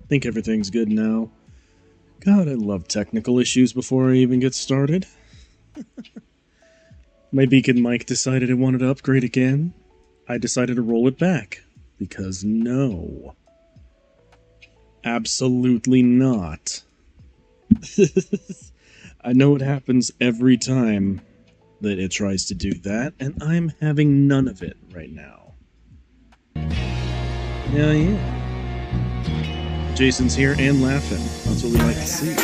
Think everything's good now. God, I love technical issues before I even get started. My beacon mic decided it wanted to upgrade again. I decided to roll it back. Because no. Absolutely not. I know it happens every time that it tries to do that, and I'm having none of it right now. Yeah. Jason's here and laughing. That's what we like to see.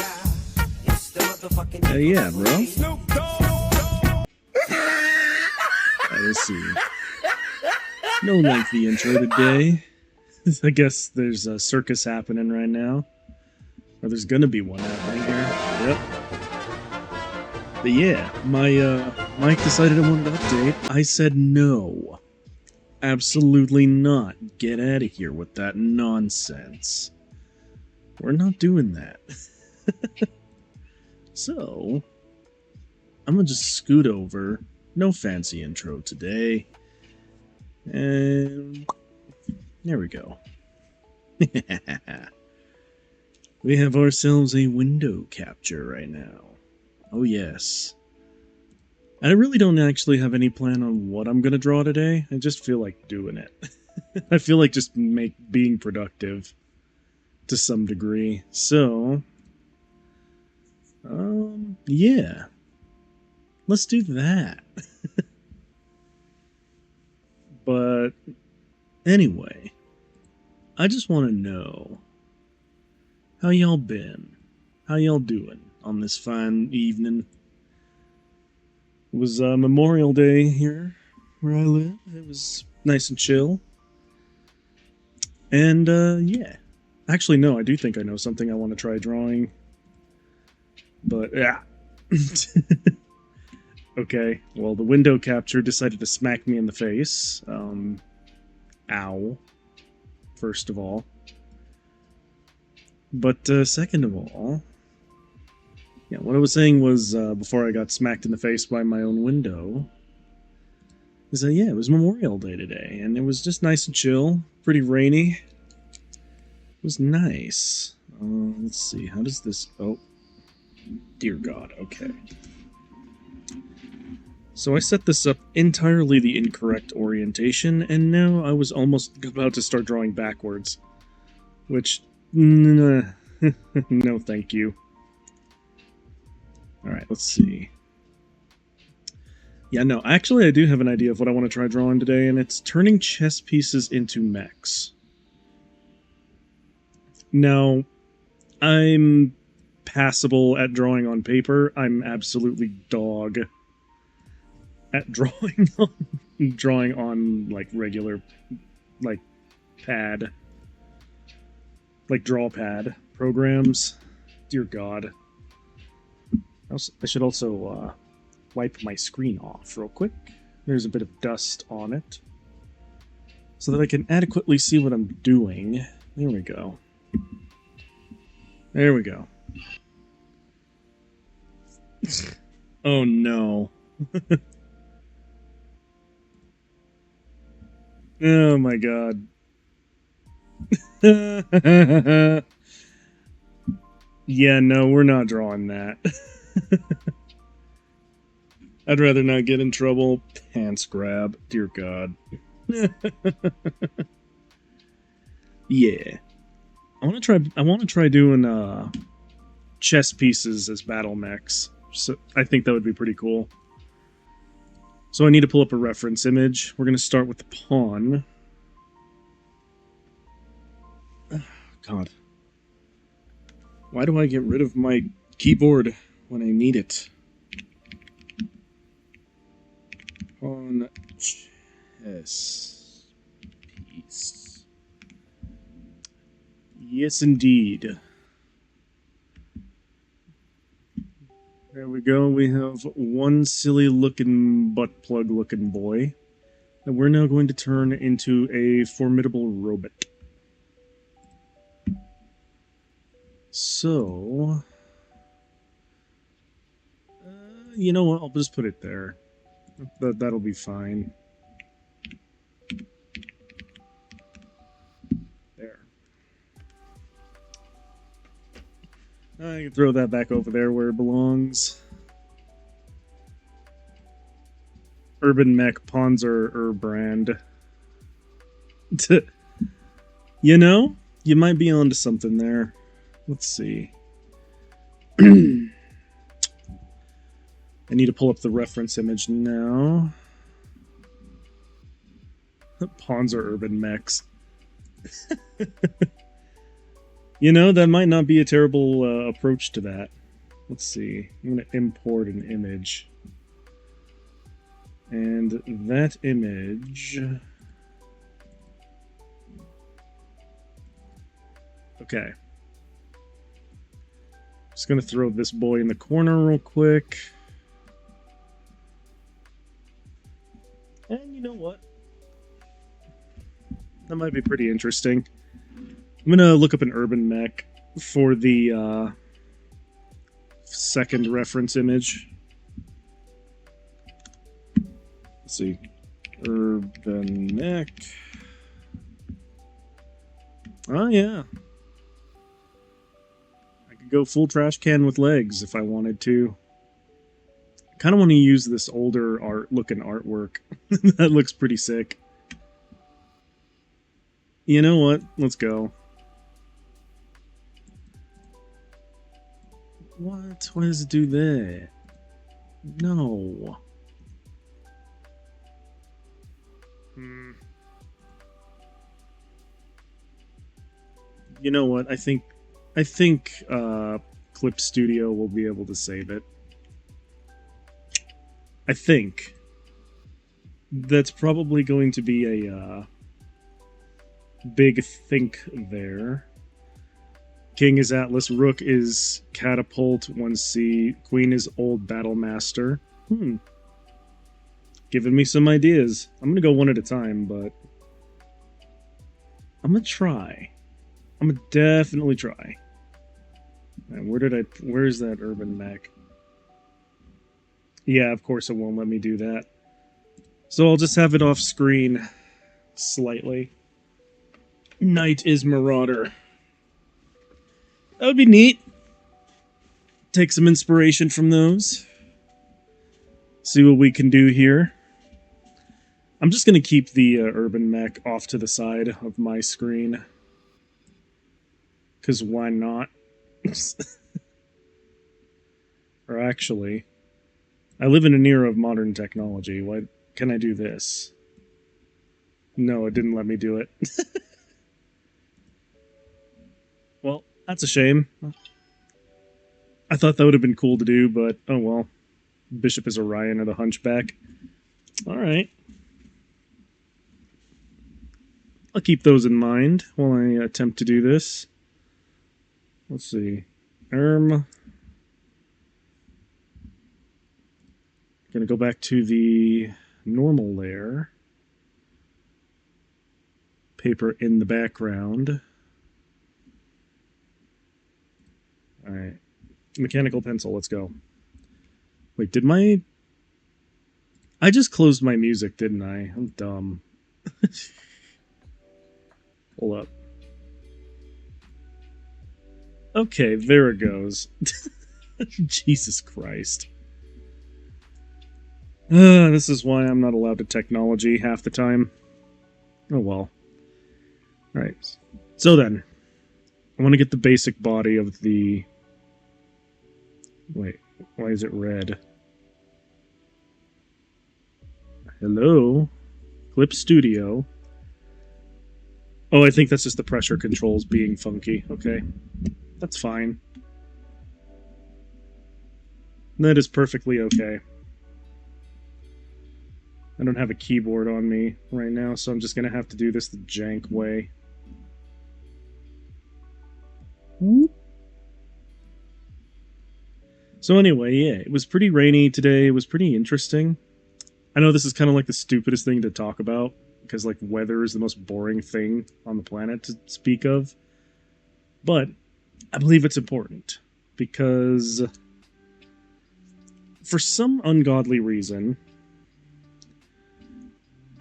Yeah, bro. Let's see. No lengthy intro today. I guess there's a circus happening right now. Or there's gonna be one happening here. Yep. But yeah, my Mike decided I wanted to update. I said no. Absolutely not. Get out of here with that nonsense. We're not doing that. So, I'm gonna just scoot over. No fancy intro today. And there we go. We have ourselves a window capture right now. Oh yes. I really don't actually have any plan on what I'm gonna draw today. I just feel like doing it. I feel like just being productive to some degree. So, yeah. Let's do that. But anyway, I just want to know how y'all been? How y'all doing on this fine evening? It was Memorial Day here where I live. It was nice and chill. And yeah. Actually, no, I do think I know something I want to try drawing. But yeah. Okay, well, the window capture decided to smack me in the face. Ow. First of all. But second of all, yeah, what I was saying was, before I got smacked in the face by my own window, is that, yeah, it was Memorial Day today, and it was just nice and chill, pretty rainy. It was nice. Let's see, how does this... Oh, dear God, okay. So I set this up entirely the incorrect orientation, and now I was almost about to start drawing backwards. Which, no thank you. Alright, let's see. Yeah, no, actually I do have an idea of what I want to try drawing today, and it's turning chess pieces into mechs. Now, I'm passable at drawing on paper. I'm absolutely dog at drawing on like regular, like pad, like draw pad programs. Dear God. I should also wipe my screen off real quick. There's a bit of dust on it, so that I can adequately see what I'm doing. There we go. There we go. Oh no. Oh my God. Yeah, no, we're not drawing that. I'd rather not get in trouble. Pants grab. Dear God. Yeah. I want to try doing chess pieces as battle mechs. So I think that would be pretty cool. So I need to pull up a reference image. We're going to start with the pawn. God. Why do I get rid of my keyboard when I need it? Pawn chess piece. Yes, indeed. There we go. We have one silly looking butt plug looking boy that we're now going to turn into a formidable robot. So, you know what? I'll just put it there. That'll be fine. There. I can throw that back over there where it belongs. Urban Mech Ponzer Urbrand. You know, you might be onto something there. Let's see. I need to pull up the reference image now. Ponzer Urban Mechs. You know, that might not be a terrible approach to that. Let's see. I'm going to import an image. And that image... Okay. Just going to throw this boy in the corner real quick. And you know what? That might be pretty interesting. I'm going to look up an urban mech for the second reference image. Let's see. Urban mech. Oh, yeah. I could go full trash can with legs if I wanted to. I kind of want to use this older looking artwork. That looks pretty sick. You know what? Let's go. What? What does it do there? No. You know what? I think Clip Studio will be able to save it. I think. That's probably going to be a big think there. King is Atlas, Rook is Catapult, 1C, Queen is Old Battlemaster. Giving me some ideas. I'm gonna go one at a time, but I'm gonna try. I'm gonna definitely try. And where's that urban mech? Yeah, of course it won't let me do that. So I'll just have it off screen slightly. Knight is Marauder. That would be neat. Take some inspiration from those. See what we can do here. I'm just going to keep the urban mech off to the side of my screen. Because why not? Or actually, I live in an era of modern technology. Why can I do this? No, it didn't let me do it. Well, that's a shame. I thought that would have been cool to do, but oh well. Bishop is Orion or the Hunchback. Alright. I'll keep those in mind while I attempt to do this. Let's see. Gonna go back to the normal layer. Paper in the background. Alright. Mechanical pencil, let's go. Wait, did my... I just closed my music, didn't I? I'm dumb. Hold up. Okay, there it goes. Jesus Christ. This is why I'm not allowed to technology half the time. Oh well. Alright. So then, I want to get the basic body of the... Wait, why is it red? Hello? Clip Studio. Oh, I think that's just the pressure controls being funky. Okay. That's fine. That is perfectly okay. I don't have a keyboard on me right now, so I'm just going to have to do this the jank way. Whoop. So anyway, yeah, it was pretty rainy today. It was pretty interesting. I know this is kind of like the stupidest thing to talk about, because like weather is the most boring thing on the planet to speak of. But I believe it's important, because for some ungodly reason,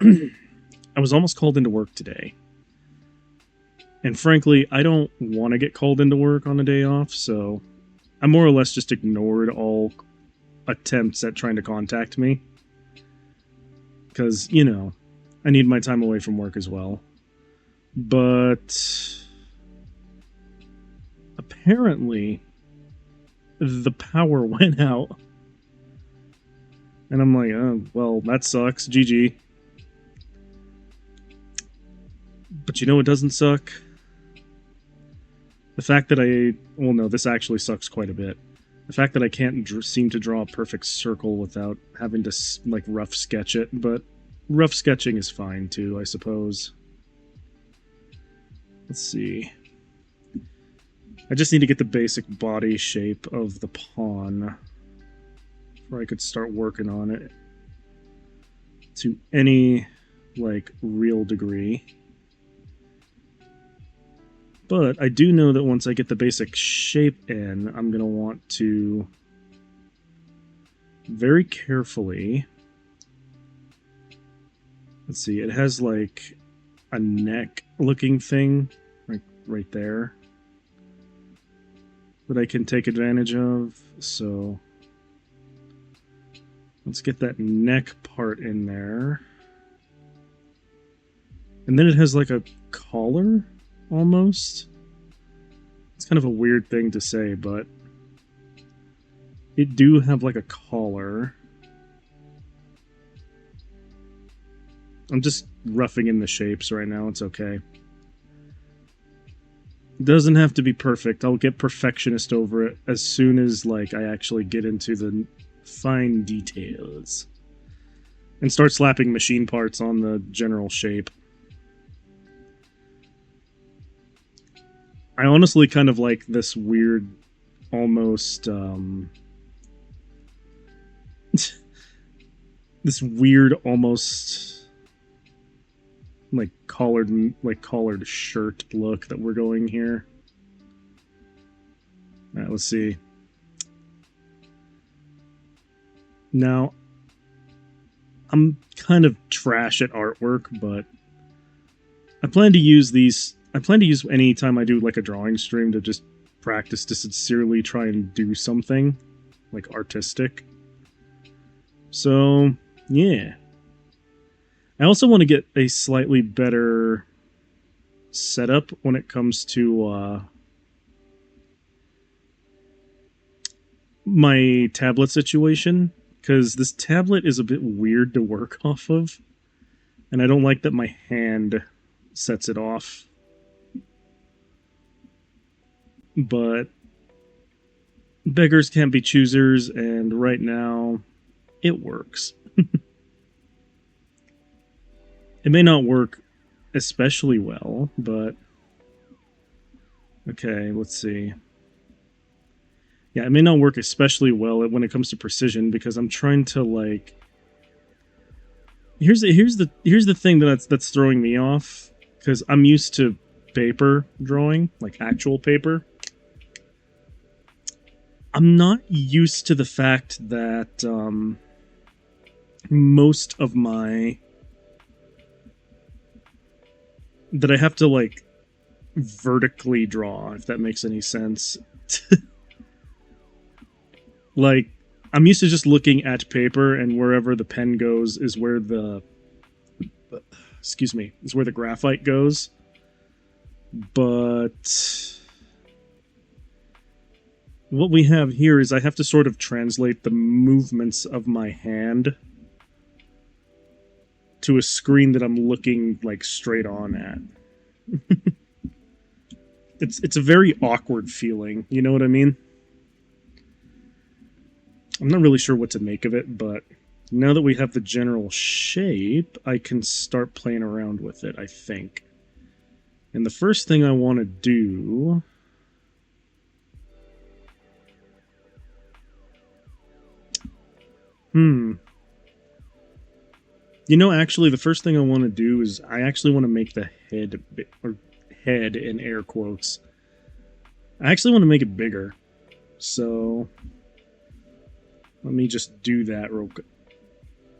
I was almost called into work today. And frankly, I don't want to get called into work on a day off, so I more or less just ignored all attempts at trying to contact me. Because, you know, I need my time away from work as well. But apparently the power went out. And I'm like, oh, well, that sucks. GG. But you know what doesn't suck? The fact that well, no, this actually sucks quite a bit. The fact that I can't seem to draw a perfect circle without having to, like, rough sketch it, but rough sketching is fine, too, I suppose. Let's see. I just need to get the basic body shape of the pawn before I could start working on it to any, like, real degree. But I do know that once I get the basic shape in, I'm going to want to very carefully... Let's see, it has like a neck-looking thing right there that I can take advantage of. So let's get that neck part in there. And then it has like a collar, almost. It's kind of a weird thing to say, but it do have like a collar. I'm just roughing in the shapes right now, it's okay. It doesn't have to be perfect. I'll get perfectionist over it as soon as like I actually get into the fine details. And start slapping machine parts on the general shape. I honestly kind of like this weird, almost, this weird, almost, like collared shirt look that we're going here. Alright, let's see. Now, I'm kind of trash at artwork, but I plan to use any time I do like a drawing stream to just practice to sincerely try and do something like artistic. So, yeah. I also want to get a slightly better setup when it comes to my tablet situation, because this tablet is a bit weird to work off of, and I don't like that my hand sets it off. But beggars can't be choosers, and right now it works. It may not work especially well, but okay, let's see. Yeah, it may not work especially well when it comes to precision, because I'm trying to like. Here's the thing that's throwing me off, because I'm used to paper drawing, like actual paper. I'm not used to the fact that most of my that I have to like vertically draw, if that makes any sense. Like, I'm used to just looking at paper, and wherever the pen goes is where the is where the graphite goes. But what we have here is I have to sort of translate the movements of my hand to a screen that I'm looking like straight on at. It's a very awkward feeling, you know what I mean? I'm not really sure what to make of it, but now that we have the general shape, I can start playing around with it, I think. And the first thing I want to do... You know, actually, the first thing I want to do is I actually want to make the head, or head in air quotes. I actually want to make it bigger. So, let me just do that real quick.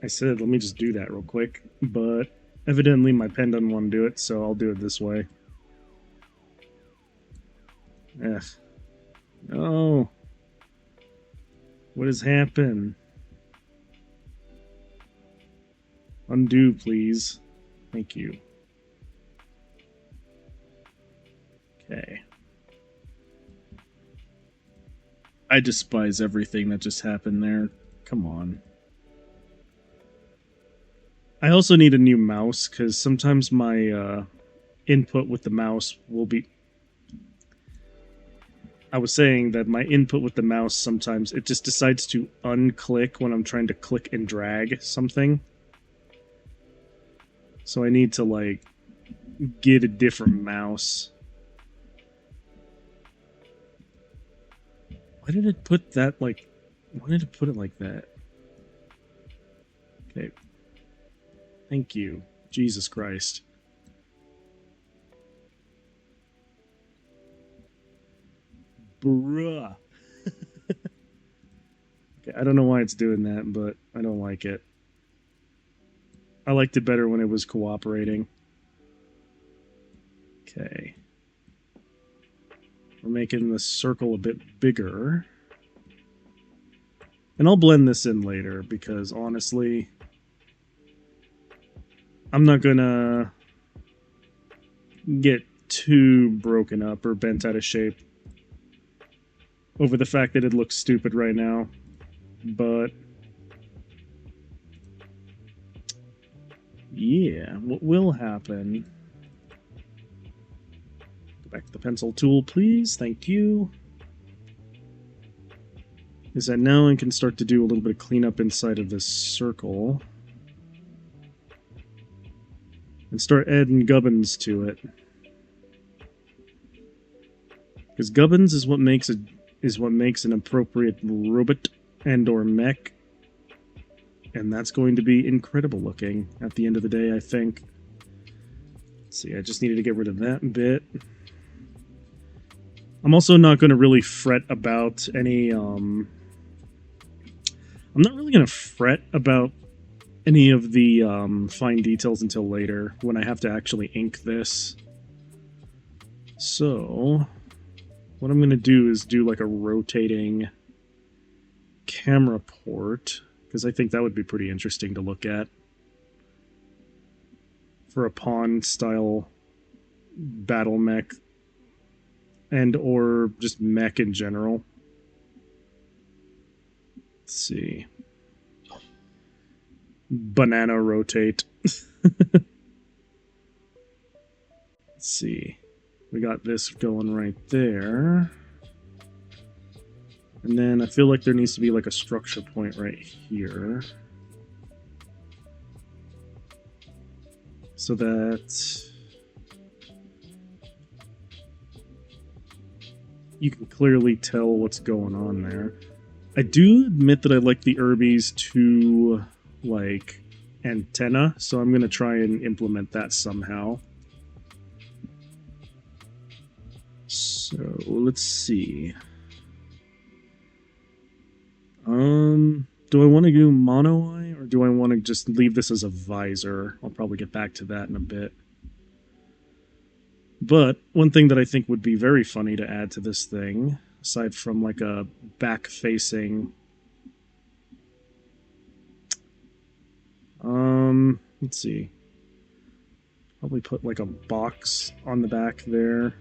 I said, let me just do that real quick, but evidently my pen doesn't want to do it, so I'll do it this way. Ugh. Oh. What has happened? Undo, please. Thank you. Okay. I despise everything that just happened there. Come on. I also need a new mouse, because sometimes my input with the mouse will be... I was saying that my input with the mouse sometimes, it just decides to unclick when I'm trying to click and drag something. So I need to, like, get a different mouse. Why did it put that, like... Why did it put it like that? Okay. Thank you. Jesus Christ. Bruh. Okay, I don't know why it's doing that, but I don't like it. I liked it better when it was cooperating. Okay. We're making the circle a bit bigger. And I'll blend this in later, because honestly, I'm not gonna get too broken up or bent out of shape over the fact that it looks stupid right now. But yeah, what will happen... Go back to the pencil tool, please. Thank you. Is that now I can start to do a little bit of cleanup inside of this circle. And start adding gubbins to it. Because gubbins is what makes an appropriate robot and or mech. And that's going to be incredible looking at the end of the day, I think. Let's see, I just needed to get rid of that bit. I'm also not going to really fret about any, I'm not really going to fret about any of the fine details until later, when I have to actually ink this. So, what I'm going to do is do like a rotating camera port, because I think that would be pretty interesting to look at for a pawn-style battle mech, and or just mech in general. Let's see. Banana rotate. Let's see. We got this going right there. And then I feel like there needs to be like a structure point right here. So that you can clearly tell what's going on there. I do admit that I like the Irby's to, like, antenna, so I'm going to try and implement that somehow. So, let's see. Do I want to do mono eye, or do I want to just leave this as a visor? I'll probably get back to that in a bit. But one thing that I think would be very funny to add to this thing, aside from like a back-facing... let's see. Probably put like a box on the back there.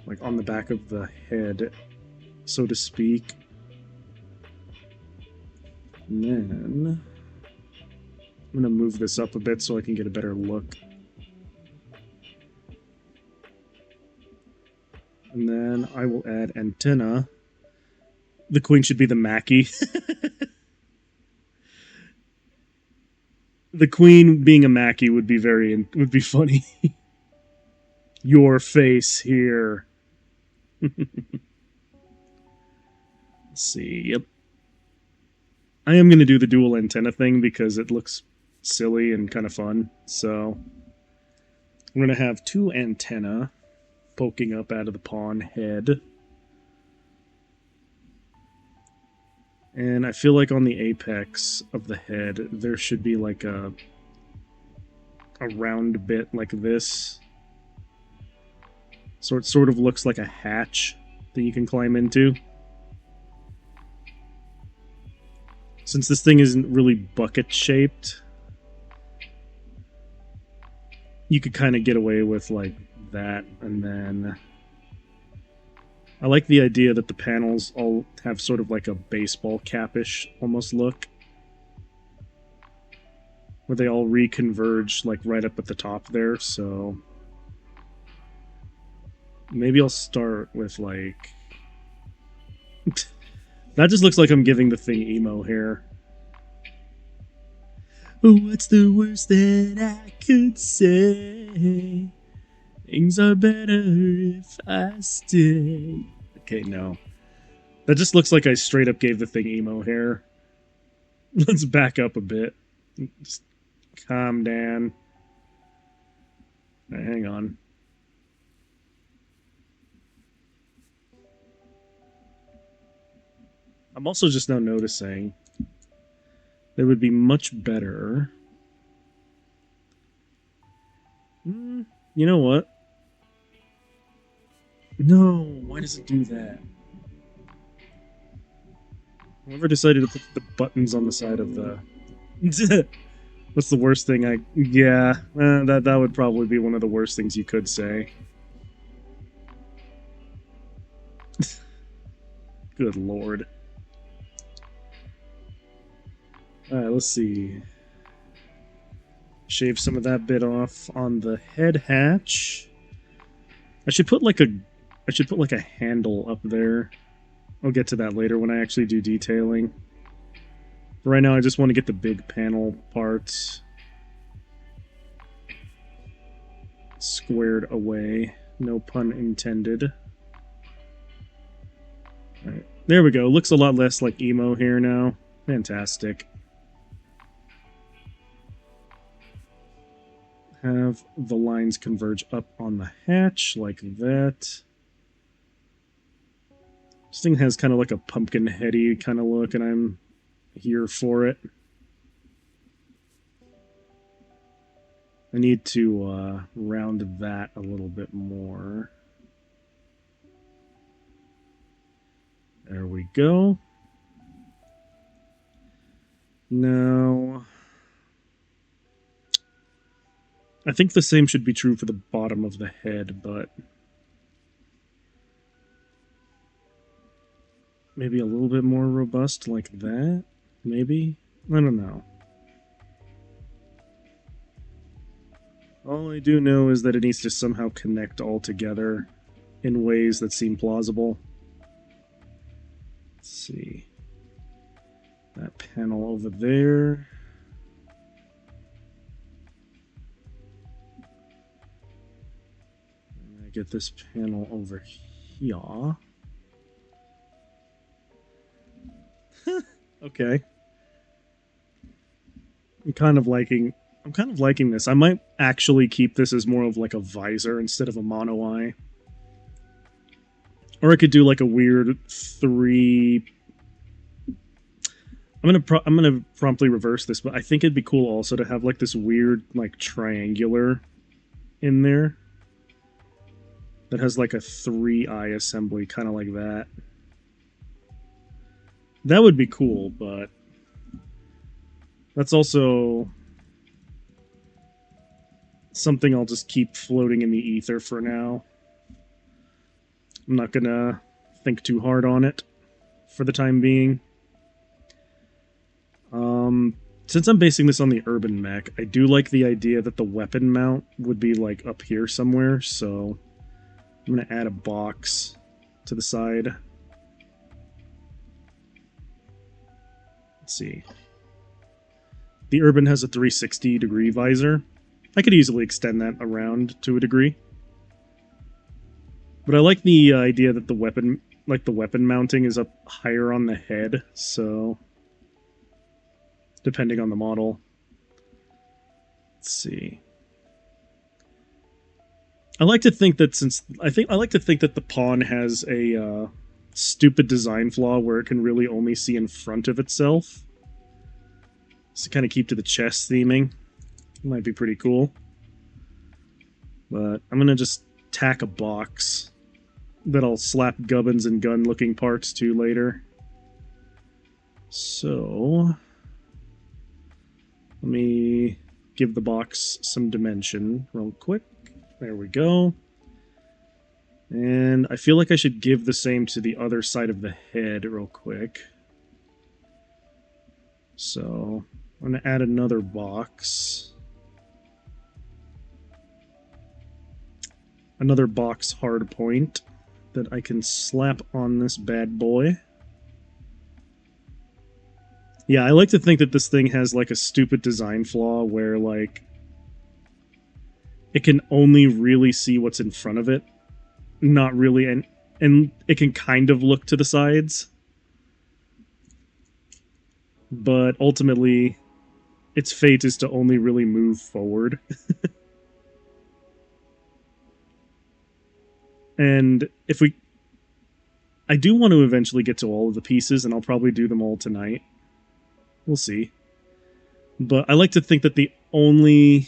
Like on the back of the head, so to speak. And then I'm going to move this up a bit so I can get a better look. And then I will add antenna. The queen should be the Mackie. The queen being a Mackie would be funny. Your face here. Let's see. Yep. I am going to do the dual antenna thing because it looks silly and kind of fun. So I'm going to have two antenna poking up out of the pawn head. And I feel like on the apex of the head, there should be like a round bit like this. So it sort of looks like a hatch that you can climb into. Since this thing isn't really bucket shaped, you could kind of get away with like that. And then I like the idea that the panels all have sort of like a baseball capish almost look, where they all reconverge like right up at the top there. So maybe I'll start with like that just looks like I'm giving the thing emo hair. What's the worst that I could say? Things are better if I stay. Okay, no. That just looks like I straight up gave the thing emo hair. Let's back up a bit. Just calm down. Right, hang on. I'm also just now noticing that it would be much better. You know what? No, why does it do that? Whoever decided to put the buttons on the side of the... What's the worst thing I... Yeah, that would probably be one of the worst things you could say. Good lord. Alright, let's see. Shave some of that bit off on the head hatch. I should put like a handle up there. I'll get to that later when I actually do detailing. For right now, I just want to get the big panel parts squared away. No pun intended. Alright, there we go. Looks a lot less like emo here now. Fantastic. Have the lines converge up on the hatch like that. This thing has kind of like a pumpkin heady kind of look, and I'm here for it. I need to round that a little bit more. There we go. Now, I think the same should be true for the bottom of the head, but maybe a little bit more robust like that? Maybe? I don't know. All I do know is that it needs to somehow connect all together in ways that seem plausible. Let's see. That panel over there. And I get this panel over here. Okay. I'm kind of liking this. I might actually keep this as more of like a visor instead of a mono eye. Or I could do like a weird 3... I'm gonna promptly reverse this, but I think it'd be cool also to have like this weird like triangular in there that has like a 3-eye assembly, kind of like that. That would be cool, but that's also something I'll just keep floating in the ether for now. I'm not gonna think too hard on it for the time being. Since I'm basing this on the Urban Mech, I do like the idea that the weapon mount would be like up here somewhere, so I'm gonna add a box to the side. Let's see. The Urban has a 360-degree visor. I could easily extend that around to a degree. But I like the idea that the weapon mounting is up higher on the head, so depending on the model. Let's see. I like to think that the pawn has a stupid design flaw where it can really only see in front of itself. Just to kind of keep to the chest theming. It might be pretty cool. But I'm gonna just tack a box that I'll slap gubbins and gun looking parts to later. So let me give the box some dimension real quick. There we go. And I feel like I should give the same to the other side of the head real quick. So I'm going to add another box. Another box hard point that I can slap on this bad boy. Yeah, I like to think that this thing has like a stupid design flaw where like it can only really see what's in front of it, not really, and it can kind of look to the sides. But ultimately, its fate is to only really move forward. And if we... I do want to eventually get to all of the pieces, and I'll probably do them all tonight. We'll see. But I like to think that the only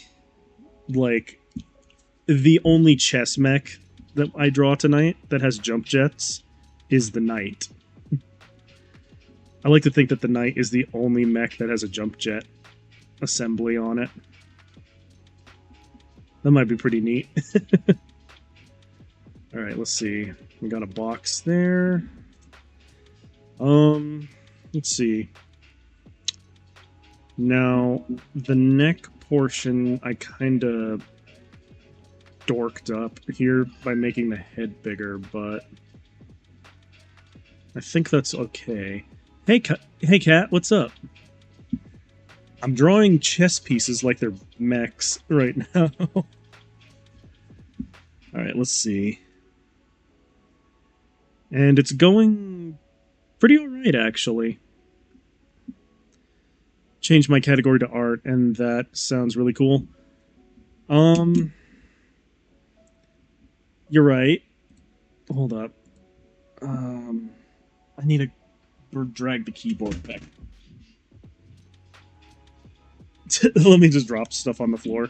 chess mech that I draw tonight that has jump jets is the knight. I like to think that the knight is the only mech that has a jump jet assembly on it. That might be pretty neat. Alright, let's see. We got a box there. Let's see. Now, the neck portion I kinda dorked up here by making the head bigger, but I think that's okay. Hey, Cat, what's up? I'm drawing chess pieces like they're mechs right now. Alright, let's see. And it's going pretty alright, actually. Changed my category to art, and that sounds really cool. You're right. Hold up. I need to drag the keyboard back. Let me just drop stuff on the floor.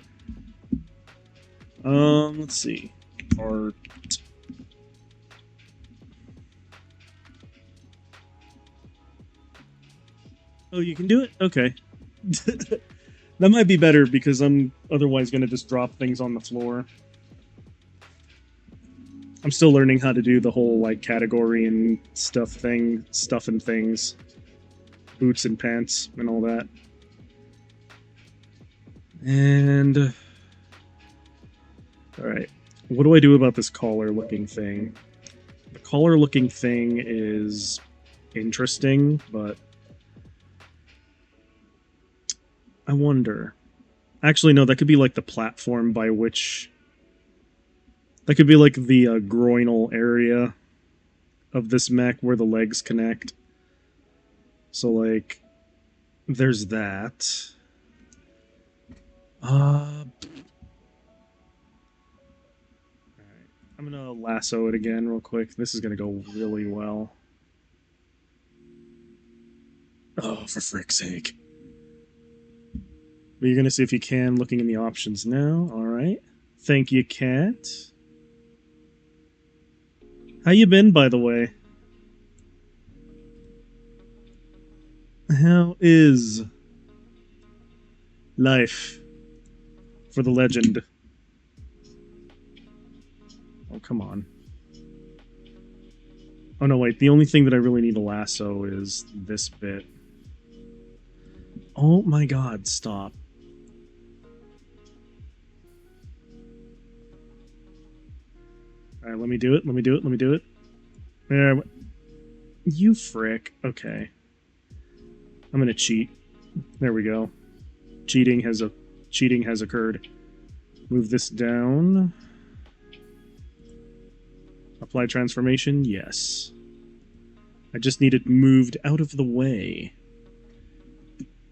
Let's see. Art. Oh, you can do it? Okay. That might be better because I'm otherwise going to just drop things on the floor. I'm still learning how to do the whole like category and stuff and things. Boots and pants and all that. And alright. What do I do about this collar looking thing? The collar looking thing is interesting, but I wonder. Actually, no, that could be like the platform by which... That could be like the groinal area of this mech where the legs connect. So, like, there's that. Alright. I'm gonna lasso it again real quick. This is gonna go really well. Oh, for frick's sake. But you're gonna see if you can, looking in the options now. Alright. Thank you, Cat. How you been, by the way? How is life for the legend? Oh, come on. Oh, no, wait. The only thing that I really need a lasso is this bit. Oh, my God. Stop. Alright, let me do it. Let me do it. Let me do it. There. You frick. Okay. I'm gonna cheat. There we go. Cheating has occurred. Move this down. Apply transformation? Yes. I just need it moved out of the way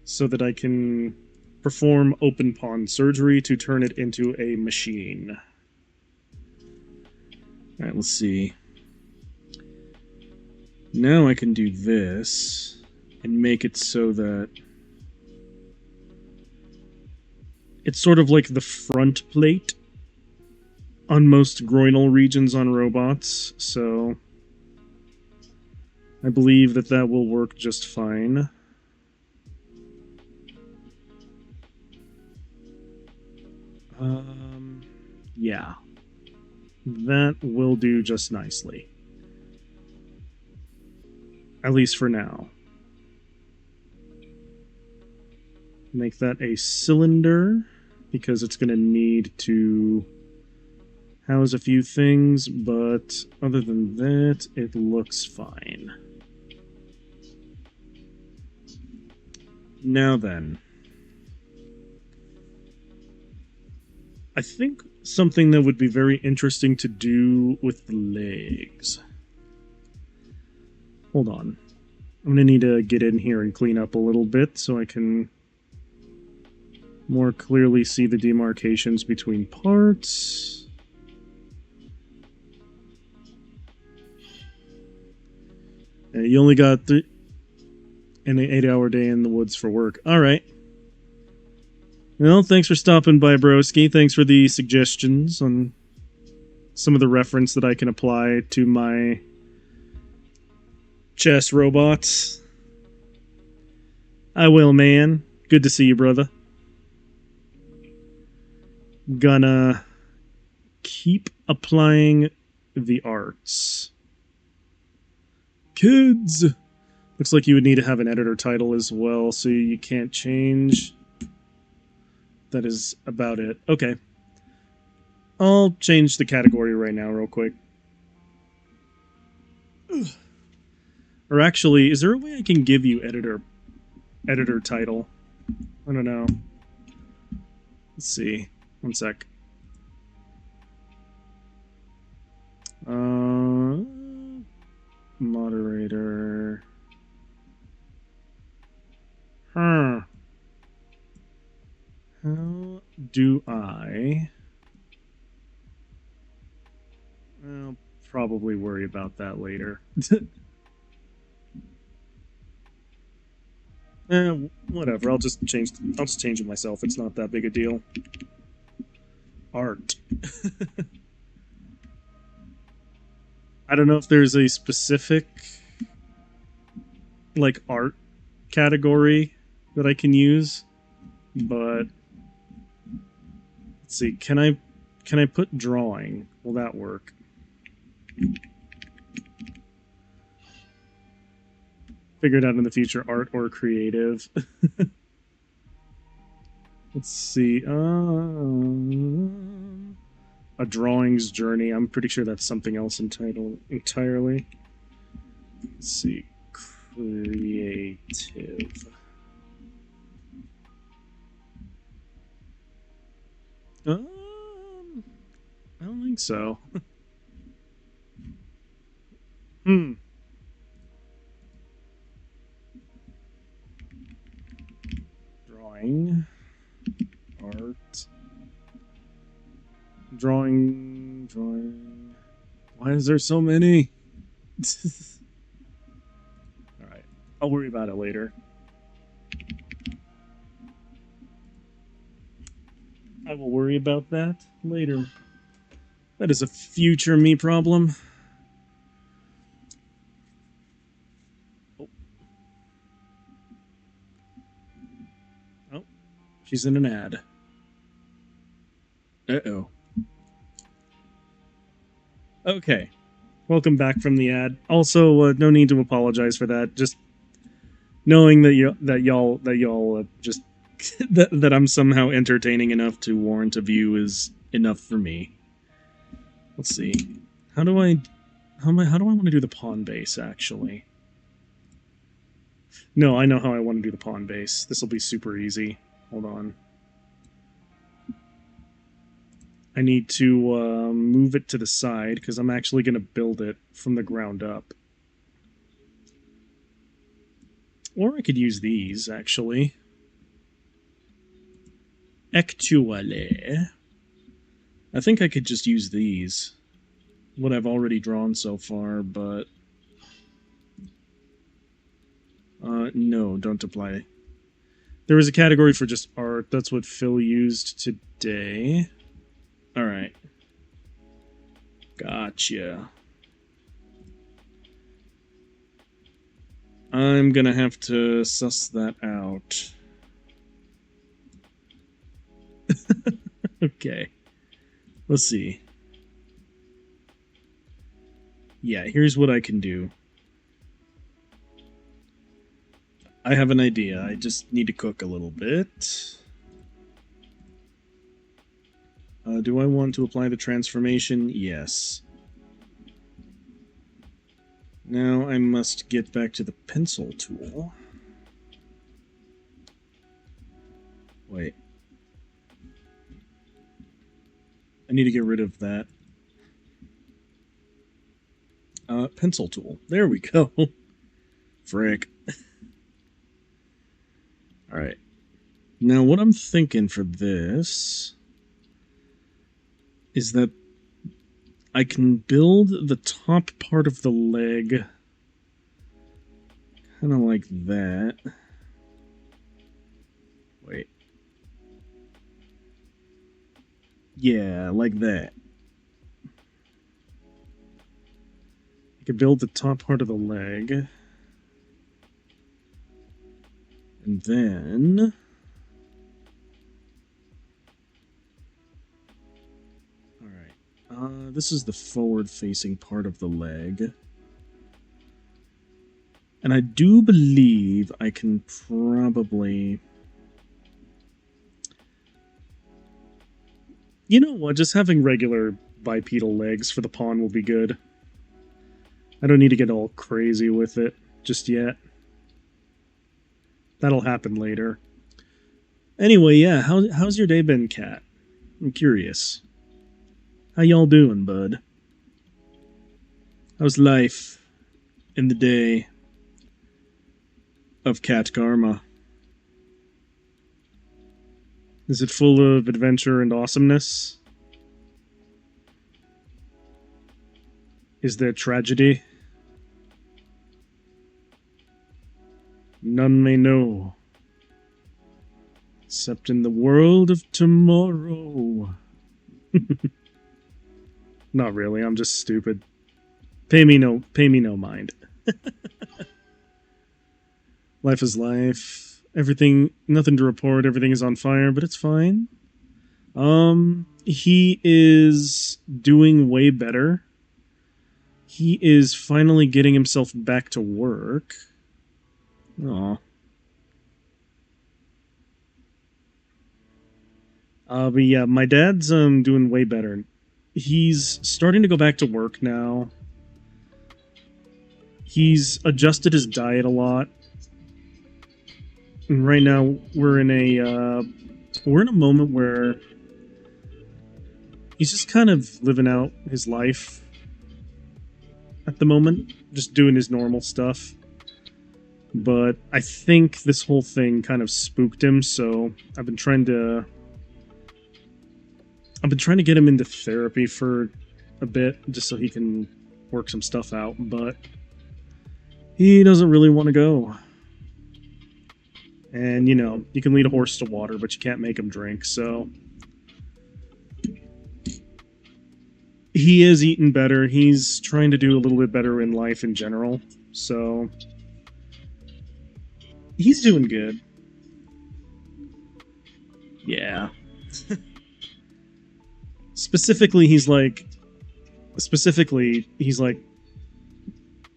so that I can perform open pawn surgery to turn it into a machine. Alright, let's see. Now I can do this and make it so that it's sort of like the front plate on most groinal regions on robots, so I believe that that will work just fine. Yeah. That will do just nicely. At least for now. Make that a cylinder, because it's going to need to house a few things, but other than that, it looks fine. Now then. I think something that would be very interesting to do with the legs. Hold on. I'm going to need to get in here and clean up a little bit so I can more clearly see the demarcations between parts. You only got an 8-hour day in the woods for work. All right. Well, thanks for stopping by, broski. Thanks for the suggestions on some of the reference that I can apply to my chess robots. I will, man. Good to see you, brother. Gonna keep applying the arts. Kids! Looks like you would need to have an editor title as well, so you can't change. That is about it. Okay. I'll change the category right now real quick. Or actually, is there a way I can give you editor title? I don't know. Let's see. One sec. Moderator. Huh. How do I... I'll probably worry about that later. Whatever. I'll just change it myself. It's not that big a deal. Art. I don't know if there's a specific like art category that I can use, but let's see. Can I put drawing? Will that work? Figure it out in the future, art or creative. Let's see. A drawing's journey. I'm pretty sure that's something else entirely. Let's see. Creative. I don't think so. Drawing. Art. Drawing. Why is there so many? Alright. I'll worry about it later. I will worry about that later. That is a future me problem. Oh. She's in an ad. Uh-oh. Okay. Welcome back from the ad. Also, no need to apologize for that. Just knowing that y'all just that I'm somehow entertaining enough to warrant a view is enough for me. Let's see. How do I want to do the pawn base actually? No, I know how I want to do the pawn base. This will be super easy. Hold on. I need to move it to the side because I'm actually going to build it from the ground up. Or I could use these, actually. Actually. I think I could just use these. What I've already drawn so far, but... no, don't apply. There was a category for just art. That's what Phil used today. Alright. Gotcha. I'm gonna have to suss that out. Okay. Let's see. Yeah, here's what I can do. I have an idea. I just need to cook a little bit. Do I want to apply the transformation? Yes. Now I must get back to the pencil tool. Wait. I need to get rid of that. Pencil tool. There we go. Frick. Alright. Now what I'm thinking for this is that I can build the top part of the leg kind of like that. Wait. Yeah, like that. I can build the top part of the leg. And then... Alright. This is the forward-facing part of the leg. And I do believe I can probably... You know what? Just having regular bipedal legs for the pawn will be good. I don't need to get all crazy with it just yet. That'll happen later. Anyway, yeah, how's your day been, Kat? I'm curious. How y'all doing, bud? How's life in the day of Cat Karma? Is it full of adventure and awesomeness? Is there tragedy? None may know, except in the world of tomorrow. Not really, I'm just stupid. Pay me no mind. Life is life. Everything, nothing to report, everything is on fire, but it's fine. He is doing way better. He is finally getting himself back to work. Aw. But yeah, my dad's doing way better. He's starting to go back to work now. He's adjusted his diet a lot. And right now we're in a moment where he's just kind of living out his life at the moment, just doing his normal stuff. But I think this whole thing kind of spooked him, so I've been trying to get him into therapy for a bit, just so he can work some stuff out, but he doesn't really want to go. And, you know, you can lead a horse to water, but you can't make him drink, so... He is eating better. He's trying to do a little bit better in life in general, so... He's doing good. Yeah. Specifically, he's like,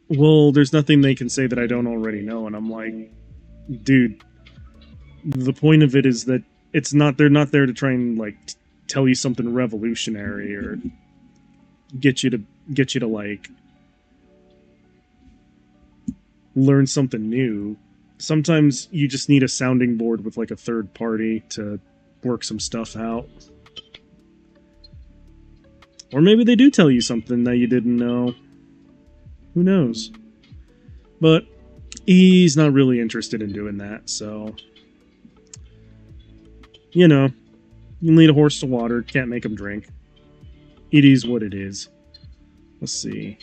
well, there's nothing they can say that I don't already know. And I'm like, dude, the point of it is that they're not there to try and, like, tell you something revolutionary or get you to, like, learn something new. Sometimes you just need a sounding board with, like, a third party to work some stuff out. Or maybe they do tell you something that you didn't know. Who knows? But he's not really interested in doing that, so... You know, you lead a horse to water, can't make him drink. It is what it is. Let's see.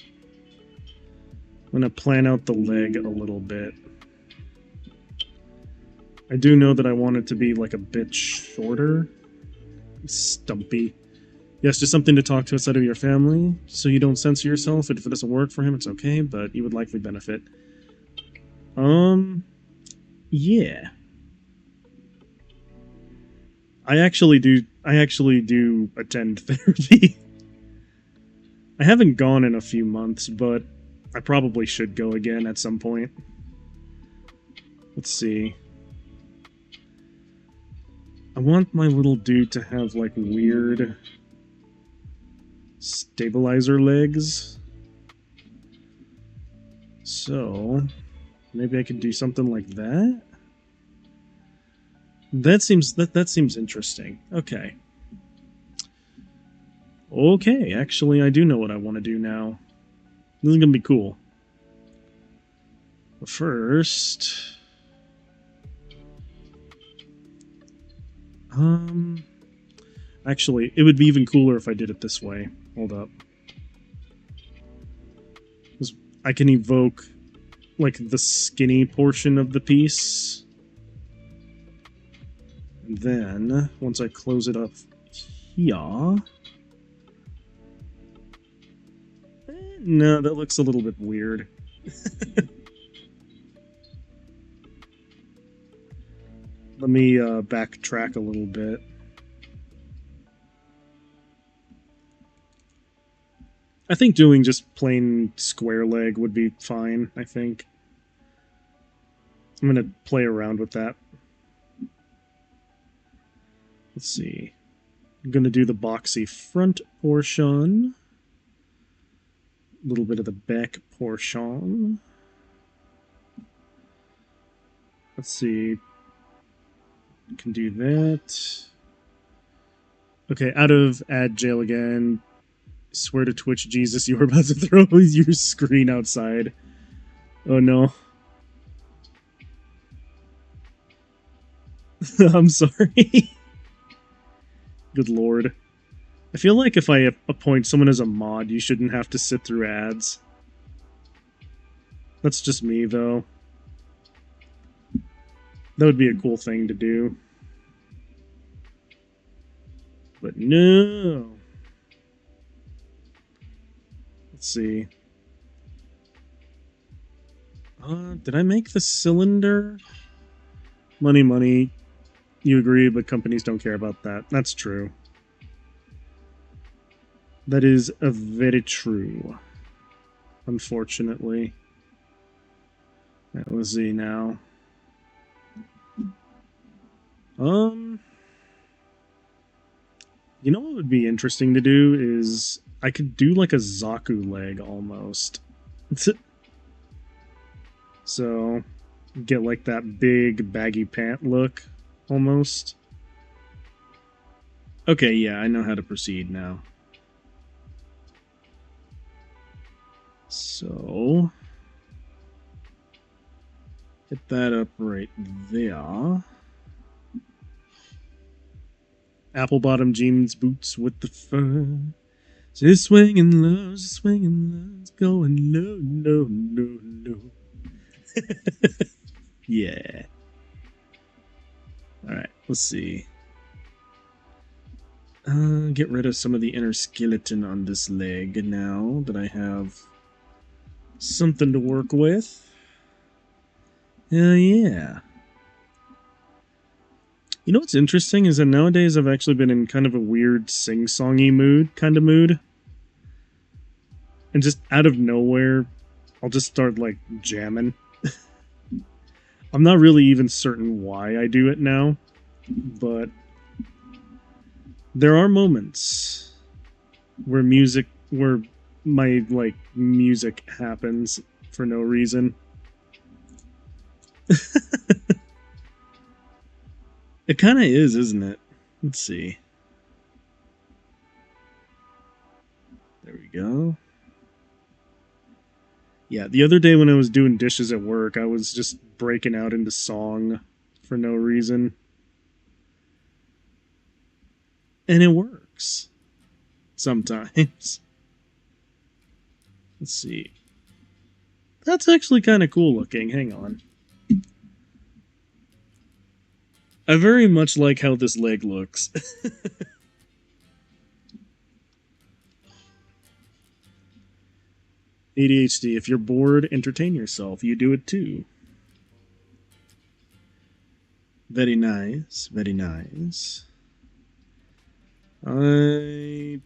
I'm gonna plan out the leg a little bit. I do know that I want it to be, like, a bit shorter. Stumpy. Yes, just something to talk to outside of your family, so you don't censor yourself. If it doesn't work for him, it's okay, but you would likely benefit. Yeah. I actually do attend therapy. I haven't gone in a few months, but I probably should go again at some point. Let's see. I want my little dude to have, like, weird stabilizer legs. So, maybe I could do something like that? That seems interesting. Okay. Okay, actually I do know what I want to do now. This is gonna be cool. But first... Actually, it would be even cooler if I did it this way. Hold up. I can evoke, like, the skinny portion of the piece. And then, once I close it up here... No, that looks a little bit weird. Let me backtrack a little bit. I think doing just plain square leg would be fine, I think. I'm going to play around with that. Let's see. I'm going to do the boxy front portion. A little bit of the back portion. Let's see. Can do that. Okay, out of ad jail again. Swear to Twitch, Jesus, you were about to throw your screen outside. Oh no. I'm sorry. Good lord. I feel like if I appoint someone as a mod, you shouldn't have to sit through ads. That's just me, though. That would be a cool thing to do. But no. Let's see. Did I make the cylinder? Money, money. You agree, but companies don't care about that. That's true. That is very true. Unfortunately. Right, let's see now. You know what would be interesting to do is I could do like a Zaku leg almost. So get like that big baggy pant look almost. Okay, yeah, I know how to proceed now. So get that up right there. Apple bottom jeans, boots with the fur. Just swinging low, just swinging low, it's going low, no, no, no. Yeah. Alright, let's see. Get rid of some of the inner skeleton on this leg now that I have something to work with. Hell yeah. You know what's interesting is that nowadays I've actually been in kind of a weird sing-songy mood. And just out of nowhere, I'll just start, like, jamming. I'm not really even certain why I do it now, but there are moments where my, like, music happens for no reason. It kind of is, isn't it? Let's see. There we go. Yeah, the other day when I was doing dishes at work, I was just breaking out into song for no reason. And it works. Sometimes. Let's see. That's actually kind of cool looking. Hang on. I very much like how this leg looks. ADHD, if you're bored, entertain yourself. You do it too. Very nice, very nice. I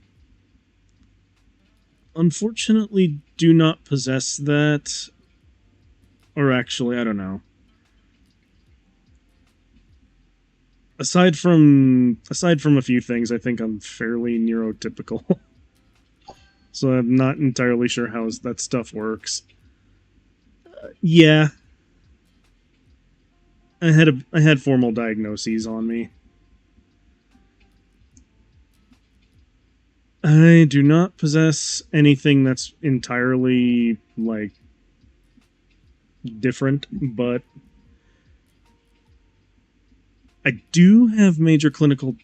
unfortunately do not possess that. Or actually, I don't know. Aside from a few things, I think I'm fairly neurotypical. So I'm not entirely sure how that stuff works. Yeah, I had formal diagnoses on me. I do not possess anything that's entirely like different, but I do have major clinical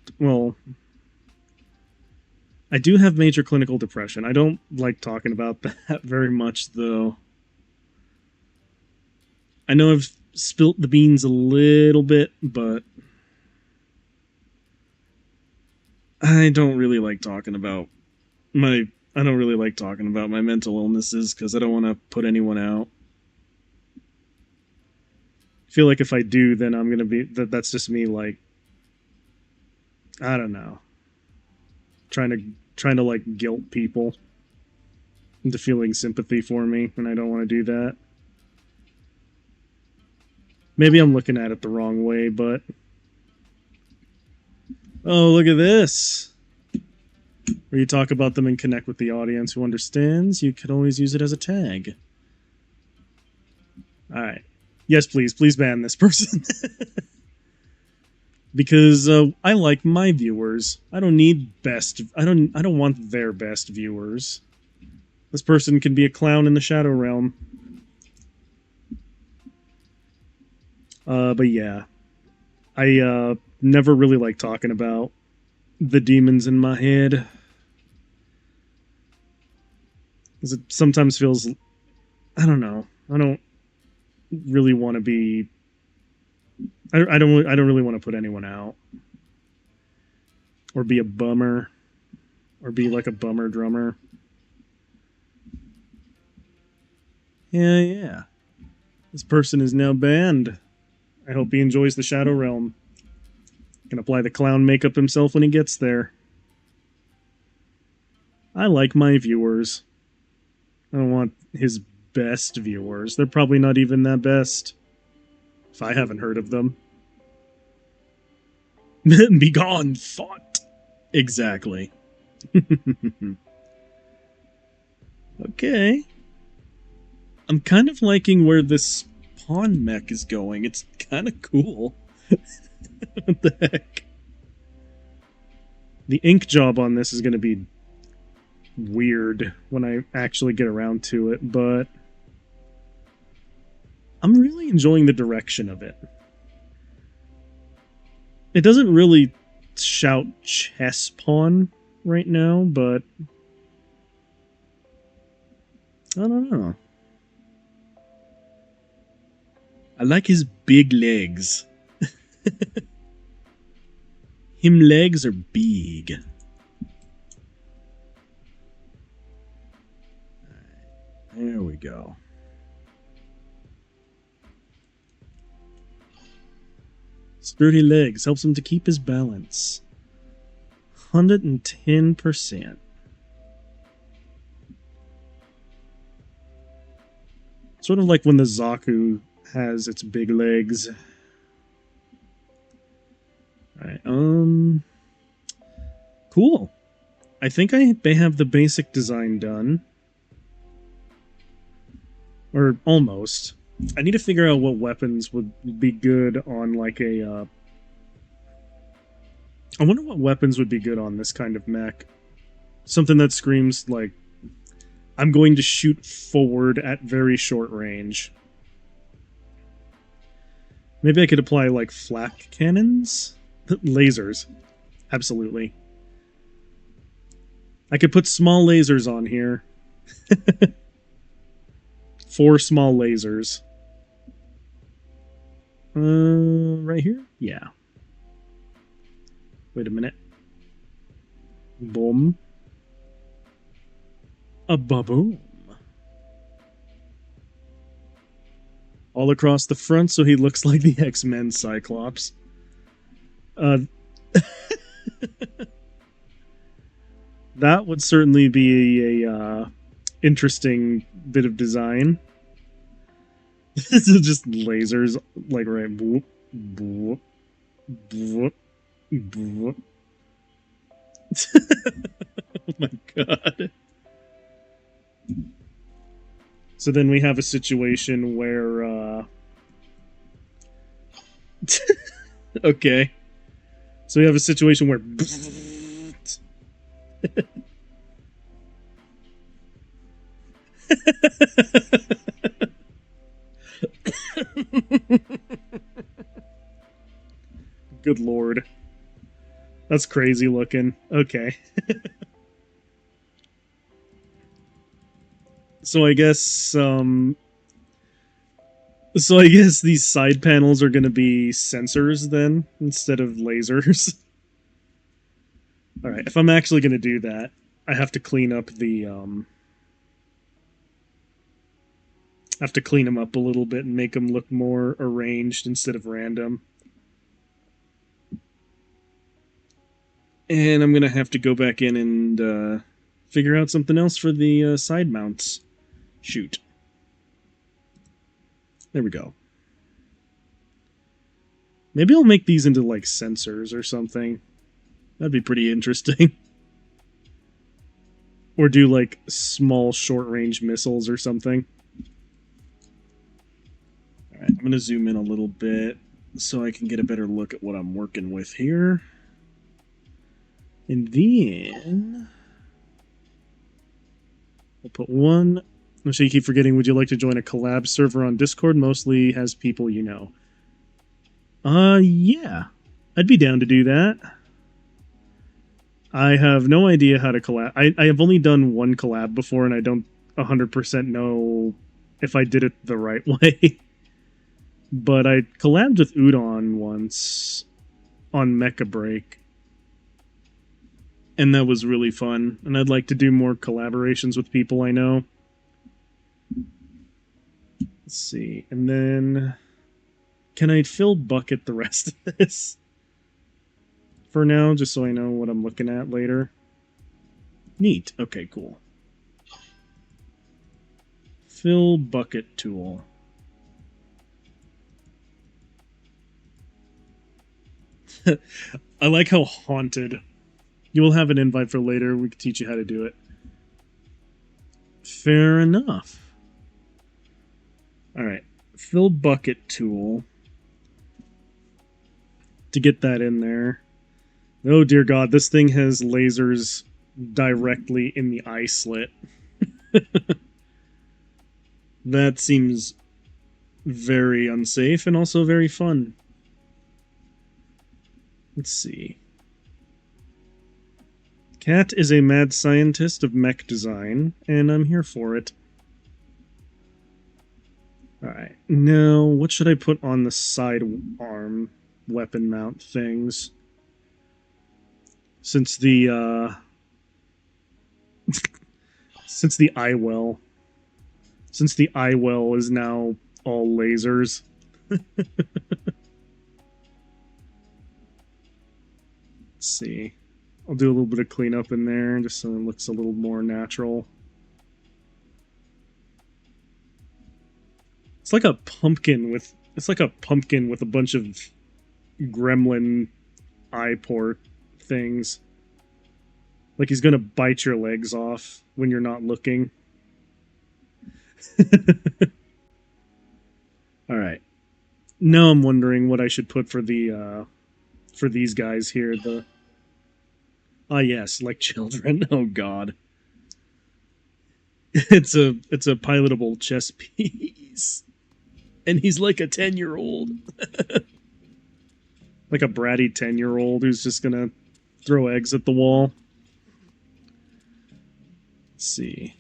I do have major clinical depression. I don't like talking about that very much though. I know I've spilt the beans a little bit, but I don't really like talking about my I don't really like talking about my mental illnesses because I don't want to put anyone out. I feel like if I do, then I'm gonna be that's just me like I don't know, trying to like guilt people into feeling sympathy for me, and I don't want to do that. Maybe I'm looking at it the wrong way, but oh, look at this. Where you talk about them and connect with the audience who understands, you could always use it as a tag. Alright. Yes, please ban this person. Because I like my viewers. I don't need best. I don't want their best viewers. This person can be a clown in the Shadow Realm. But yeah, I never really like talking about the demons in my head. Because it sometimes feels, I don't know. I don't really want to be. I don't really want to put anyone out, or be a bummer, or be like a bummer drummer. Yeah. This person is now banned. I hope he enjoys the Shadow Realm. Can apply the clown makeup himself when he gets there. I like my viewers. I don't want his best viewers. They're probably not even that best. If I haven't heard of them. Be gone, thought. Exactly. Okay. I'm kind of liking where this pawn mech is going. It's kind of cool. What the heck? The ink job on this is going to be weird when I actually get around to it, but I'm really enjoying the direction of it. It doesn't really shout chess pawn right now, but I don't know. I like his big legs. Him legs are big. There we go. Sturdy legs helps him to keep his balance. 110%. Sort of like when the Zaku has its big legs. Alright, cool. I think I may have the basic design done. Or almost. I need to figure out what weapons would be good on like a, I wonder what weapons would be good on this kind of mech. Something that screams like, I'm going to shoot forward at very short range. Maybe I could apply like flak cannons? Lasers. Absolutely. I could put small lasers on here. 4 small lasers. Right here? Yeah. Wait a minute. Boom. A ba-boom. All across the front so he looks like the X-Men Cyclops. Uh, that would certainly be a interesting bit of design. This is just lasers, like right. Boop, boop, boop, boop. Oh my god. So then we have a situation where, okay. So we have a situation where... Good lord. That's crazy looking. Okay. So I guess, so I guess these side panels are going to be sensors then, instead of lasers. Alright, if I'm actually going to do that, I have to clean up the, I have to clean them up a little bit and make them look more arranged instead of random. And I'm going to have to go back in and figure out something else for the side mounts. Shoot. There we go. Maybe I'll make these into, like, sensors or something. That'd be pretty interesting. Or do, like, small short-range missiles or something. Alright, I'm going to zoom in a little bit so I can get a better look at what I'm working with here. And then... I'll put one... I'm sure you keep forgetting, would you like to join a collab server on Discord? Mostly has people you know. Yeah. I'd be down to do that. I have no idea how to collab. I have only done one collab before, and I don't 100% know if I did it the right way. But I collabed with Udon once on Mecha Break. And that was really fun. And I'd like to do more collaborations with people I know. Let's see. And then... Can I fill bucket the rest of this? For now, just so I know what I'm looking at later. Neat. Okay, cool. Fill bucket tool. I like how haunted. You will have an invite for later. We can teach you how to do it. Fair enough. Alright. Fill bucket tool. To get that in there. Oh dear god, this thing has lasers directly in the eye slit. That seems very unsafe and also very fun. Let's see. Cat is a mad scientist of mech design, and I'm here for it. Alright, now what should I put on the side arm weapon mount things? Since the, since the eye well is now all lasers. Let's see. I'll do a little bit of cleanup in there, just so it looks a little more natural. It's like a pumpkin with a bunch of gremlin eye port things. Like he's gonna bite your legs off when you're not looking. Alright. Now I'm wondering what I should put for the for these guys here. The yes, like children. Oh god. It's a pilotable chess piece. And he's like a 10-year-old. Like a bratty 10-year-old who's just gonna throw eggs at the wall. Let's see.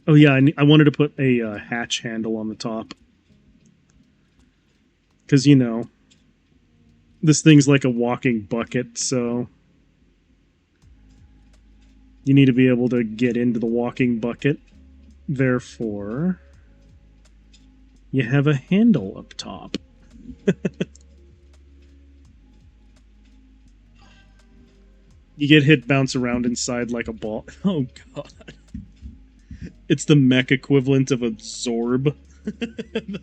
Oh yeah, I wanted to put a hatch handle on the top. Because, you know, this thing's like a walking bucket, so... You need to be able to get into the walking bucket. Therefore... You have a handle up top. You get hit, bounce around inside like a ball. Oh god. It's the mech equivalent of a Zorb.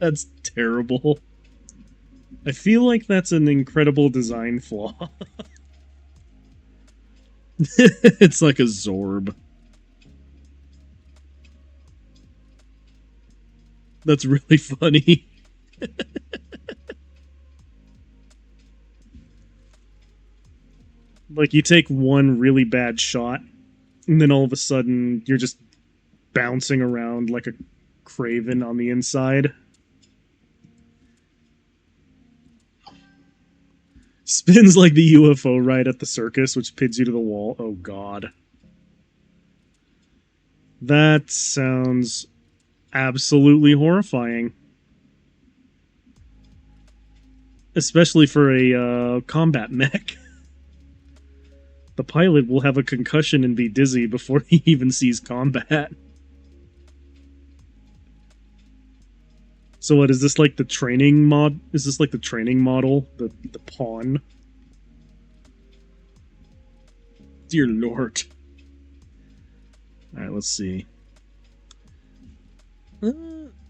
That's terrible. I feel like that's an incredible design flaw. It's like a Zorb. That's really funny. Like, you take one really bad shot, and then all of a sudden, you're just bouncing around like a Craven on the inside. Spins like the UFO ride at the circus, which pins you to the wall. Oh god. That sounds absolutely horrifying. Especially for a combat mech. The pilot will have a concussion and be dizzy before he even sees combat. So what, is this like the training mod? Is this like the training model? The pawn? Dear lord. Alright, let's see.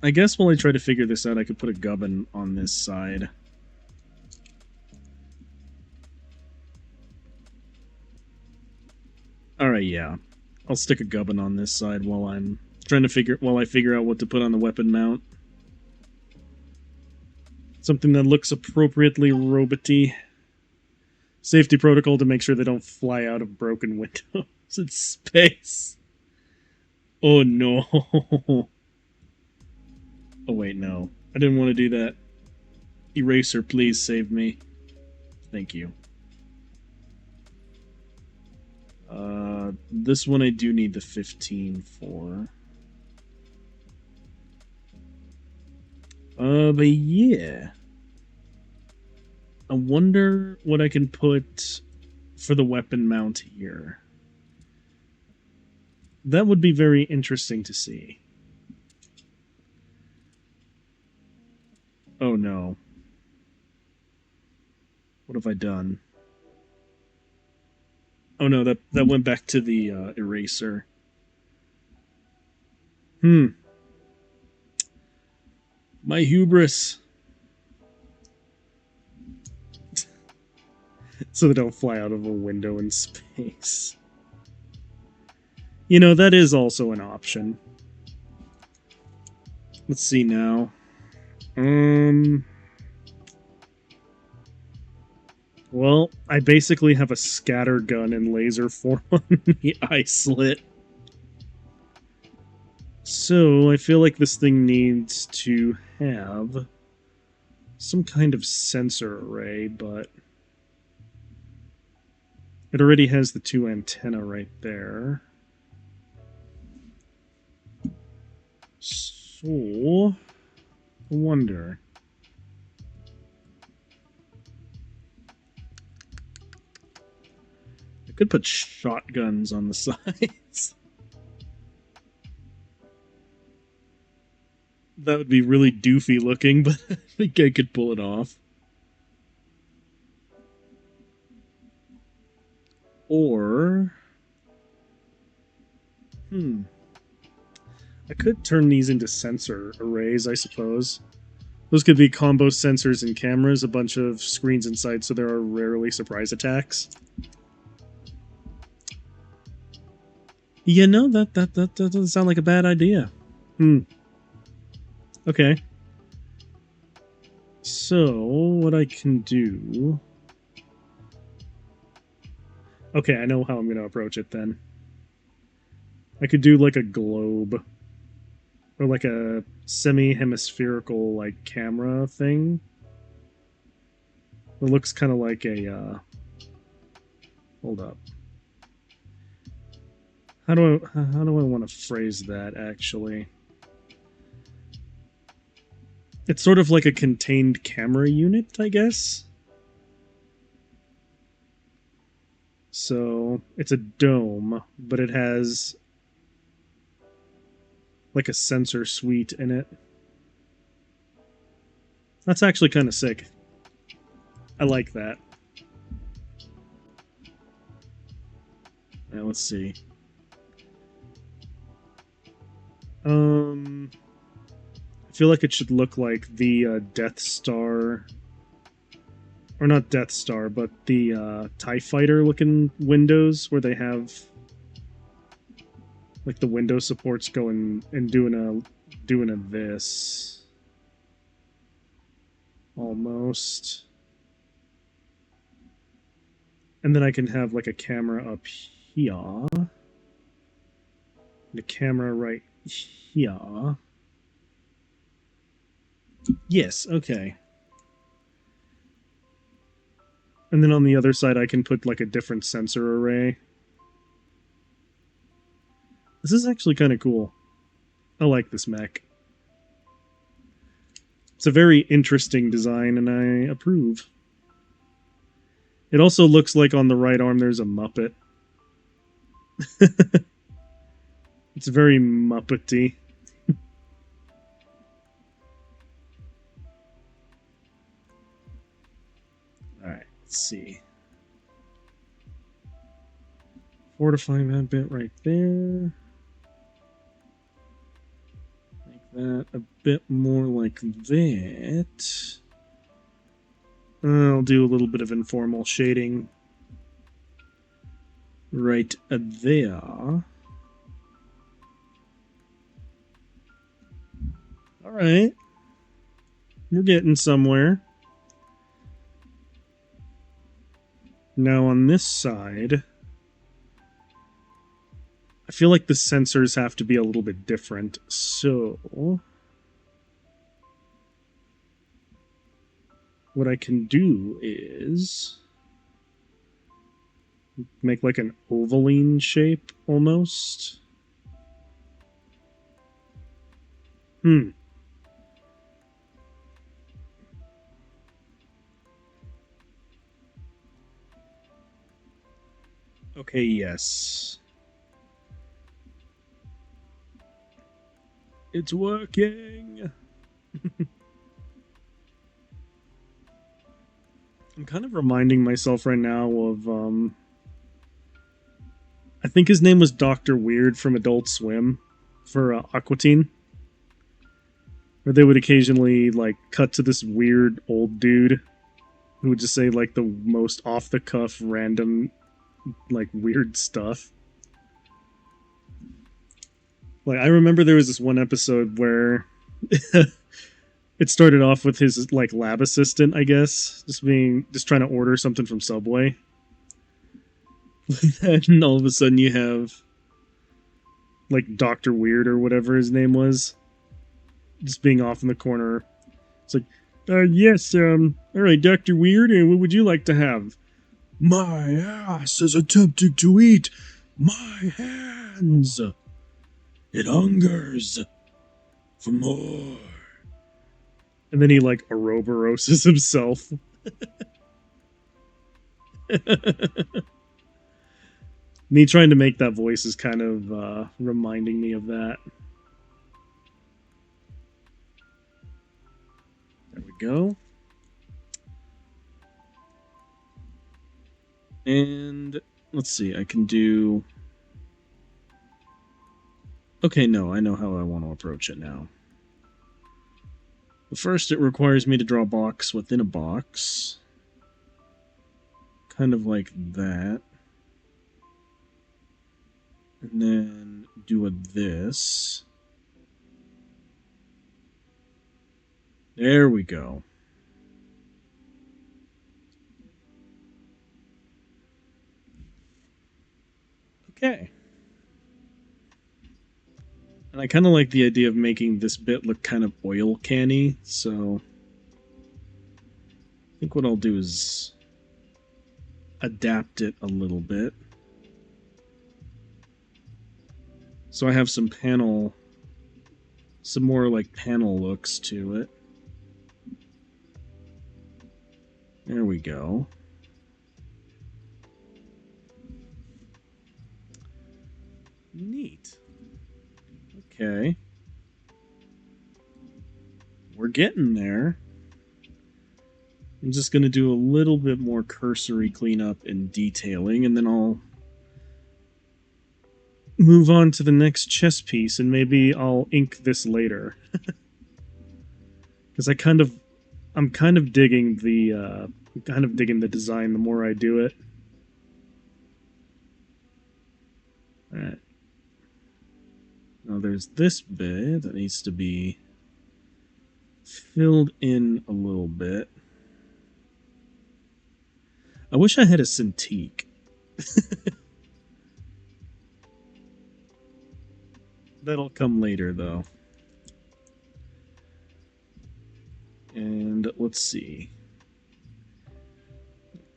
I guess while I try to figure this out, I could put a gubbin on this side. Alright, yeah. I'll stick a gubbin on this side while I'm while I figure out what to put on the weapon mount. Something that looks appropriately roboty. Safety protocol to make sure they don't fly out of broken windows in space. Oh no. Oh wait, no. I didn't want to do that. Eraser, please save me. Thank you. This one I do need the 15 for. But yeah. I wonder what I can put for the weapon mount here. That would be very interesting to see. Oh no. What have I done? Oh no, that went back to the eraser. My hubris. So they don't fly out of a window in space. You know, that is also an option. Let's see now. Well, I basically have a scatter gun and laser form on the eye slit. So, I feel like this thing needs to have some kind of sensor array, but it already has the 2 antennae right there. So, I wonder. I could put shotguns on the sides. That would be really doofy looking, but I think I could pull it off. Or... I could turn these into sensor arrays, I suppose. Those could be combo sensors and cameras, a bunch of screens inside, so there are rarely surprise attacks. You know, that doesn't sound like a bad idea. Okay. So, what I can do... Okay, I know how I'm going to approach it then. I could do like a globe. Or like a semi-hemispherical, like, camera thing. It looks kind of like a, Hold up. How do I want to phrase that, actually? It's sort of like a contained camera unit, I guess? So, it's a dome, but it has like a sensor suite in it. That's actually kind of sick. I like that. Now, let's see. I feel like it should look like the Death Star, or not Death Star, but the TIE Fighter looking windows where they have like the window supports going and doing a this almost. And then I can have like a camera up here. And a camera right here. Yes, okay. And then on the other side I can put like a different sensor array. This is actually kind of cool. I like this mech. It's a very interesting design and I approve. It also looks like on the right arm there's a Muppet. It's very Muppety. Alright, let's see. Fortifying that bit right there. Make that a bit more like that. I'll do a little bit of informal shading right there. Alright. We're getting somewhere. Now on this side, I feel like the sensors have to be a little bit different, so what I can do is make like an ovaline shape almost. Okay, yes. It's working! I'm kind of reminding myself right now of, I think his name was Dr. Weird from Adult Swim for Aqua Teen. Where they would occasionally, like, cut to this weird old dude who would just say, like, the most off-the-cuff, random, like, weird stuff. Like, I remember there was this one episode where it started off with his, like, lab assistant, I guess, just trying to order something from Subway. And all of a sudden you have, like, Dr. Weird or whatever his name was, just being off in the corner. It's like, yes, alright, Dr. Weird, what would you like to have? My ass is attempting to eat my hands. It hungers for more. And then he, like, Ouroboroses himself. Me trying to make that voice is kind of reminding me of that. There we go. And let's see, I can do... Okay, no, I know how I want to approach it now. But first, it requires me to draw a box within a box. Kind of like that. And then do a this. There we go. Okay. And I kind of like the idea of making this bit look kind of oil canny, so I think what I'll do is adapt it a little bit. So I have some more like panel looks to it. There we go. Neat. Okay. We're getting there. I'm just going to do a little bit more cursory cleanup and detailing, and then I'll move on to the next chess piece, and maybe I'll ink this later. Because I'm kind of digging the design the more I do it. All right. Now there's this bit that needs to be filled in a little bit. I wish I had a Cintiq. That'll come later, though. And let's see.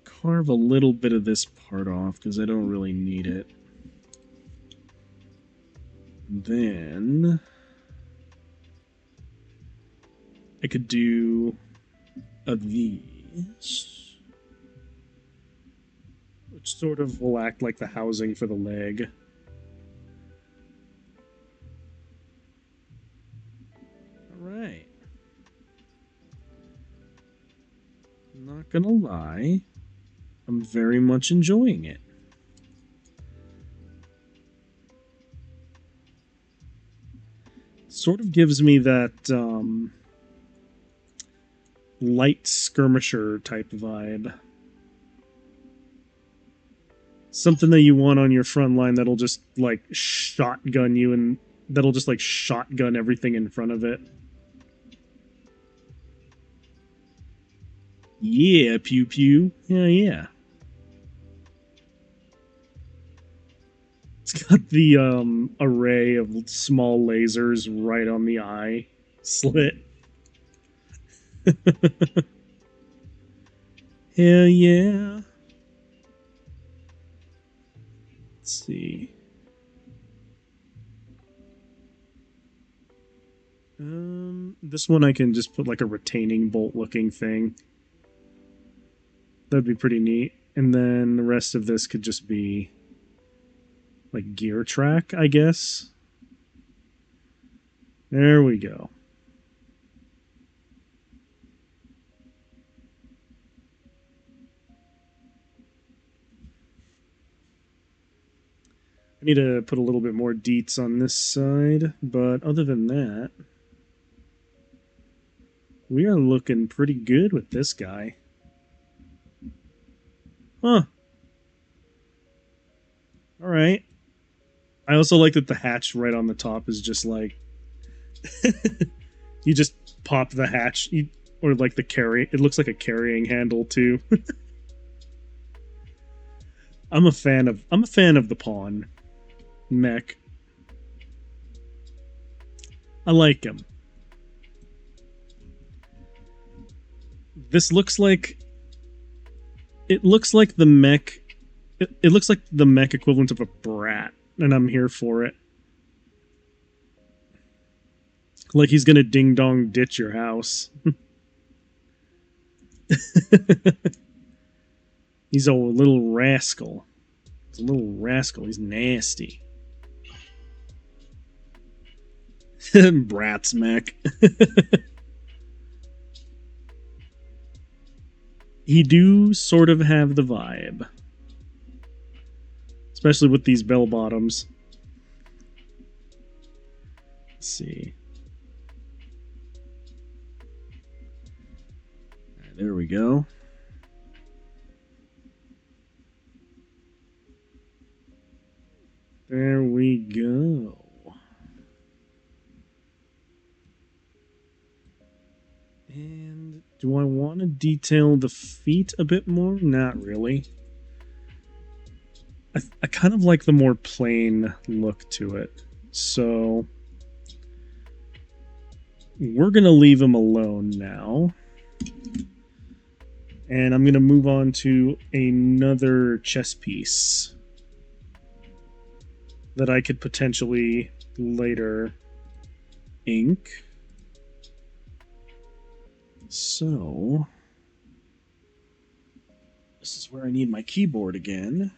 Carve a little bit of this part off because I don't really need it. Then I could do a these, which sort of will act like the housing for the leg. All right. Not gonna lie, I'm very much enjoying it. Sort of gives me that light skirmisher type vibe. Something that you want on your front line that'll just like shotgun you, and that'll just like shotgun everything in front of it. Yeah, pew pew. Yeah. It's got the array of small lasers right on the eye slit. Hell yeah. Let's see. This one I can just put like a retaining bolt looking thing. That'd be pretty neat. And then the rest of this could just be like gear track, I guess. There we go. I need to put a little bit more deets on this side, but other than that, we are looking pretty good with this guy. Huh. Alright. I also like that the hatch right on the top is just like... you just pop the hatch, or like the carry... It looks like a carrying handle, too. I'm a fan of the pawn mech. I like him. This looks like... It looks like the mech... It looks like the mech equivalent of a brat, and I'm here for it. Like he's gonna ding-dong ditch your house. He's a little rascal. He's a little rascal. He's nasty. Brat's mech. He do sort of have the vibe. Especially with these bell bottoms. Let's see. Right, there we go. There we go. And do I want to detail the feet a bit more? Not really. I kind of like the more plain look to it. So we're going to leave him alone now. And I'm going to move on to another chess piece that I could potentially later ink. So this is where I need my keyboard again.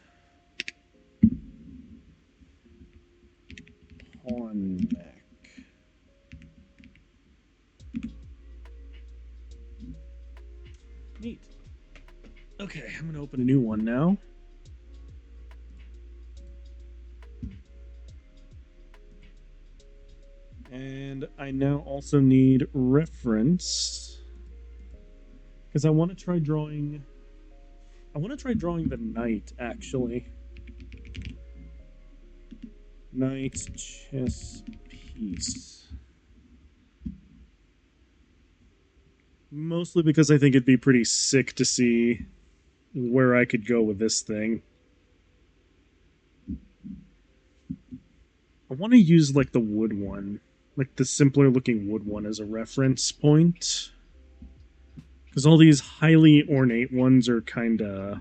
Pawn mech. Neat. Okay, I'm going to open a new one now. And I now also need reference because I want to try drawing. I want to try drawing the knight actually. Knight chess piece. Mostly because I think it'd be pretty sick to see where I could go with this thing. I want to use like the wood one, like the simpler looking wood one as a reference point. Because all these highly ornate ones are kind of,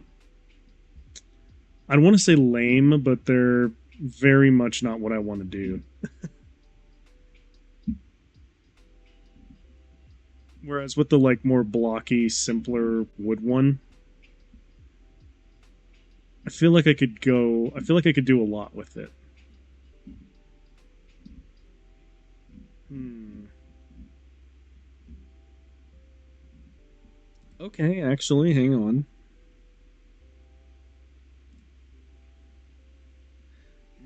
I don't want to say lame, but they're very much not what I want to do. Whereas with the like more blocky, simpler wood one, I feel like I could go, I feel like I could do a lot with it. Okay, actually, hang on.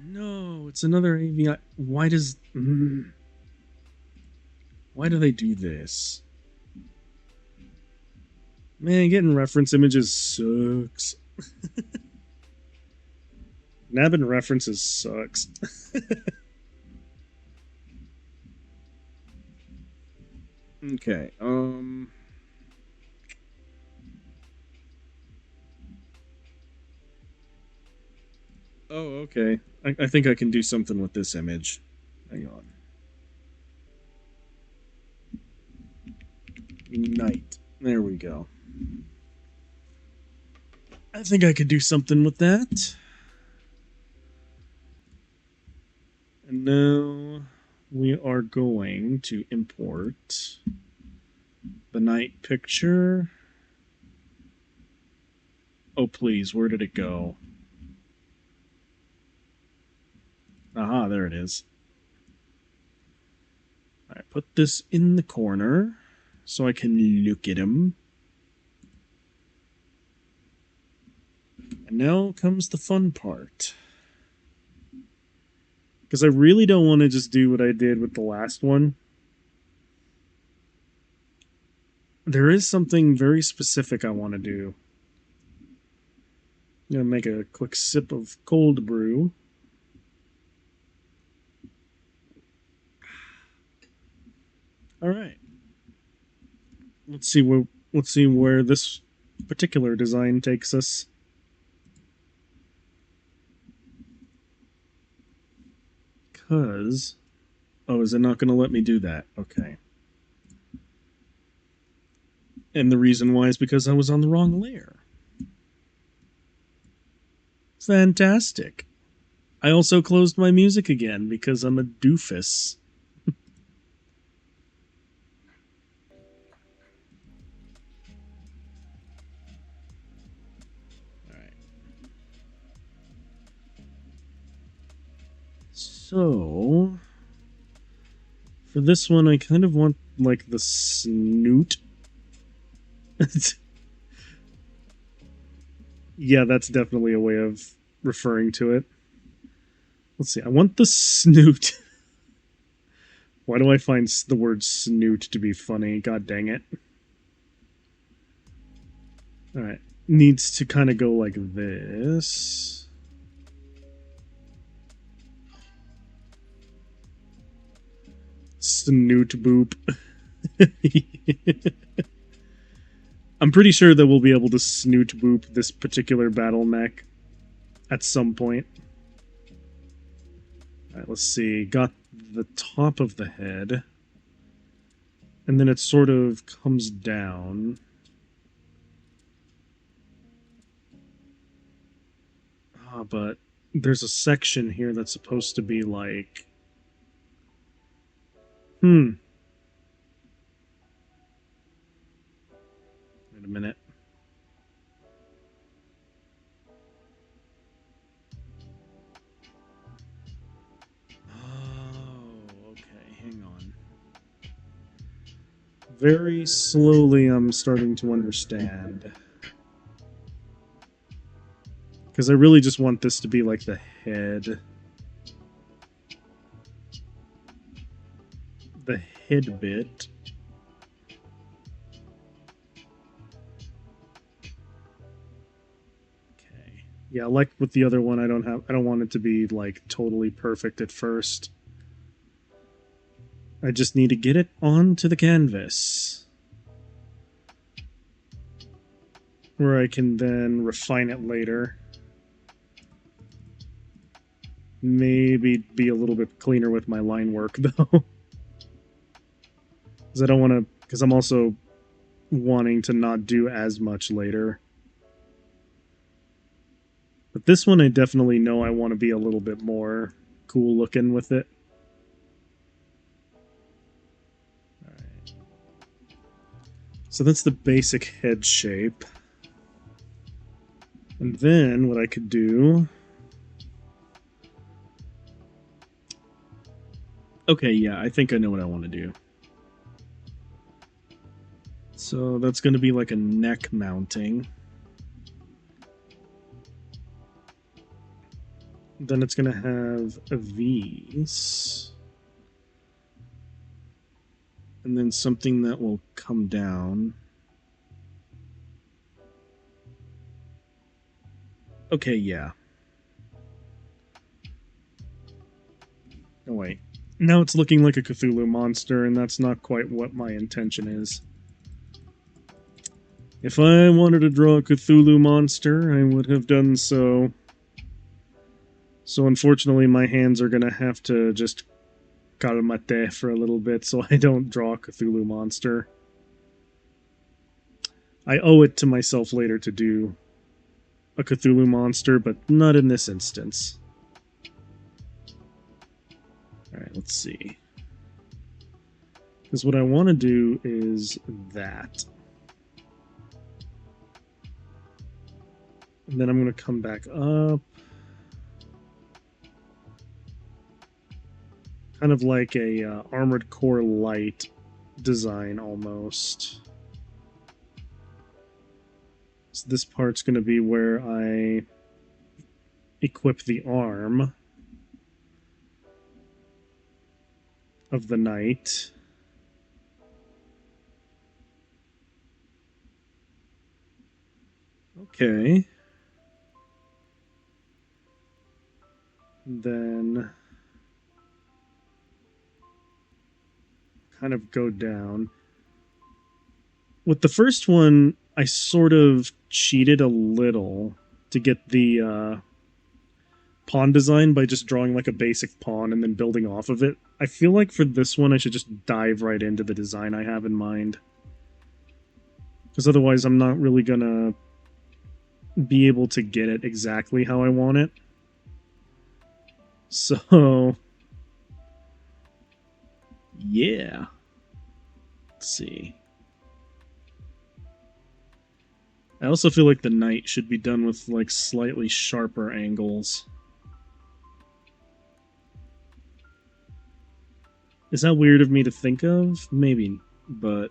No, it's another AVI. Why does... Why do they do this? Man, getting reference images sucks. Nabbing references sucks. Okay, Oh, okay. I think I can do something with this image. Hang on. Knight. There we go. I think I could do something with that. And now we are going to import the knight picture. Oh, please, where did it go? Aha, there it is. All right, put this in the corner so I can look at him. And now comes the fun part. Because I really don't want to just do what I did with the last one. There is something very specific I want to do. I'm going to make a quick sip of cold brew. All right. Let's see where this particular design takes us. Cause is it not going to let me do that? Okay. And the reason why is because I was on the wrong layer. Fantastic. I also closed my music again because I'm a doofus. Alright. So, for this one, I kind of want, like, the snoot. Yeah, that's definitely a way of referring to it. Let's see, I want the snoot. Why do I find the word snoot to be funny? God dang it. Alright, needs to kind of go like this. Snoot boop. I'm pretty sure that we'll be able to snoot boop this particular battle mech at some point. Alright, let's see. Got the top of the head. And then it sort of comes down. But there's a section here that's supposed to be like... Wait a minute. Oh, okay, hang on. Very slowly I'm starting to understand. Because I really just want this to be like the head. head bit. Okay. Yeah, like with the other one, I don't want it to be like totally perfect at first. I just need to get it onto the canvas, where I can then refine it later. Maybe be a little bit cleaner with my line work, though. Because I don't want to... Because I'm also wanting to not do as much later. But this one I definitely know I want to be a little bit more cool looking with it. Alright. So that's the basic head shape. And then what I could do... Okay, yeah, I think I know what I want to do. So that's going to be like a neck mounting. Then it's going to have a V's. And then something that will come down. Okay, yeah. Oh, wait. Now it's looking like a Cthulhu monster, and that's not quite what my intention is. If I wanted to draw a Cthulhu monster, I would have done so. So unfortunately, my hands are going to have to just calmate for a little bit so I don't draw a Cthulhu monster. I owe it to myself later to do a Cthulhu monster, but not in this instance. Alright, let's see. Because what I want to do is that. And then I'm going to come back up. Kind of like a Armored Core Light design, almost. So this part's going to be where I equip the arm of the knight. Okay. Then kind of go down. With the first one, I sort of cheated a little to get the pawn design by just drawing like a basic pawn and then building off of it. I feel like for this one, I should just dive right into the design I have in mind. Because otherwise, I'm not really gonna be able to get it exactly how I want it. So, yeah. Let's see. I also feel like the knight should be done with like slightly sharper angles. Is that weird of me to think of? Maybe, but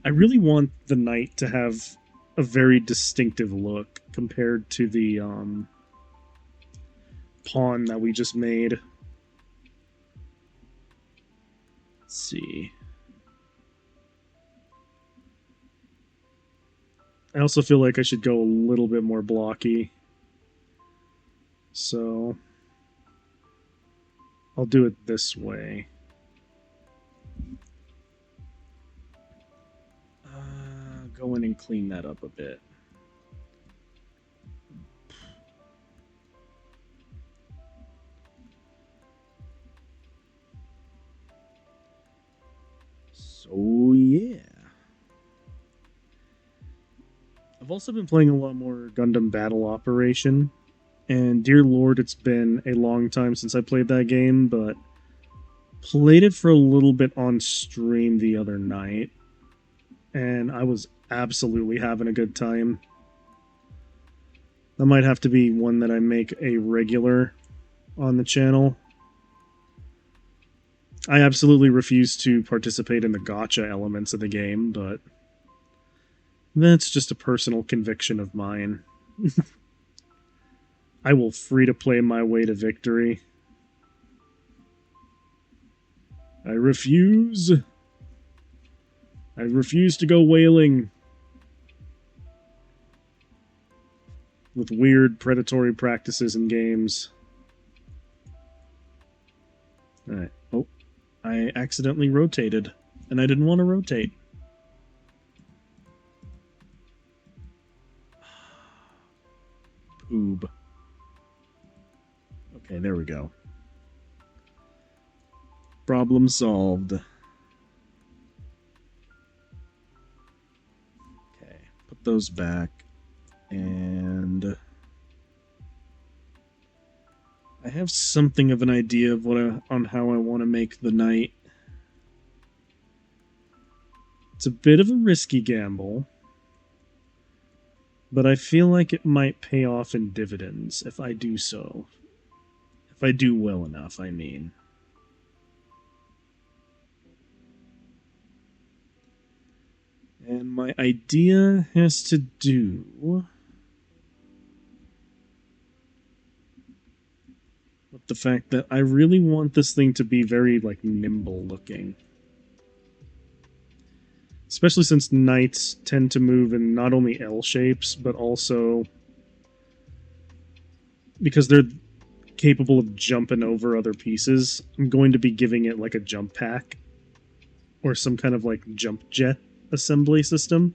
I really want the knight to have a very distinctive look compared to the pawn that we just made. Let's see. I also feel like I should go a little bit more blocky. So I'll do it this way. Go in and clean that up a bit. So yeah. I've also been playing a lot more Gundam Battle Operation, and dear lord, it's been a long time since I played that game, but played it for a little bit on stream the other night, and I was absolutely having a good time. That might have to be one that I make a regular on the channel. I absolutely refuse to participate in the gacha elements of the game, but that's just a personal conviction of mine. I will free to play my way to victory. I refuse. I refuse to go whaling with weird predatory practices in games. Alright. Oh, I accidentally rotated, and I didn't want to rotate. Oob. Okay, there we go. Problem solved. Okay, put those back. And I have something of an idea of on how I want to make the knight. It's a bit of a risky gamble, but I feel like it might pay off in dividends if I do so. If I do well enough, I mean. And my idea has to do with the fact that I really want this thing to be very, like, nimble looking. Especially since knights tend to move in not only L shapes, but also because they're capable of jumping over other pieces, I'm going to be giving it like a jump pack or some kind of like jump jet assembly system.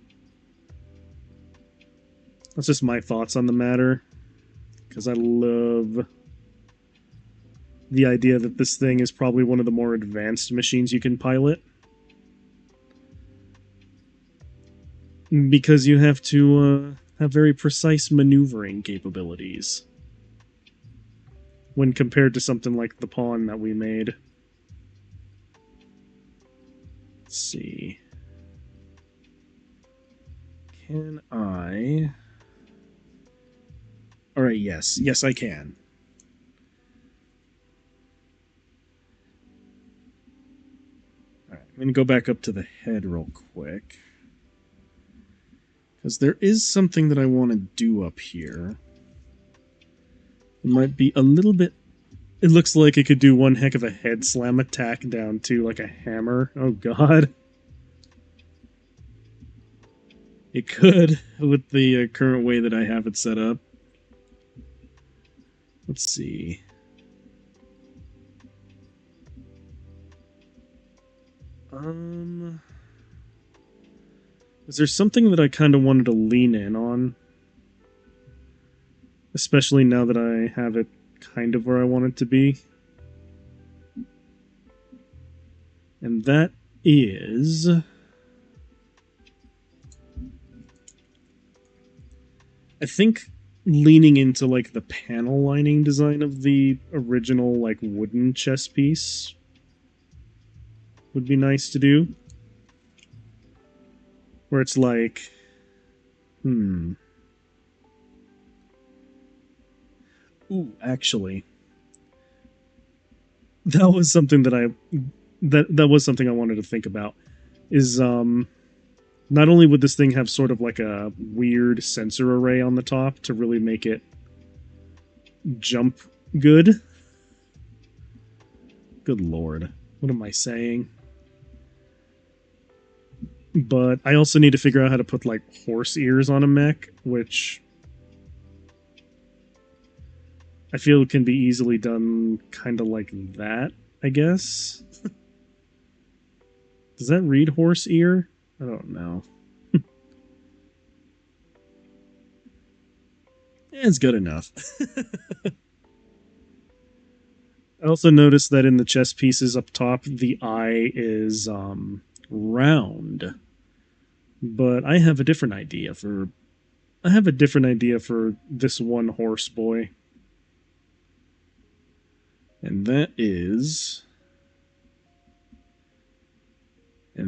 That's just my thoughts on the matter, because I love the idea that this thing is probably one of the more advanced machines you can pilot. Because you have to have very precise maneuvering capabilities when compared to something like the pawn that we made. Let's see. Can I... Alright, yes. Yes, I can. Alright, I'm going to go back up to the head real quick. Because there is something that I want to do up here. It might be a little bit... It looks like it could do one heck of a head slam attack down to like a hammer. Oh god. It could, with the current way that I have it set up. Let's see. Is there something that I kind of wanted to lean in on? Especially now that I have it kind of where I want it to be. And that is... I think leaning into like the panel lining design of the original like wooden chess piece would be nice to do. Where it's like, Ooh, actually, that was something that that was something I wanted to think about. Is not only would this thing have sort of like a weird sensor array on the top to really make it jump good. Good lord, what am I saying? But I also need to figure out how to put like horse ears on a mech, which I feel can be easily done kind of like that, I guess. Does that read horse ear? I don't know. It's good enough. I also noticed that in the chess pieces up top, the eye is round. But I have a different idea for... I have a different idea for this one horse boy. And that is... I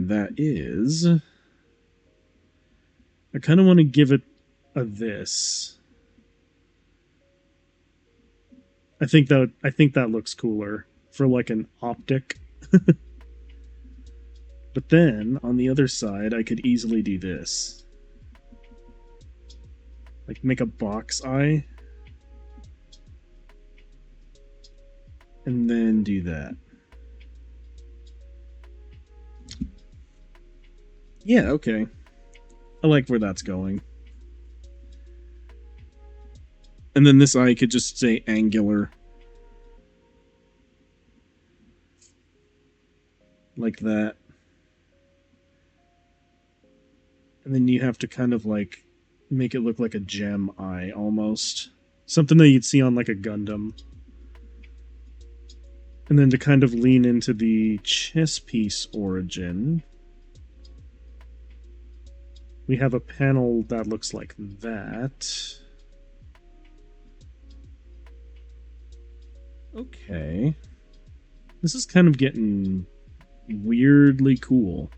kind of want to give it a this. I think that looks cooler for like an optic. But then on the other side, I could easily do this. Like make a box eye. And then do that. Yeah, okay. I like where that's going. And then this eye could just say angular. Like that. And then you have to kind of like make it look like a gem eye almost. Something that you'd see on like a Gundam. And then to kind of lean into the chess piece origin, we have a panel that looks like that. Okay. This is kind of getting weirdly cool.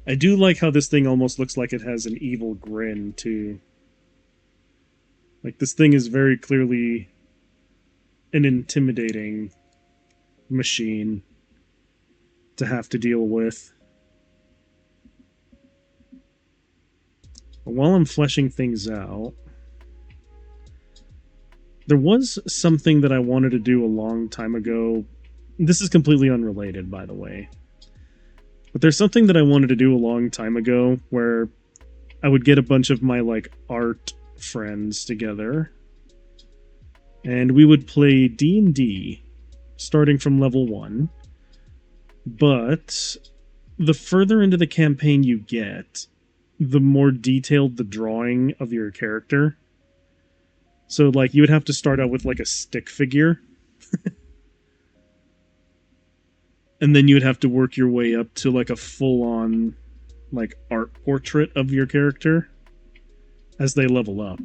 I do like how this thing almost looks like it has an evil grin, too. Like, this thing is very clearly an intimidating machine to have to deal with. But while I'm fleshing things out, there was something that I wanted to do a long time ago. This is completely unrelated, by the way. But there's something that I wanted to do a long time ago where I would get a bunch of my like art friends together and we would play D&D starting from level 1. But the further into the campaign you get, the more detailed the drawing of your character. So like you would have to start out with like a stick figure. And then you would have to work your way up to like a full-on like art portrait of your character as they level up.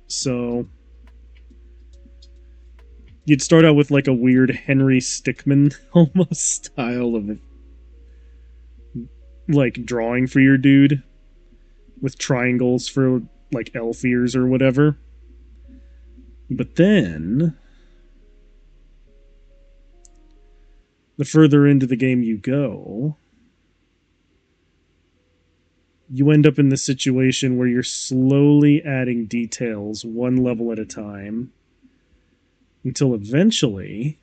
So you'd start out with like a weird Henry Stickmin almost style of like drawing for your dude with triangles for like elf ears or whatever. But then the further into the game you go, you end up in the situation where you're slowly adding details one level at a time until eventually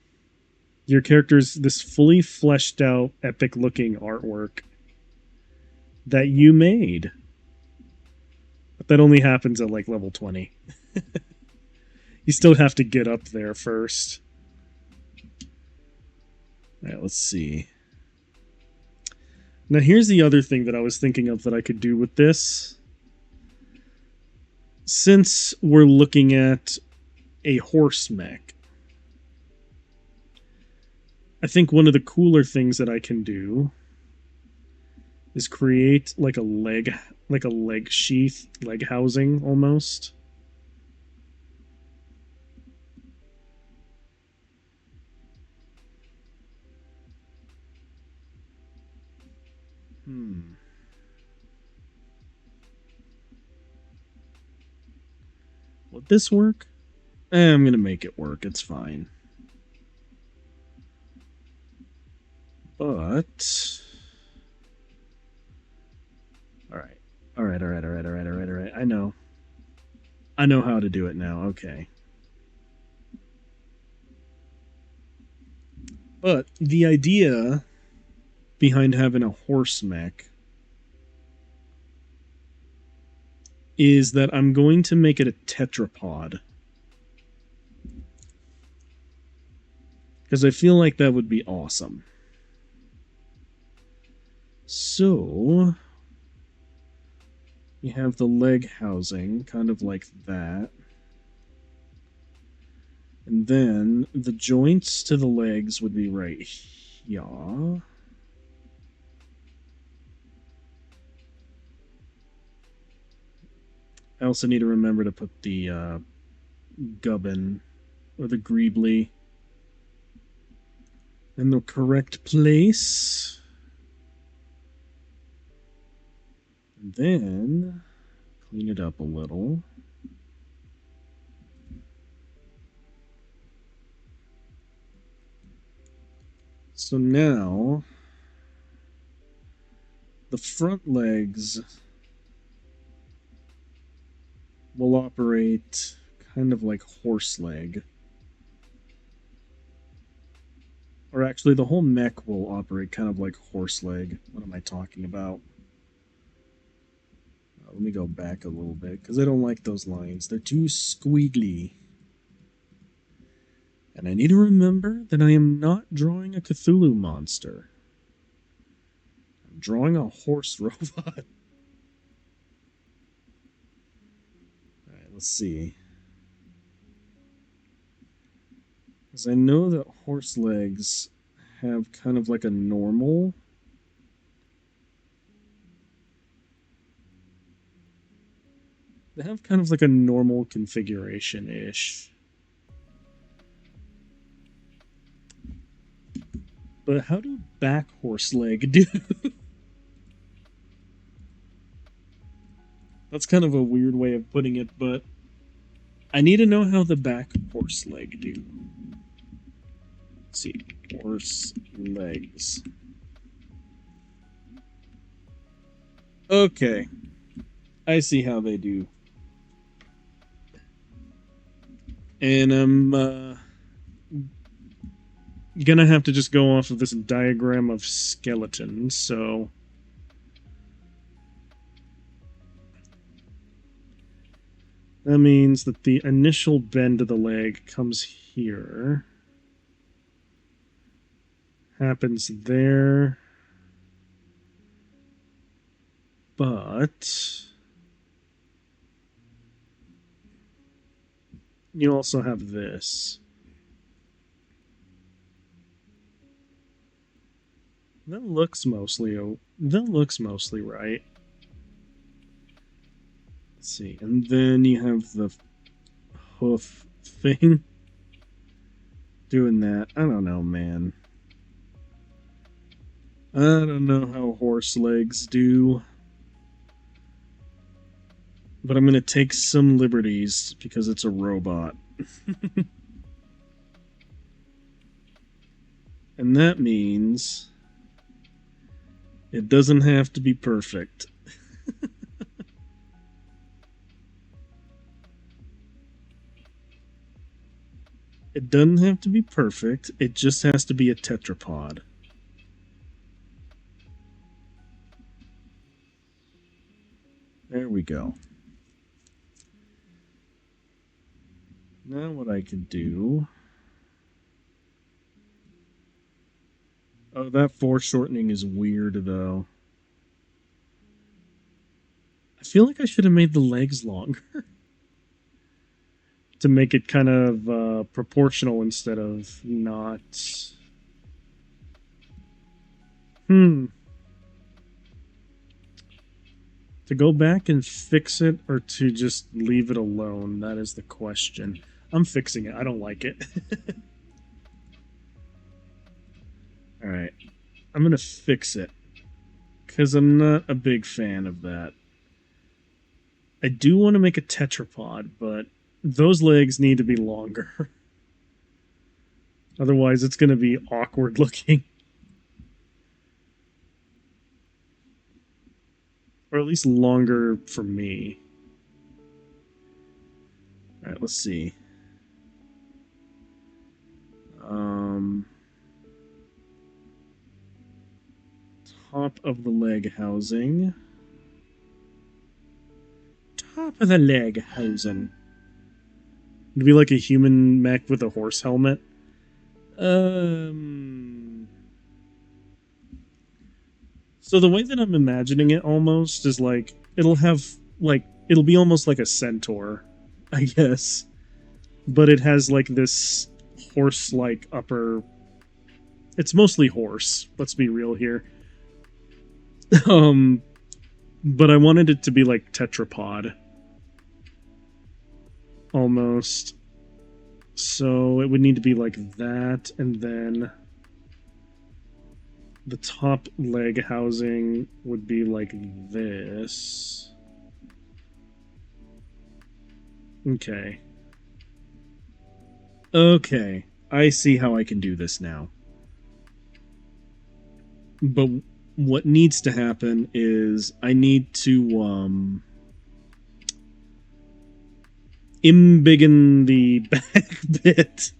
your character's this fully fleshed out, epic looking artwork that you made. But that only happens at like level 20. You still have to get up there first. Alright, let's see. Now here's the other thing that I was thinking of that I could do with this. Since we're looking at a horse mech, I think one of the cooler things that I can do is create like a leg sheath, leg housing almost. Would this work? I'm gonna make it work, it's fine. But Alright. Alright. I know. I know how to do it now, okay. But the idea behind having a horse mech is that I'm going to make it a tetrapod. Because I feel like that would be awesome. So, you have the leg housing, kind of like that. And then the joints to the legs would be right here. I also need to remember to put the gubbin or the greebly in the correct place. And then clean it up a little. So now the front legs will operate kind of like horse leg. Or actually, the whole mech will operate kind of like horse leg. What am I talking about? Let me go back a little bit, because I don't like those lines. They're too squiggly. And I need to remember that I am not drawing a Cthulhu monster. I'm drawing a horse robot. Alright, let's see. Because I know that horse legs have kind of like a normal. They have kind of like a normal configuration-ish. But how do back horse leg do? That's kind of a weird way of putting it, but I need to know how the back horse leg do. Let's see, horse legs. Okay, I see how they do. And I'm gonna have to just go off of this diagram of skeletons, so that means that the initial bend of the leg comes here, happens there, but you also have this. That looks mostly right. Let's see, and then you have the hoof thing doing that. I don't know, man. I don't know how horse legs do. But I'm going to take some liberties because it's a robot. And that means it doesn't have to be perfect. It doesn't have to be perfect. It just has to be a tetrapod. There we go. Now what I can do... Oh, that foreshortening is weird, though. I feel like I should have made the legs longer. To make it kind of proportional instead of not. To go back and fix it or to just leave it alone, that is the question. I'm fixing it. I don't like it. Alright. I'm going to fix it. Because I'm not a big fan of that. I do want to make a tetrapod, but those legs need to be longer. Otherwise, it's going to be awkward looking. Or at least longer for me. Alright, let's see. Top of the leg housing. Top of the leg housing. It'd be like a human mech with a horse helmet. So the way that I'm imagining it almost is like it'll be almost like a centaur, I guess. But it has like this horse-like upper. It's mostly horse, let's be real here. But I wanted it to be like tetrapod. Almost. So it would need to be like that, and then the top leg housing would be like this. Okay. Okay. I see how I can do this now. But what needs to happen is I need to embiggen the back bit.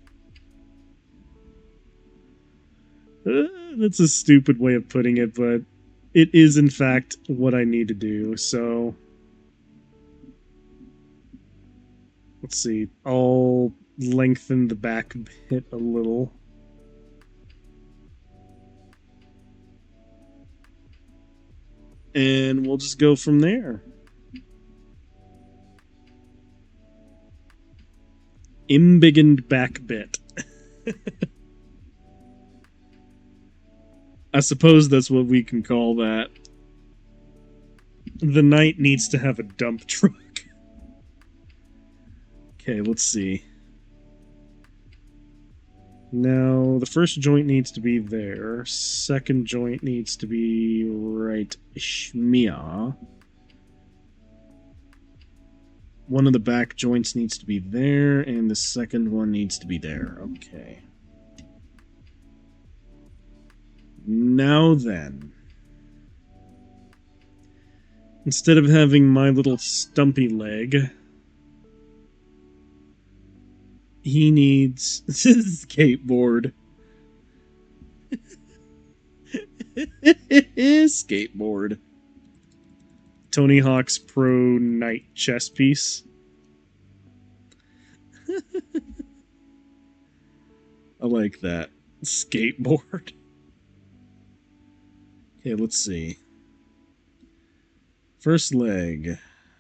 That's a stupid way of putting it, but it is in fact what I need to do. So let's see. I'll lengthen the back bit a little. And we'll just go from there. Embiggened back bit. I suppose that's what we can call that. The knight needs to have a dump truck. Okay, let's see. Now, the first joint needs to be there. Second joint needs to be right shmia. One of the back joints needs to be there, and the second one needs to be there. Okay. Now then. Instead of having my little stumpy leg, he needs a skateboard. Skateboard. Tony Hawk's Pro Knight chess piece. I like that. Skateboard. Okay, let's see. First leg.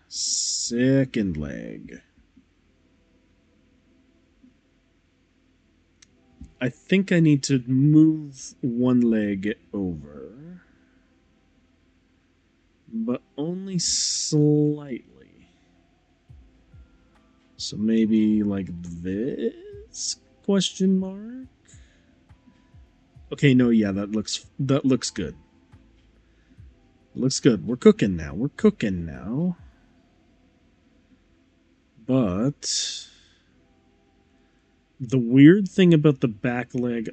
Second leg. I think I need to move one leg over. But only slightly. So maybe like this? Question mark? Okay, no, yeah, that looks good. Looks good. We're cooking now. We're cooking now. But the weird thing about the back legs,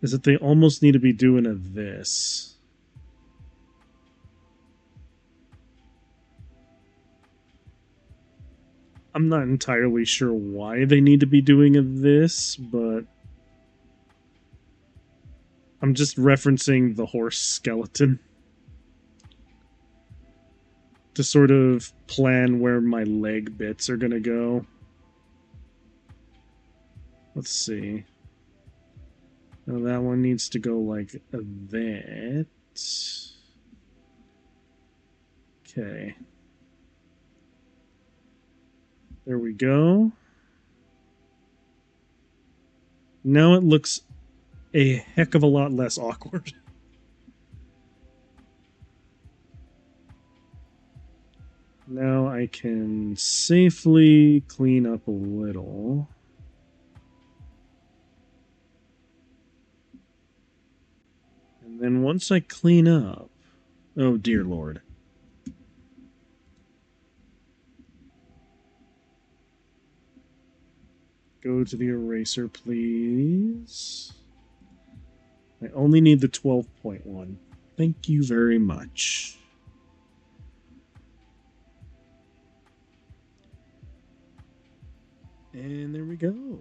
is that they almost need to be doing a this. I'm not entirely sure why they need to be doing a this, but I'm just referencing the horse skeleton to sort of plan where my leg bits are gonna go. Let's see. Now that one needs to go like that. Okay. There we go. Now it looks a heck of a lot less awkward. Now I can safely clean up a little. And then once I clean up... Oh, dear Lord. Go to the eraser, please. I only need the 12.1. Thank you very much. And there we go.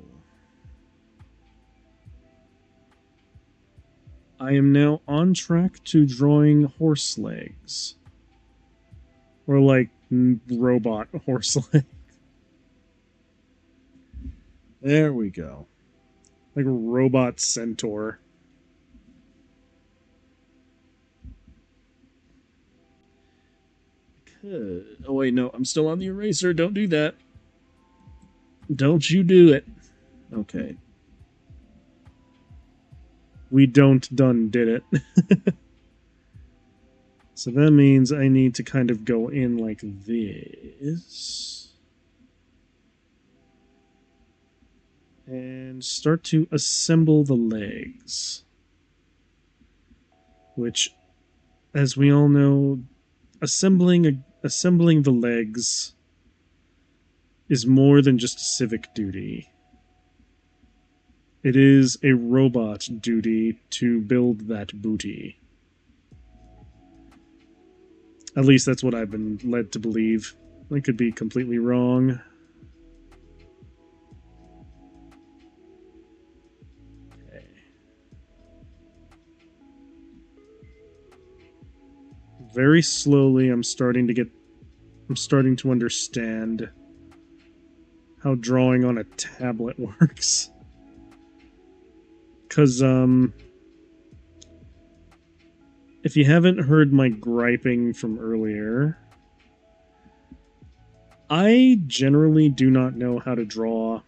I am now on track to drawing horse legs. Or like robot horse legs. There we go. Like a robot centaur. Oh wait, no, I'm still on the eraser. Don't do that. Don't you do it. Okay. We don't done did it. So that means I need to kind of go in like this. And start to assemble the legs. Which, as we all know, assembling the legs is more than just a civic duty. It is a robot duty to build that booty. At least that's what I've been led to believe. I could be completely wrong. Very slowly, I'm starting to understand how drawing on a tablet works. Because, if you haven't heard my griping from earlier, I generally do not know how to draw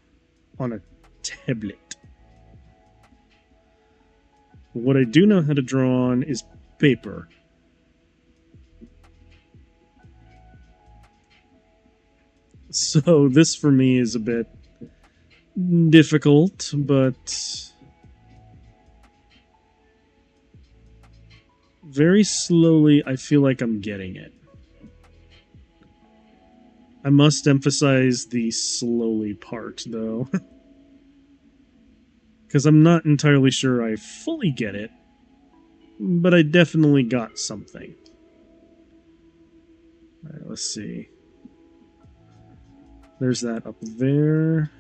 on a tablet. What I do know how to draw on is paper. So this for me is a bit difficult, but very slowly I feel like I'm getting it. I must emphasize the slowly part, though. Because I'm not entirely sure I fully get it, but I definitely got something. Alright, let's see. There's that up there.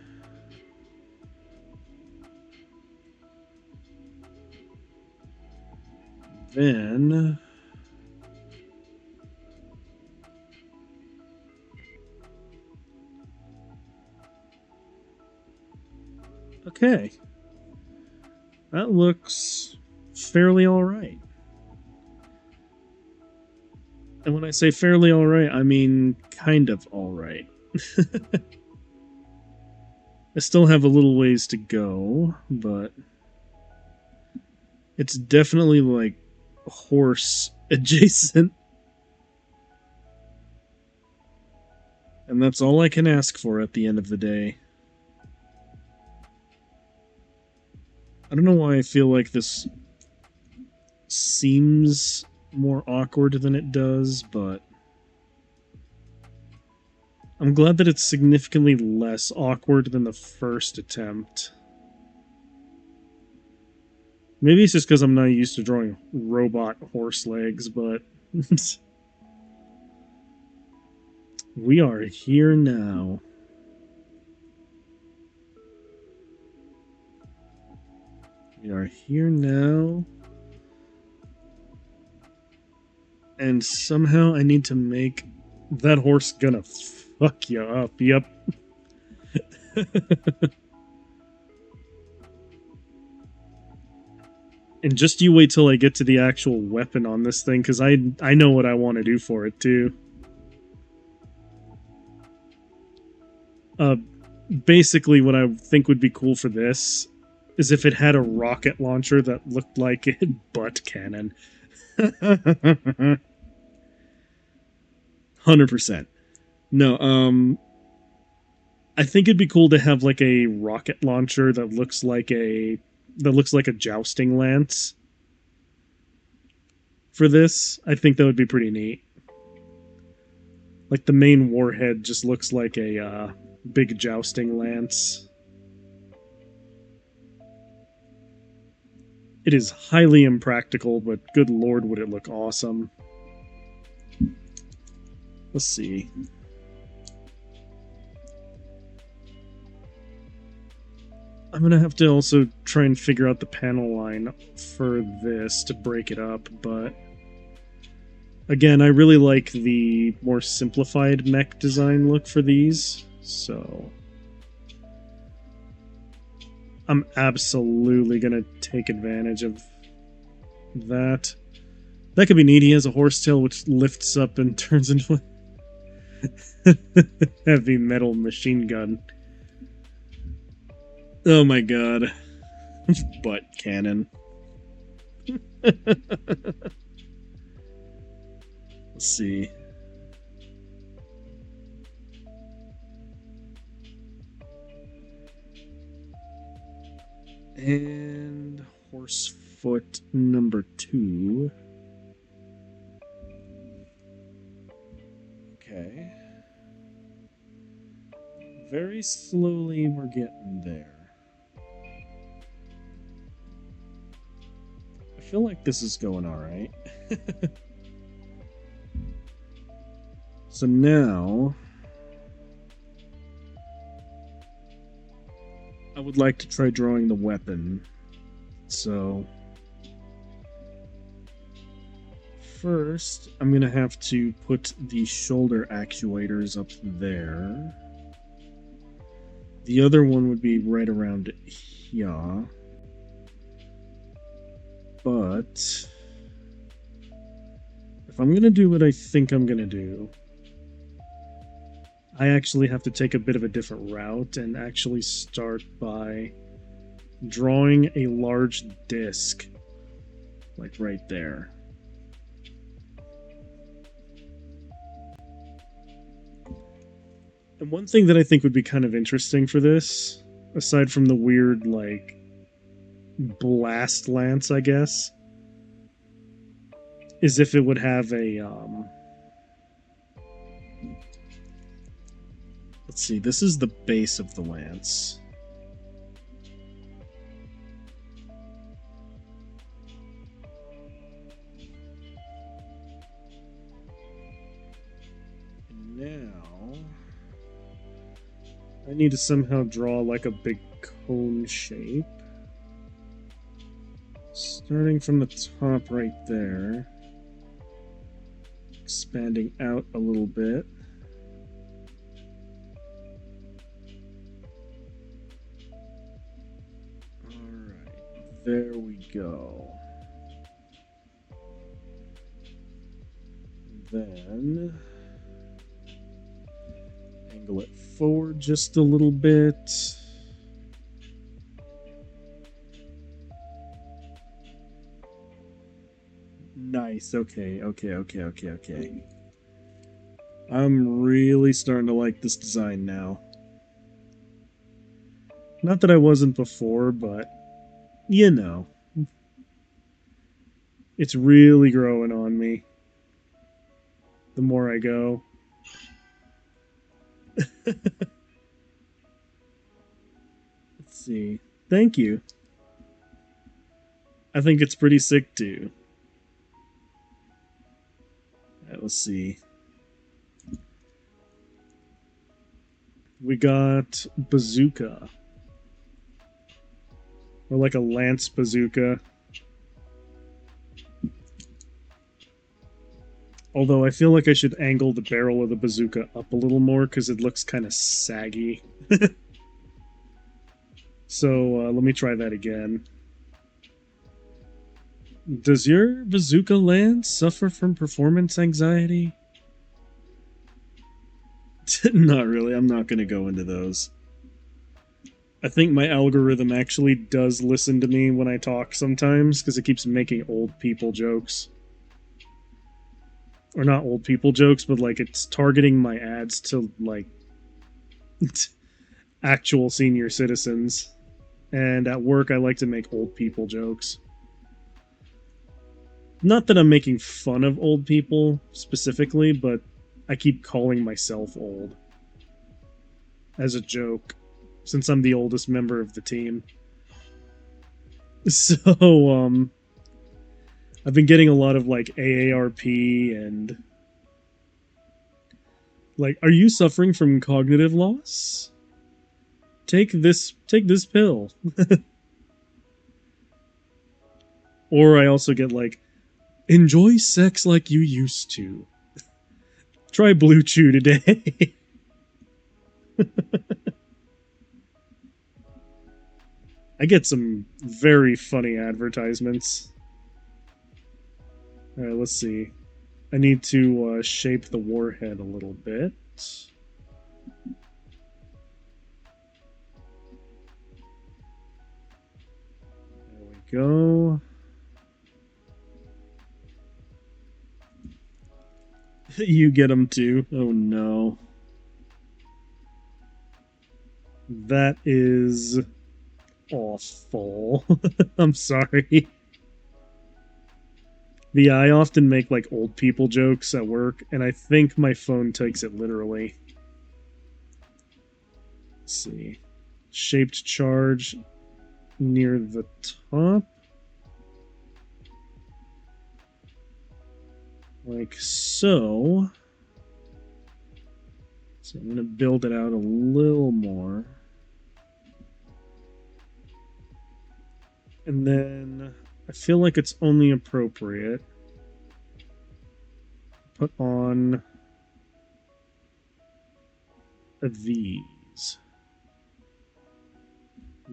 Then... okay. That looks fairly alright. And when I say fairly alright, I mean kind of alright. I still have a little ways to go, but it's definitely like horse adjacent. And that's all I can ask for at the end of the day. I don't know why I feel like this seems more awkward than it does, but I'm glad that it's significantly less awkward than the first attempt. Maybe it's just because I'm not used to drawing robot horse legs, but we are here now. We are here now. And somehow I need to make that horse gonna fuck you up. Yep. And just you wait till I get to the actual weapon on this thing, because I know what I want to do for it, too. Basically, what I think would be cool for this is if it had a rocket launcher that looked like a butt cannon. 100%. No, I think it'd be cool to have like a rocket launcher that looks like a jousting lance. For this, I think that would be pretty neat. Like the main warhead just looks like a big jousting lance. It is highly impractical, but good lord would it look awesome. Let's see. I'm gonna have to also try and figure out the panel line for this to break it up, but again, I really like the more simplified mech design look for these, so I'm absolutely gonna take advantage of that. That could be neat. He has a horse tail which lifts up and turns into a heavy metal machine gun. Oh my god. Butt cannon. Let's see. And horsefoot number 2. Okay. Very slowly we're getting there. I feel like this is going alright. So now I would like to try drawing the weapon. So first, I'm going to have to put the shoulder actuators up there. The other one would be right around here. But if I'm going to do what I think I'm going to do, I actually have to take a bit of a different route and actually start by drawing a large disc, like right there. And one thing that I think would be kind of interesting for this, aside from the weird, like, blast lance, I guess, is if it would have a, let's see, this is the base of the lance. And now, I need to somehow draw like a big cone shape. Starting from the top right there. Expanding out a little bit. Alright, there we go. Then angle it forward just a little bit. Nice. Okay. I'm really starting to like this design now. Not that I wasn't before, but you know. It's really growing on me. The more I go. Let's see. Thank you. I think it's pretty sick too. Let's see. We got bazooka. Or like a lance bazooka. Although I feel like I should angle the barrel of the bazooka up a little more because it looks kind of saggy. So let me try that again. Does your bazooka lance suffer from performance anxiety? Not really. I'm not going to go into those. I think my algorithm actually does listen to me when I talk sometimes because it keeps making old people jokes. Or not old people jokes, but like it's targeting my ads to like actual senior citizens. And at work, I like to make old people jokes. Not that I'm making fun of old people specifically, but I keep calling myself old as a joke, since I'm the oldest member of the team. So, I've been getting a lot of like AARP and like, are you suffering from cognitive loss? Take this pill. Or I also get like, enjoy sex like you used to. Try Blue Chew today. I get some very funny advertisements. Alright, let's see. I need to shape the warhead a little bit. There we go. You get them too. Oh no. That is awful. I'm sorry. I often make like old people jokes at work, and I think my phone takes it literally. Let's see. Shaped charge near the top. Like so. So I'm going to build it out a little more. And then I feel like it's only appropriate put on these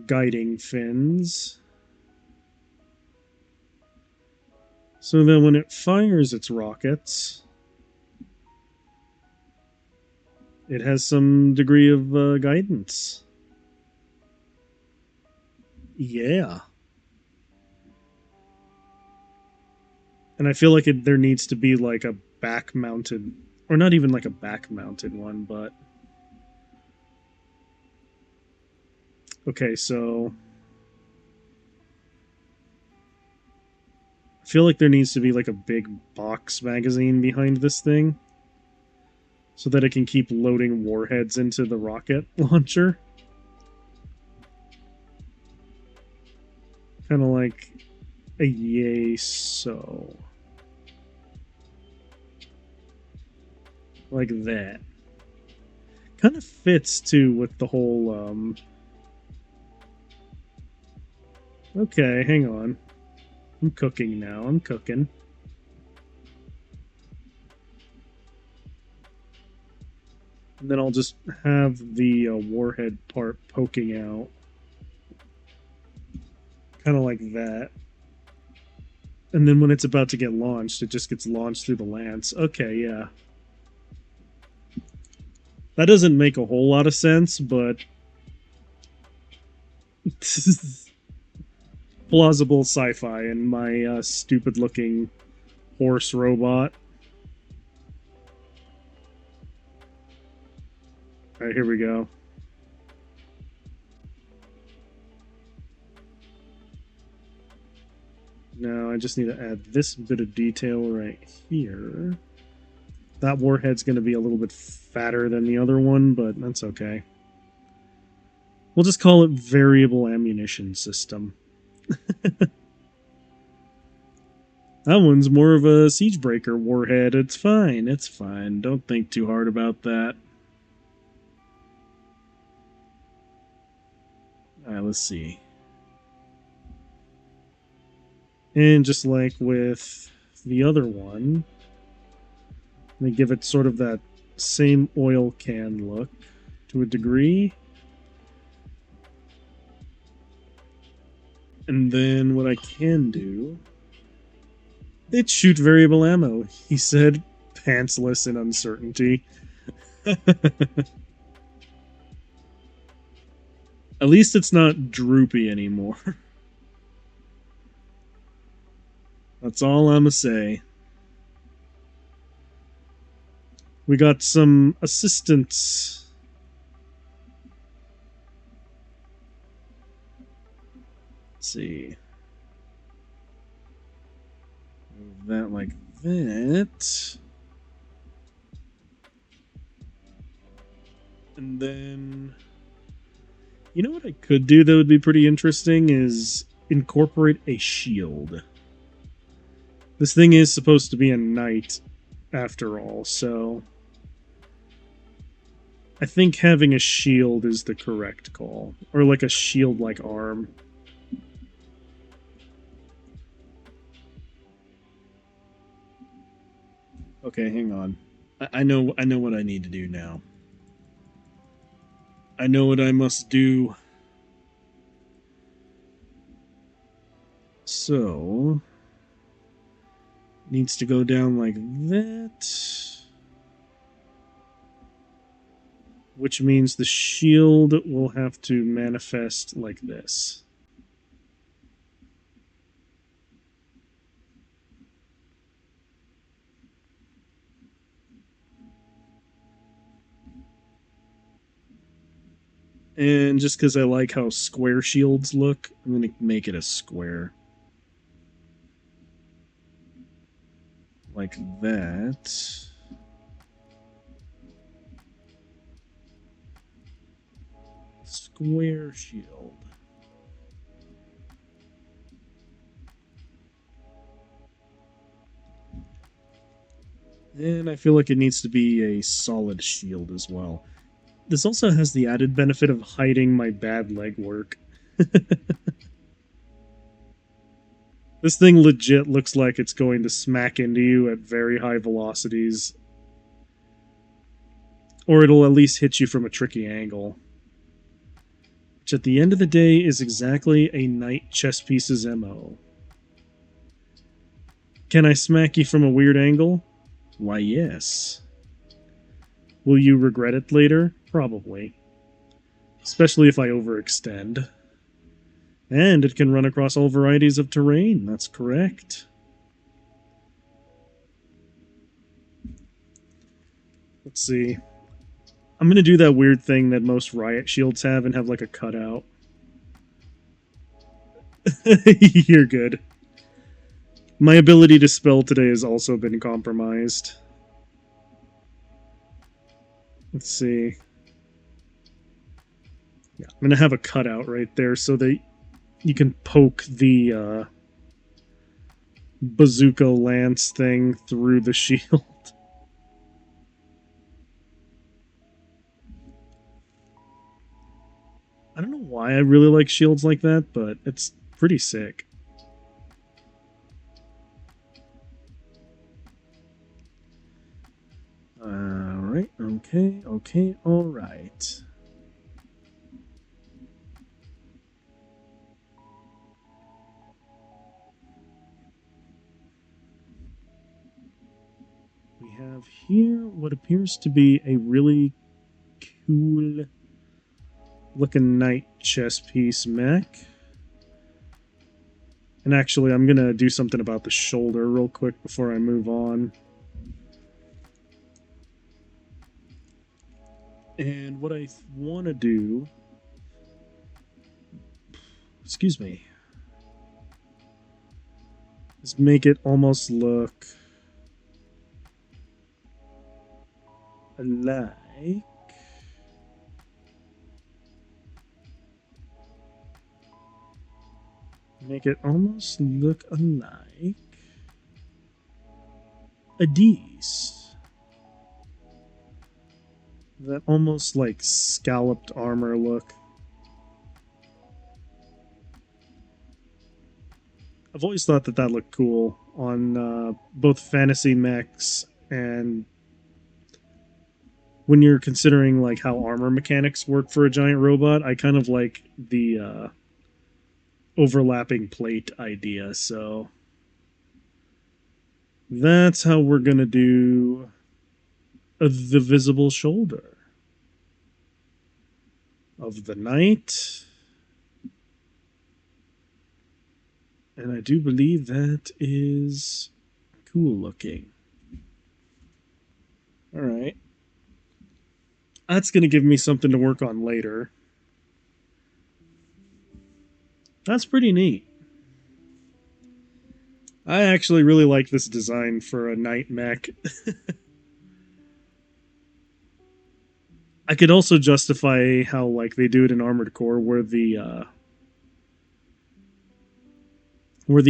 guiding fins. So that when it fires its rockets, it has some degree of guidance. Yeah. And I feel like there needs to be like a back-mounted, or not even like a back-mounted one, but... Okay, so... I feel like there needs to be like a big box magazine behind this thing, so that it can keep loading warheads into the rocket launcher. Kind of like a yay so. Like that. Kind of fits too with the whole Okay, hang on. I'm cooking now. I'm cooking. And then I'll just have the warhead part poking out. Kind of like that. And then when it's about to get launched, it just gets launched through the lance. Okay, yeah. That doesn't make a whole lot of sense, but... plausible sci-fi in my stupid-looking horse robot. Alright, here we go. Now I just need to add this bit of detail right here. That warhead's going to be a little bit fatter than the other one, but that's okay. We'll just call it variable ammunition system. That one's more of a Siegebreaker warhead. It's fine. It's fine. Don't think too hard about that. Alright, let's see. And just like with the other one, they give it sort of that same oil can look to a degree. And then what I can do... It shoot variable ammo, he said, pantsless in uncertainty. At least it's not droopy anymore. That's all I'ma say. We got some assistance. Let's see. Move that like that. And then... You know what I could do that would be pretty interesting is incorporate a shield. This thing is supposed to be a knight, after all, so... I think having a shield is the correct call. Or like a shield-like arm. Okay, hang on. I know what I need to do now. I know what I must do. So... Needs to go down like that. Which means the shield will have to manifest like this. And just because I like how square shields look, I'm going to make it a square. Like that. Square shield. And I feel like it needs to be a solid shield as well. This also has the added benefit of hiding my bad legwork. This thing legit looks like it's going to smack into you at very high velocities. Or it'll at least hit you from a tricky angle. Which at the end of the day is exactly a knight chess piece's MO. Can I smack you from a weird angle? Why, yes. Will you regret it later? Probably. Especially if I overextend. And it can run across all varieties of terrain, that's correct. Let's see. I'm going to do that weird thing that most riot shields have and have like a cutout. You're good. My ability to spell today has also been compromised. Let's see. Yeah, I'm going to have a cutout right there so that you can poke the bazooka lance thing through the shield. I don't know why I really like shields like that, but it's pretty sick. Alright, okay, alright. We have here what appears to be a really cool looking knight chess piece mech. And actually, I'm gonna do something about the shoulder real quick before I move on. And what I want to do... Excuse me. Is make it almost look... like... Make it almost look alike a D's. That almost like scalloped armor look. I've always thought that that looked cool on both fantasy mechs and when you're considering like how armor mechanics work for a giant robot. I kind of like the overlapping plate idea, so that's how we're gonna do the visible shoulder of the knight. And I do believe that is cool looking. Alright. That's going to give me something to work on later. That's pretty neat. I actually really like this design for a knight mech. I could also justify how like they do it in Armored Core where the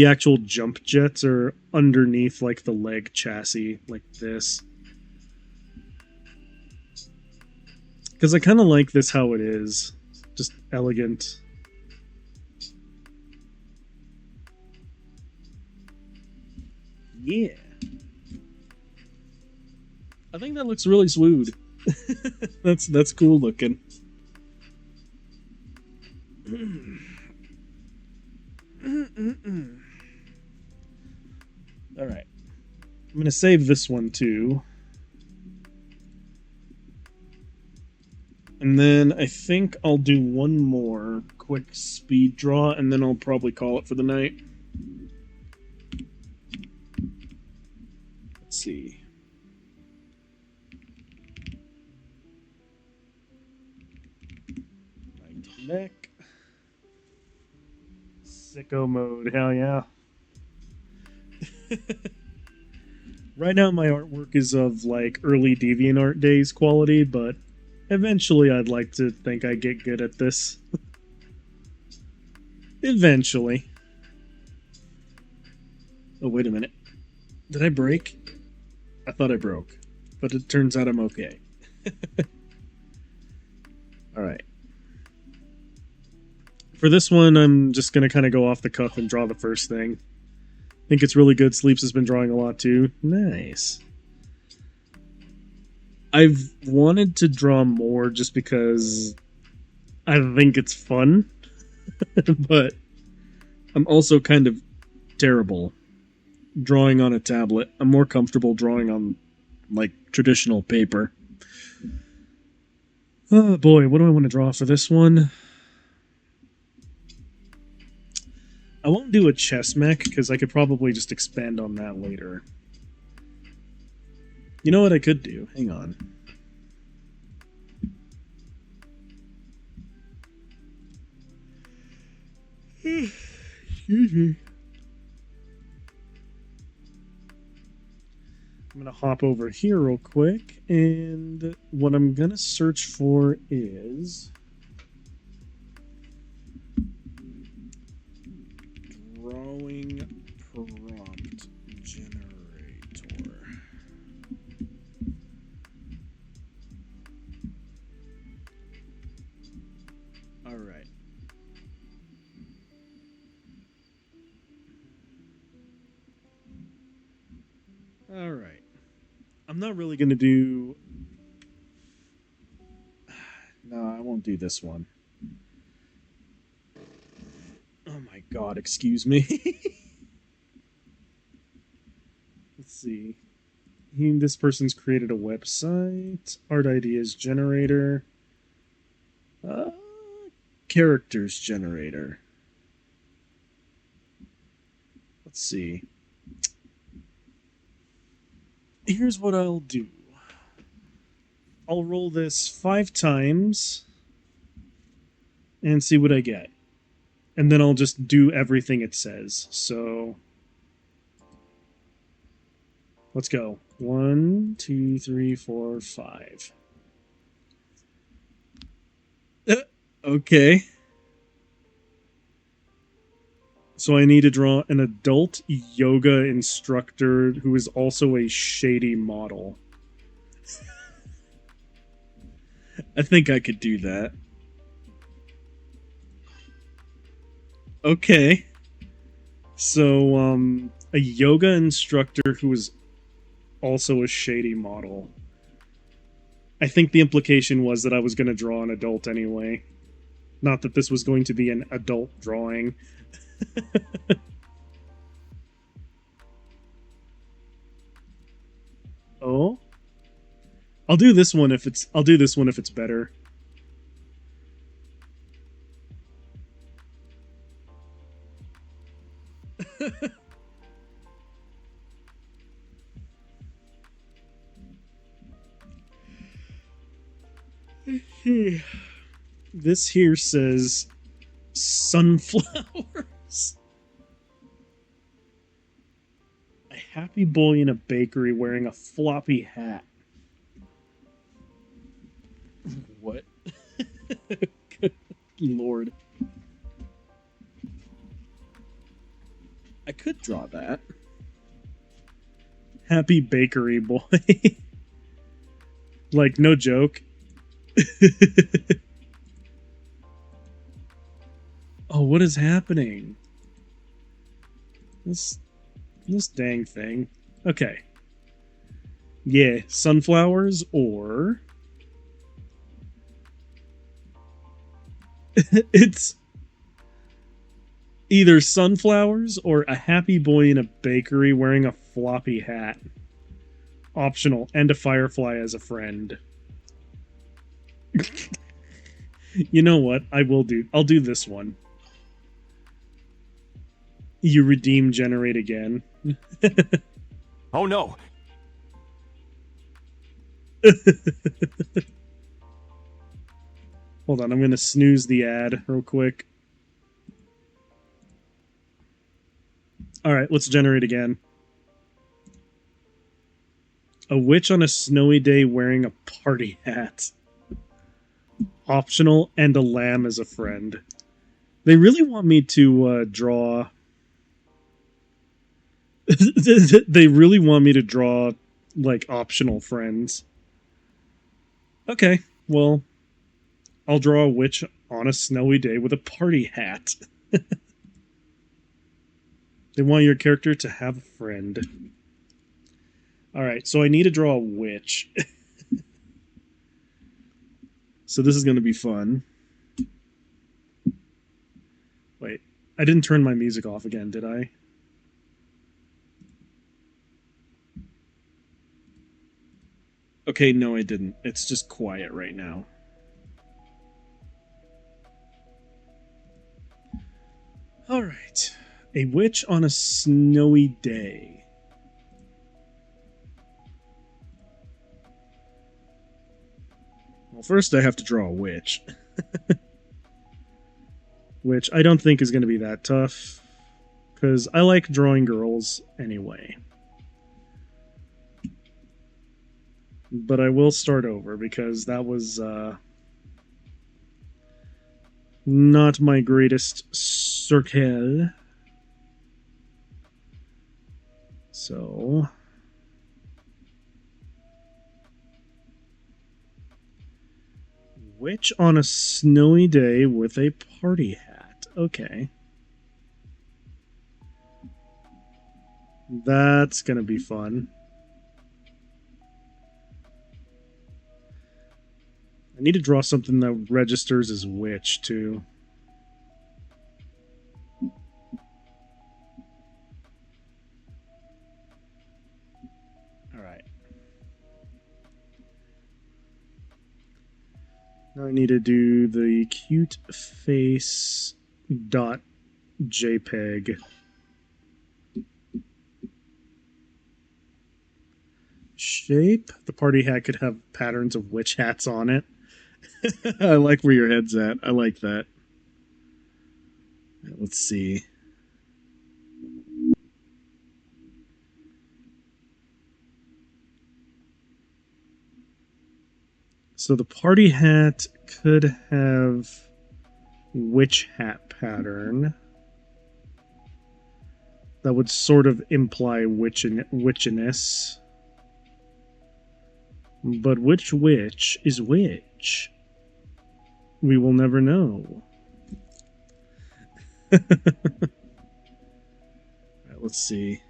actual jump jets are underneath like the leg chassis like this. Because I kind of like this how it is. Just elegant. Yeah. I think that looks really swooed. That's cool looking. Alright. I'm going to save this one too. And then I think I'll do one more quick speed draw, and then I'll probably call it for the night. Let's see. Neck. Sicko mode, hell yeah. Right now my artwork is of like early DeviantArt days quality, but eventually I'd like to think I get good at this. Eventually. Oh, wait a minute. Did I break? I thought I broke, but it turns out I'm okay. Alright. For this one, I'm just going to kind of go off the cuff and draw the first thing. Think it's really good. Sleeps has been drawing a lot too. Nice. I've wanted to draw more just because I think it's fun, but I'm also kind of terrible drawing on a tablet. I'm more comfortable drawing on, like, traditional paper. Oh boy, what do I want to draw for this one? I won't do a chess mech, because I could probably just expand on that later. You know what I could do? Hang on. Excuse me. I'm going to hop over here real quick, and what I'm going to search for is drawing prompt generator. All right. All right. I'm not really going to do... No, I won't do this one. Oh my god, excuse me. Let's see. This person's created a website. Art ideas generator. Characters generator. Let's see. Here's what I'll do. I'll roll this 5 times and see what I get. And then I'll just do everything it says. So let's go. 1, 2, 3, 4, 5. Okay. So I need to draw an adult yoga instructor who is also a shady model. I think I could do that. Okay. So, a yoga instructor who is also a shady model. I think the implication was that I was going to draw an adult anyway. Not that this was going to be an adult drawing. Oh? I'll do this one if it's better. This here says sunflowers. A happy boy in a bakery wearing a floppy hat. What? Good Lord. I could draw that. Happy bakery boy. Like, no joke. Oh, what is happening? This dang thing. Okay. Yeah, sunflowers or... It's either sunflowers or a happy boy in a bakery wearing a floppy hat. Optional, and a firefly as a friend. You know what? I'll do this one. You redeem generate again. Oh no! Hold on, I'm gonna snooze the ad real quick. Alright, let's generate again. A witch on a snowy day wearing a party hat. Optional, and a lamb as a friend. They really want me to draw... They really want me to draw, like, optional friends. Okay, well, I'll draw a witch on a snowy day with a party hat. They want your character to have a friend. Alright, so I need to draw a witch. So this is going to be fun. Wait, I didn't turn my music off again, did I? Okay, no, I didn't. It's just quiet right now. Alright. A witch on a snowy day. Well, first I have to draw a witch. Which I don't think is going to be that tough. Because I like drawing girls anyway. But I will start over because that was not my greatest circle. So witch on a snowy day with a party hat. Okay. That's gonna be fun. I need to draw something that registers as witch, too. Alright. Now I need to do the cute face dot JPEG. Shape. The party hat could have patterns of witch hats on it. I like where your head's at. I like that. Let's see. So the party hat could have witch hat pattern. That would sort of imply witchiness. But which witch is which? We will never know. Alright, let's see.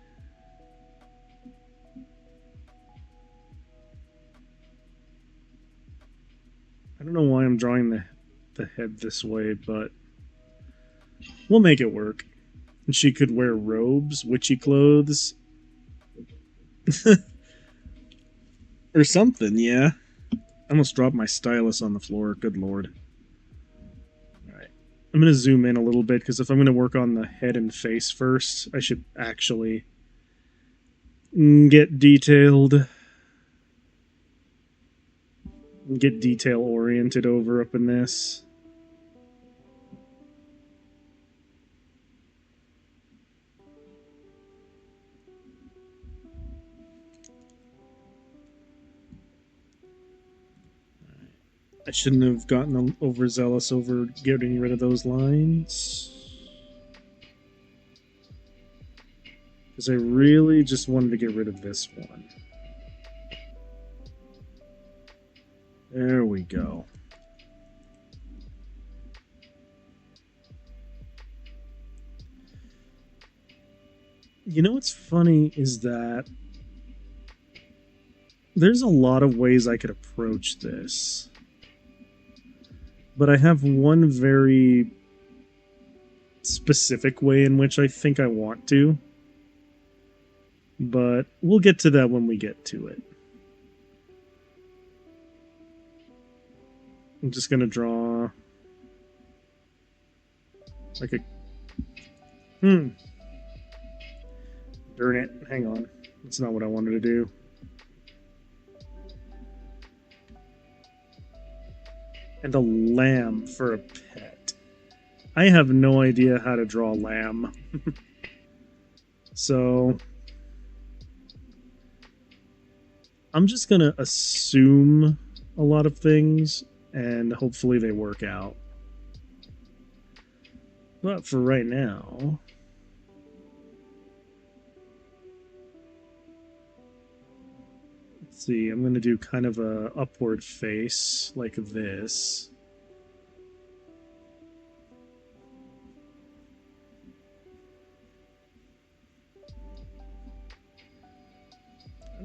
I don't know why I'm drawing the head this way, but we'll make it work. And she could wear robes, witchy clothes. Or something, yeah. I almost dropped my stylus on the floor. Good lord. Alright. I'm going to zoom in a little bit, because if I'm going to work on the head and face first, I should actually get detailed. Get detail-oriented over up in this. I shouldn't have gotten overzealous over getting rid of those lines. Because I really just wanted to get rid of this one. There we go. You know what's funny is that there's a lot of ways I could approach this. But I have one very specific way in which I think I want to. But we'll get to that when we get to it. I'm just going to draw like a... Darn it. Hang on. That's not what I wanted to do. And a lamb for a pet. I have no idea how to draw lamb. So I'm just going to assume a lot of things, and hopefully they work out. But for right now... Let's see, I'm going to do kind of a upward face, like this.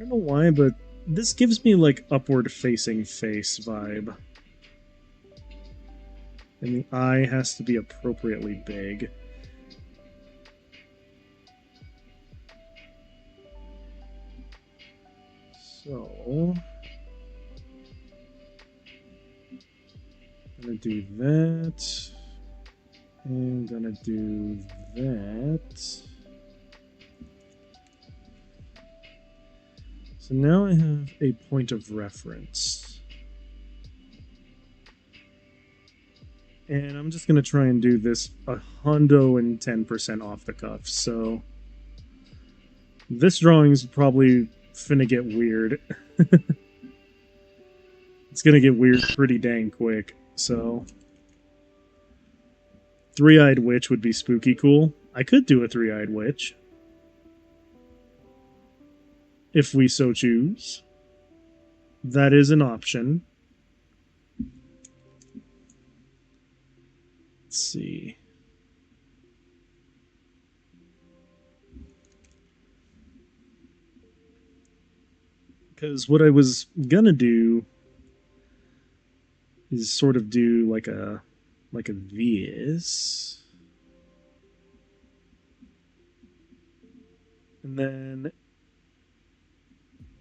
don't know why, but this gives me like upward facing face vibe. And the eye has to be appropriately big. So I'm gonna do that. And gonna do that. So now I have a point of reference. And I'm just gonna try and do this a hundo and 10% off the cuff. So this drawing's probably finna get weird. It's gonna get weird pretty dang quick. So three-eyed witch would be spooky cool. I could do a three-eyed witch. If we so choose. That is an option. Let's see. Because what I was gonna do is sort of do like a this. And then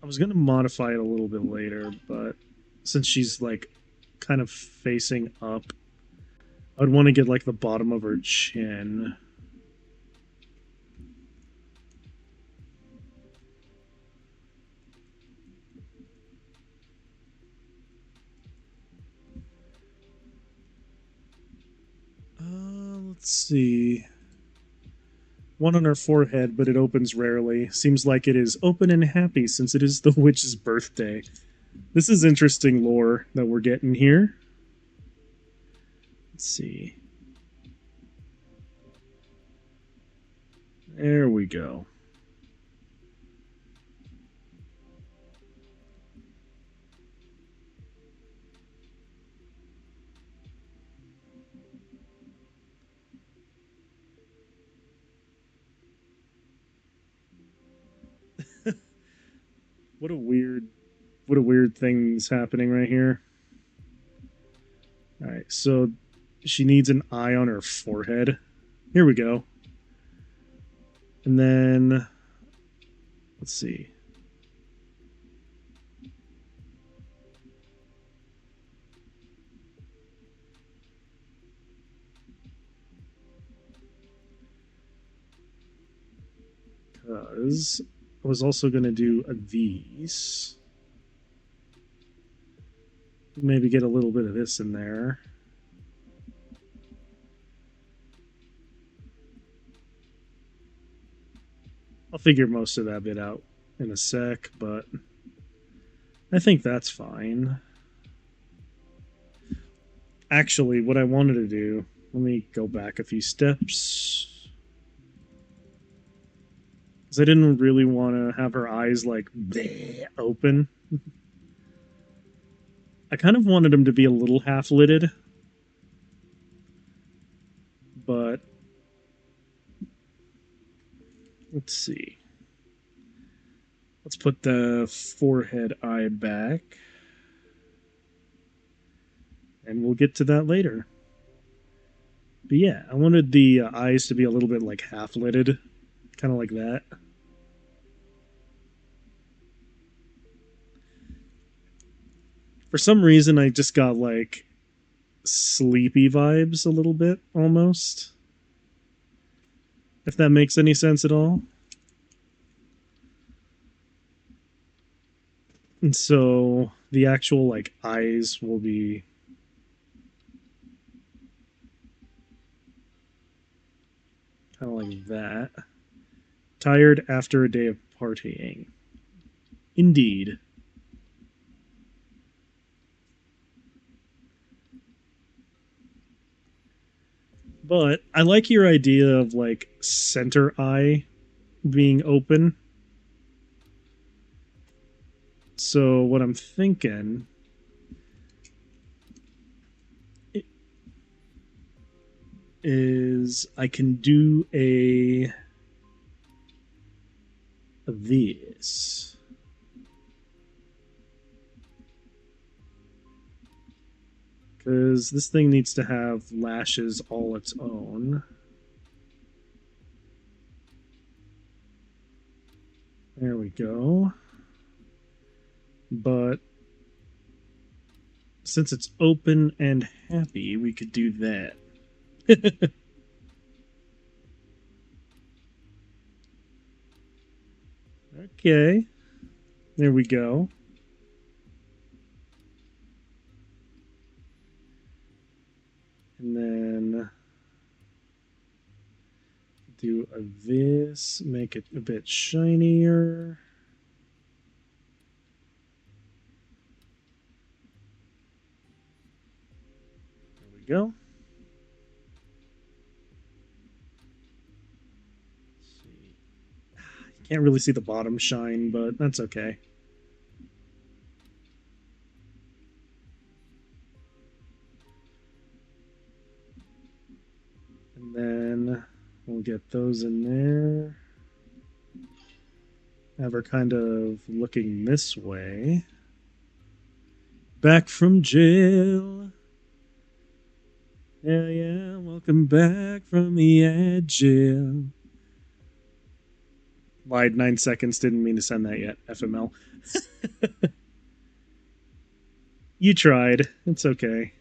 I was gonna modify it a little bit later, but since she's like kind of facing up, I'd want to get like the bottom of her chin. Let's see. One on her forehead, but it opens rarely. Seems like it is open and happy since it is the witch's birthday. This is interesting lore that we're getting here. Let's see. There we go. What a weird thing's happening right here. All right, so she needs an eye on her forehead. Here we go. And then let's see. Because I was also going to do these. Maybe get a little bit of this in there. I'll figure most of that bit out in a sec, but I think that's fine. Actually, what I wanted to do, let me go back a few steps. Because I didn't really want to have her eyes like open. I kind of wanted them to be a little half-lidded. But let's see. Let's put the forehead eye back. And we'll get to that later. But yeah, I wanted the eyes to be a little bit like half-lidded. Kind of like that. For some reason, I just got like sleepy vibes a little bit, almost. If that makes any sense at all. And so the actual like eyes will be kind of like that. Tired after a day of partying. Indeed. But I like your idea of like center eye being open. So what I'm thinking is I can do a this. Because this thing needs to have lashes all its own. There we go. But since it's open and happy, we could do that. Okay. There we go. And then do a this, make it a bit shinier. There we go. Let's see. You can't really see the bottom shine, but that's okay. And then we'll get those in there. Have her kind of looking this way. Back from jail. Yeah, yeah, welcome back from the jail. Lied 9 seconds, didn't mean to send that yet, FML. You tried, it's okay.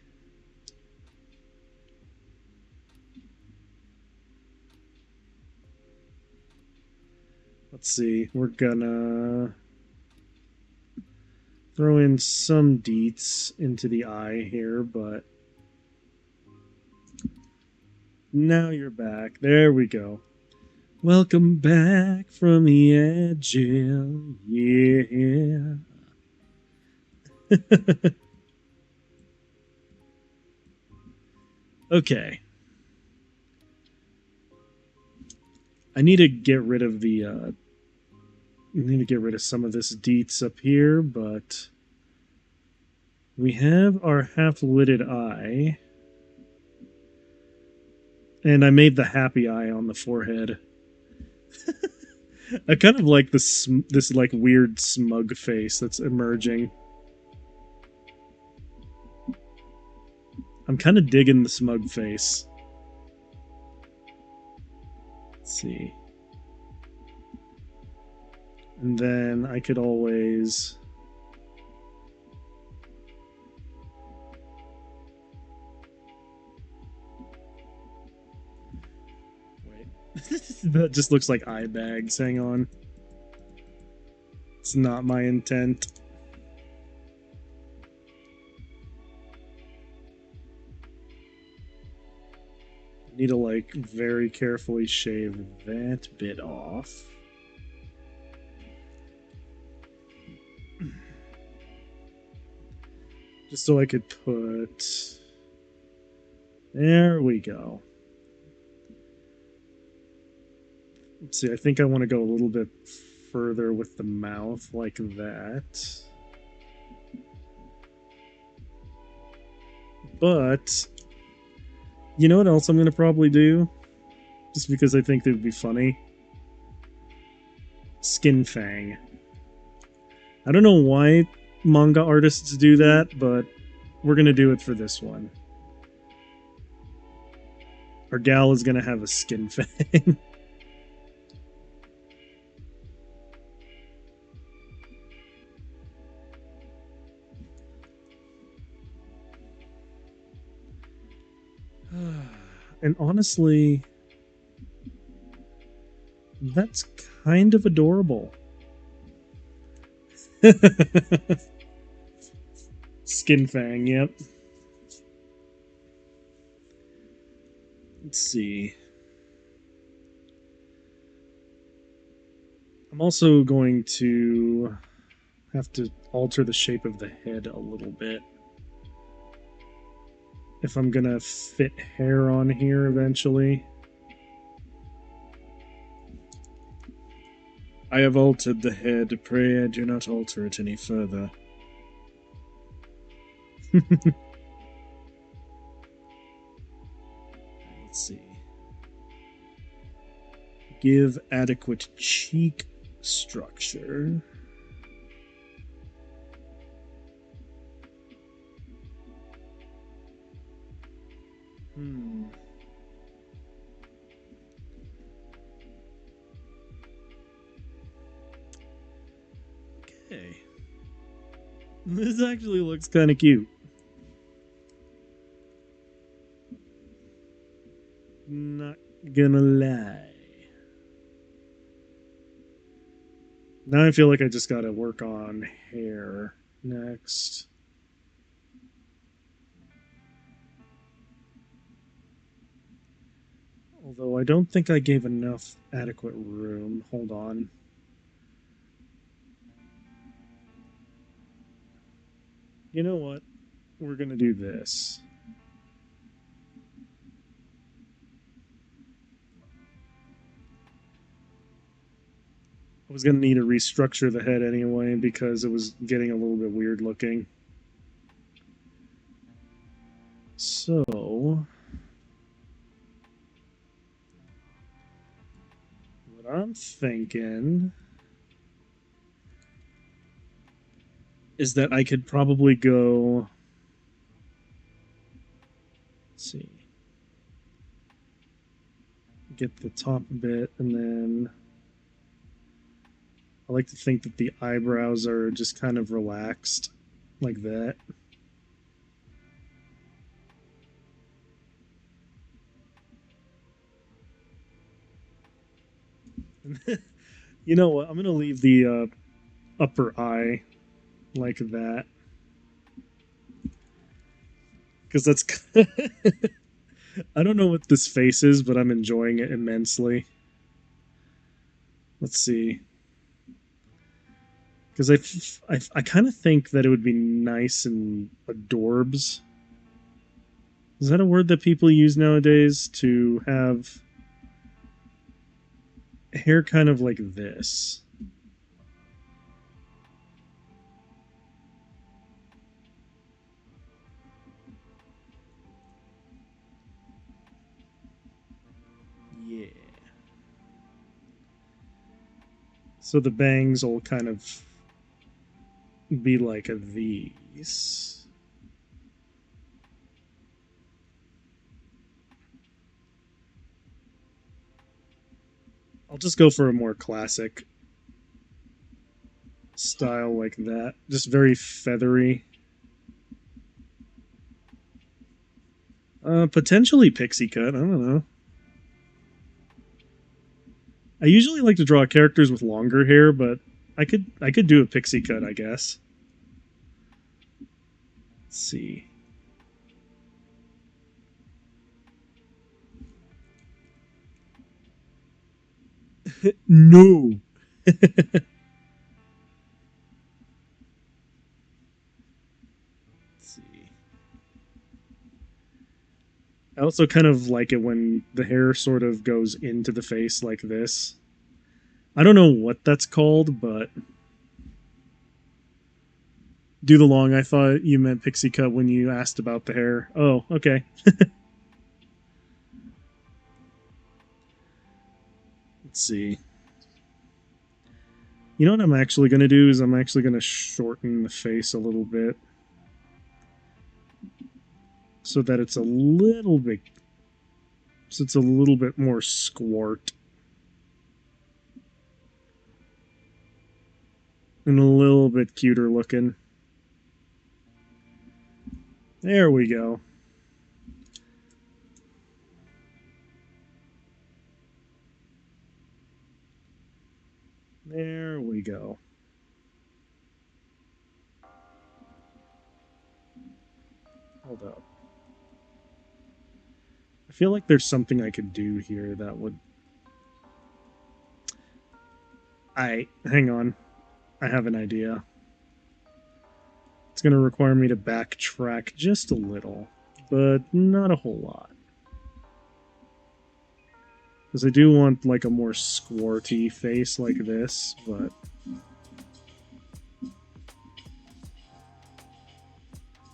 Let's see, we're gonna throw in some deets into the eye here, but now you're back. There we go. Welcome back from the jail. Yeah. Okay. I need to get rid of the I need to get rid of some of this deets up here, but we have our half-lidded eye. And I made the happy eye on the forehead. I kind of like this like weird smug face that's emerging. I'm kind of digging the smug face. Let's see. And then I could always... Wait. That just looks like eye bags. Hang on. It's not my intent. I need to, like, very carefully shave that bit off. Just so I could put... There we go. Let's see, I think I want to go a little bit further with the mouth, like that. But... You know what else I'm going to probably do? Just because I think it would be funny. Skin Fang. I don't know why manga artists do that, but we're going to do it for this one. Our gal is going to have a Skin Fang. And honestly, that's kind of adorable. Skin Fang, yep. Let's see. I'm also going to have to alter the shape of the head a little bit. If I'm gonna fit hair on here eventually. I have altered the head. Pray I do not alter it any further. Let's see. Give adequate cheek structure. Hmm. Okay. This actually looks kind of cute. Not gonna lie. Now I feel like I just gotta work on hair next. Although I don't think I gave enough adequate room. Hold on. You know what? We're gonna do this. I was gonna need to restructure the head anyway because it was getting a little bit weird looking. So what I'm thinking is that I could probably go. Let's see. Get the top bit, and then I like to think that the eyebrows are just kind of relaxed, like that. You know what? I'm gonna leave the upper eye like that because that's. I don't know what this face is, but I'm enjoying it immensely. Let's see. Because I kind of think that it would be nice and adorbs. Is that a word that people use nowadays to have hair kind of like this? Yeah. So the bangs will kind of be like these. I'll just go for a more classic style like that. Just very feathery. Potentially pixie cut. I don't know. I usually like to draw characters with longer hair, but I could do a pixie cut, I guess. Let's see. No. Let's see. I also kind of like it when the hair sort of goes into the face like this. I don't know what that's called, but do the long. I thought you meant pixie cut when you asked about the hair. Oh, okay. Let's see. You know what I'm actually going to do is I'm actually going to shorten the face a little bit so that it's a little bit more squart and a little bit cuter looking. There we go. There we go. Hold up. I feel like there's something I could do here that would. Hang on. I have an idea. It's going to require me to backtrack just a little, but not a whole lot. Because I do want like a more squirty face like this, but I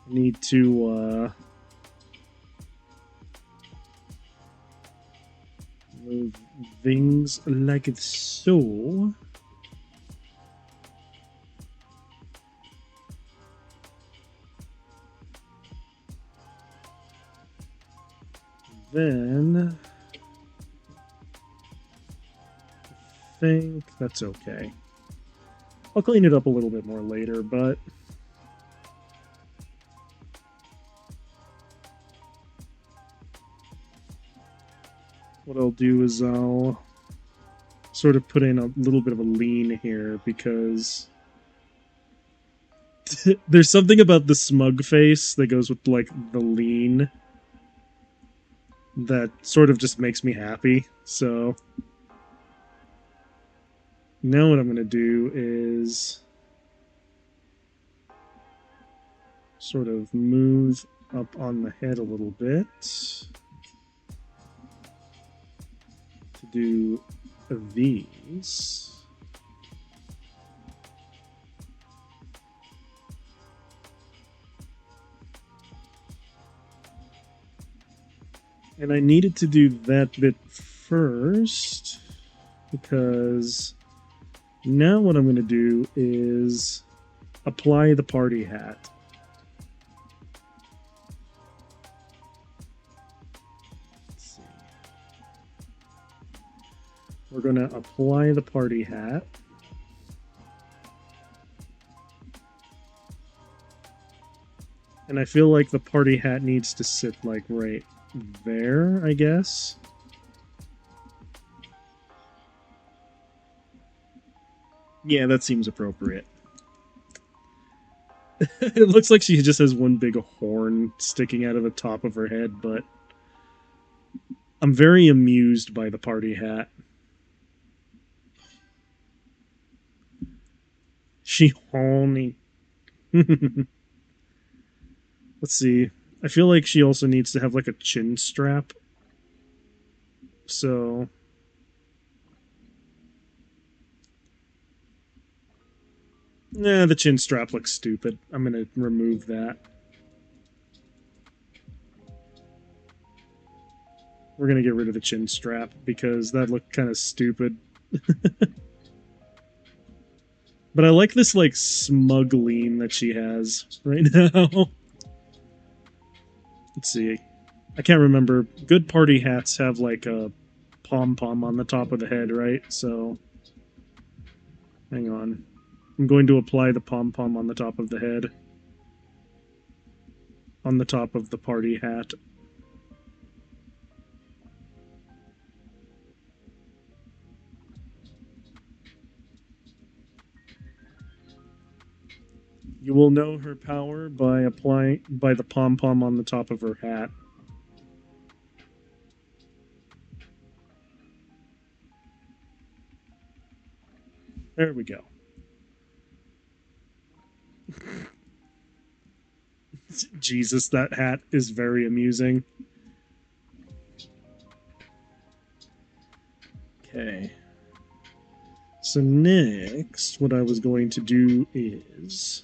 need to move things like so. then I think that's okay. I'll clean it up a little bit more later, but what I'll do is I'll sort of put in a little bit of a lean here because there's something about the smug face that goes with like the lean that sort of just makes me happy. So now what I'm going to do is sort of move up on the head a little bit to do these. And I needed to do that bit first because now what I'm going to do is apply the party hat. Let's see. We're going to apply the party hat. And I feel like the party hat needs to sit like right there, I guess. Yeah, that seems appropriate. It looks like she just has one big horn sticking out of the top of her head, but I'm very amused by the party hat. She horny. Let's see. I feel like she also needs to have like a chin strap. So nah, the chin strap looks stupid. I'm gonna remove that. We're gonna get rid of the chin strap because that looked kind of stupid. But I like this like smug lean that she has right now. Let's see. I can't remember. Good party hats have like a pom-pom on the top of the head, right? So hang on. I'm going to apply the pom-pom on the top of the head. On the top of the party hat. You will know her power by the pom-pom on the top of her hat. There we go. Jesus, that hat is very amusing. Okay. So next, what I was going to do is...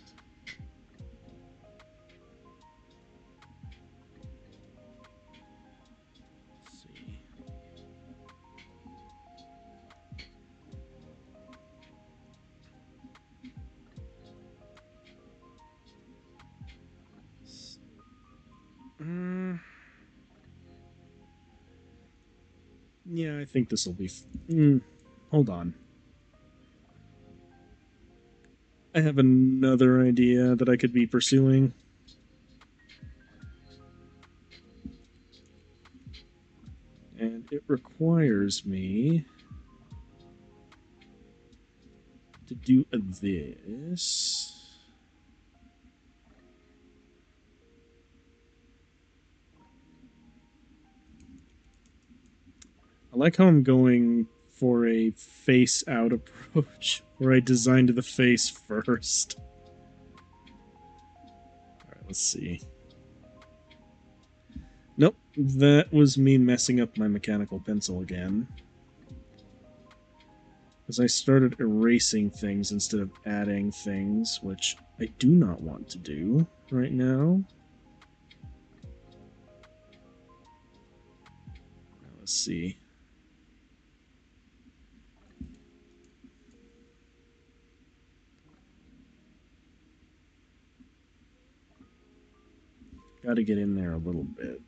Let's see. Yeah, I think this will be... hold on. I have another idea that I could be pursuing. And it requires me to do this. I like how I'm going for a face-out approach, where I designed the face first. Alright, let's see. Nope, that was me messing up my mechanical pencil again. Because I started erasing things instead of adding things, which I do not want to do right now. Let's see. Got to get in there a little bit.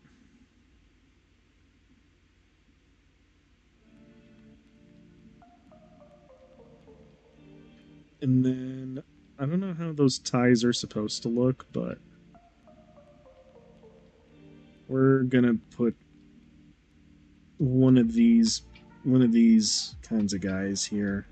And then I don't know how those ties are supposed to look, but we're gonna put one of these kinds of guys here.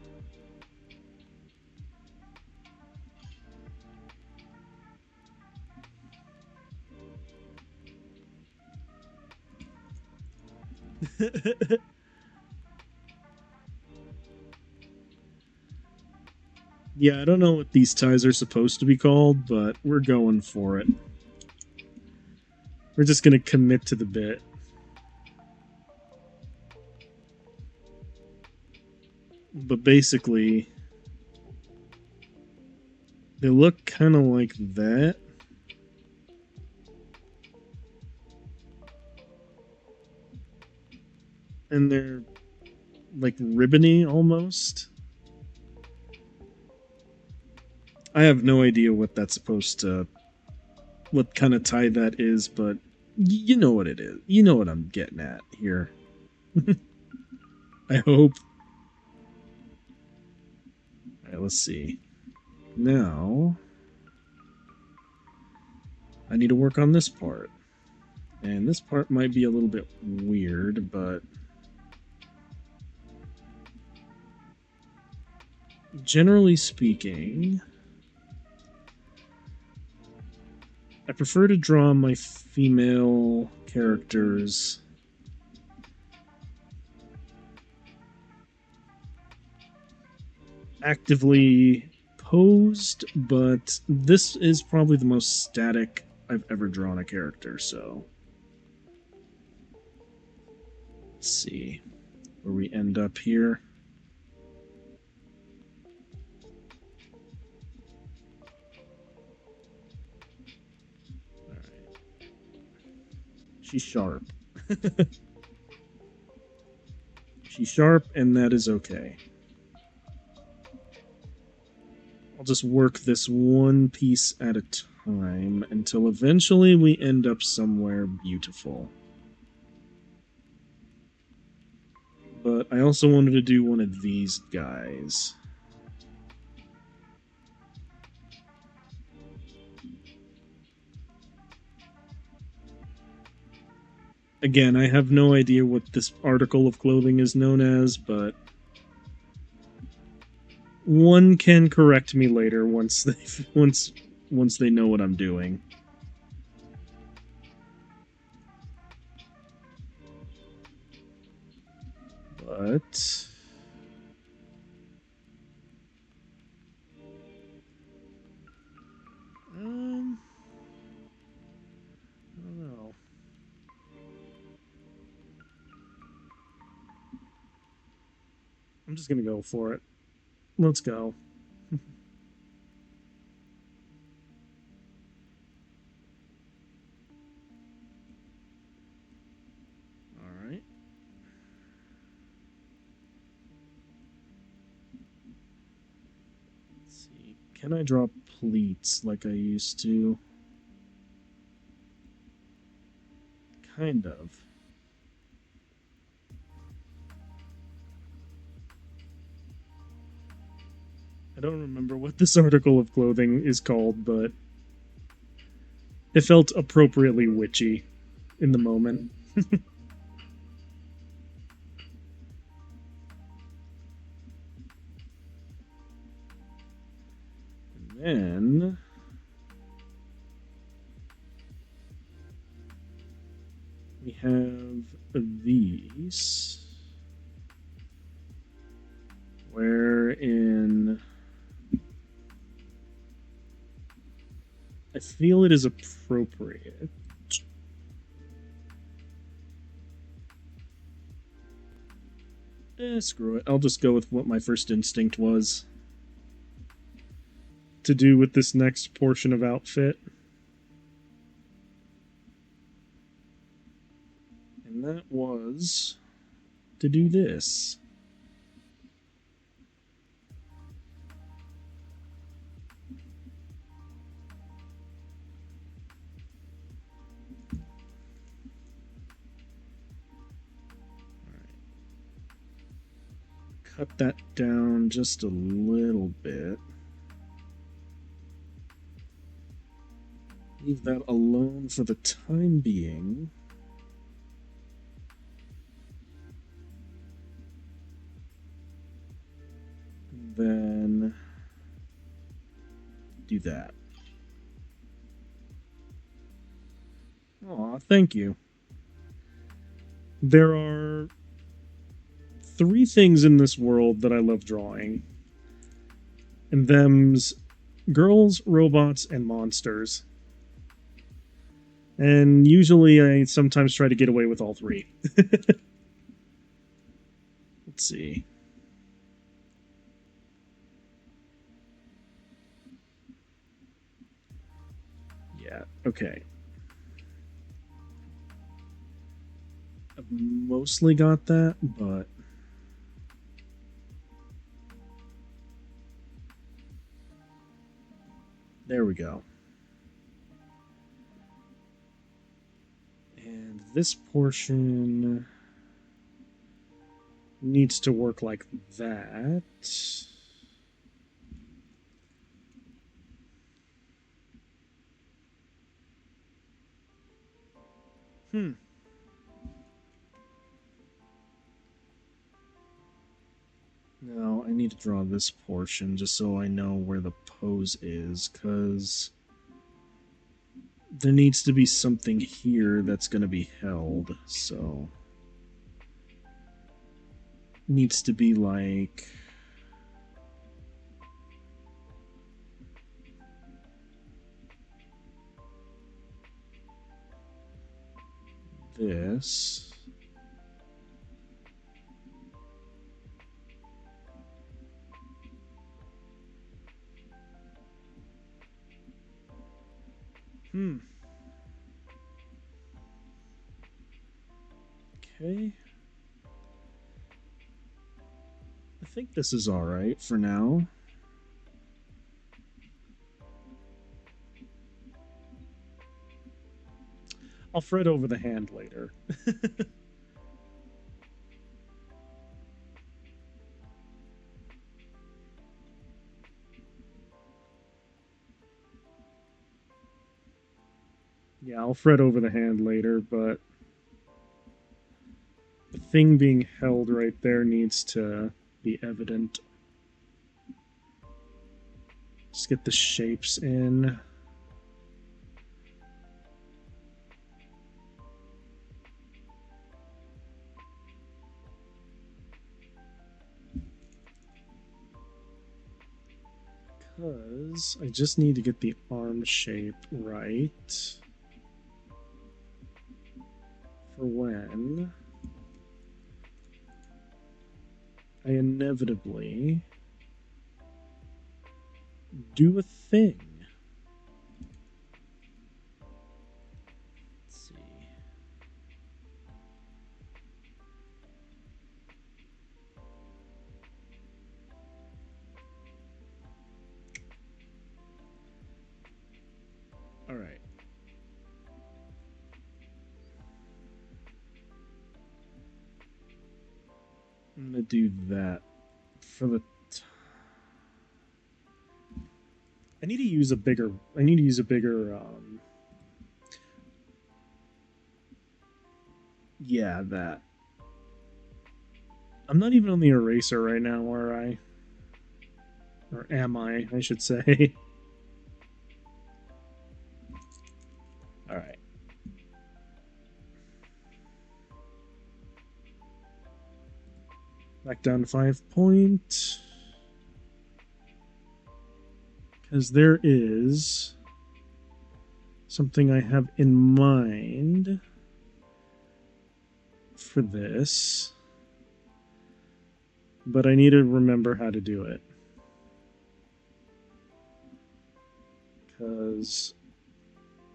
Yeah, I don't know what these ties are supposed to be called, but we're going for it. We're just gonna commit to the bit. But basically, they look kind of like that. And they're like ribbony almost. I have no idea what that's supposed to, what kind of tie that is, but you know what it is. You know what I'm getting at here. I hope. Alright, let's see. Now, I need to work on this part. And this part might be a little bit weird, but generally speaking, I prefer to draw my female characters actively posed, but this is probably the most static I've ever drawn a character, so let's see where we end up here. Alright. She's sharp. She's sharp, and that is okay. I'll just work this one piece at a time until eventually we end up somewhere beautiful. But I also wanted to do one of these guys. Again, I have no idea what this article of clothing is known as, but one can correct me later once they know what I'm doing. But I don't know. I'm just gonna go for it. Let's go. Alright. Let's see. Can I draw pleats like I used to? Kind of. I don't remember what this article of clothing is called, but it felt appropriately witchy in the moment. And then we have these, wherein I feel it is appropriate. Screw it. I'll just go with what my first instinct was to do with this next portion of outfit. And that was to do this. Cut that down just a little bit. Leave that alone for the time being. Then do that. Aw, thank you. There are 3 things in this world that I love drawing. And them's girls, robots, and monsters. And usually I sometimes try to get away with all 3. Let's see. Yeah, okay. I've mostly got that, but there we go. And this portion needs to work like that. Now, I need to draw this portion just so I know where the pose is, because there needs to be something here that's going to be held, so... Needs to be like... this... Okay. I think this is alright for now. I'll fret over the hand later. Yeah, I'll fret over the hand later, but the thing being held right there needs to be evident. Just get the shapes in. Because I just need to get the arm shape right for when I inevitably do a thing. Let's see. All right. I'm gonna do that for the. I need to use a bigger. I need to use a bigger. Yeah, that. I'm not even on the eraser right now, are I? Or am I should say. All right. Back down to 5 point. Because there is something I have in mind for this, but I need to remember how to do it. Because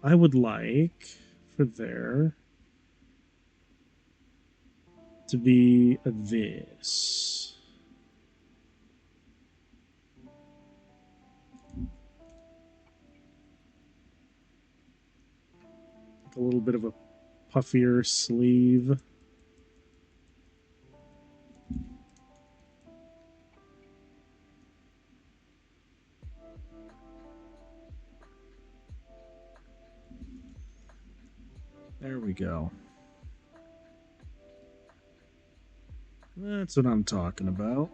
I would like for there to be a this. Like a little bit of a puffier sleeve. There we go. That's what I'm talking about.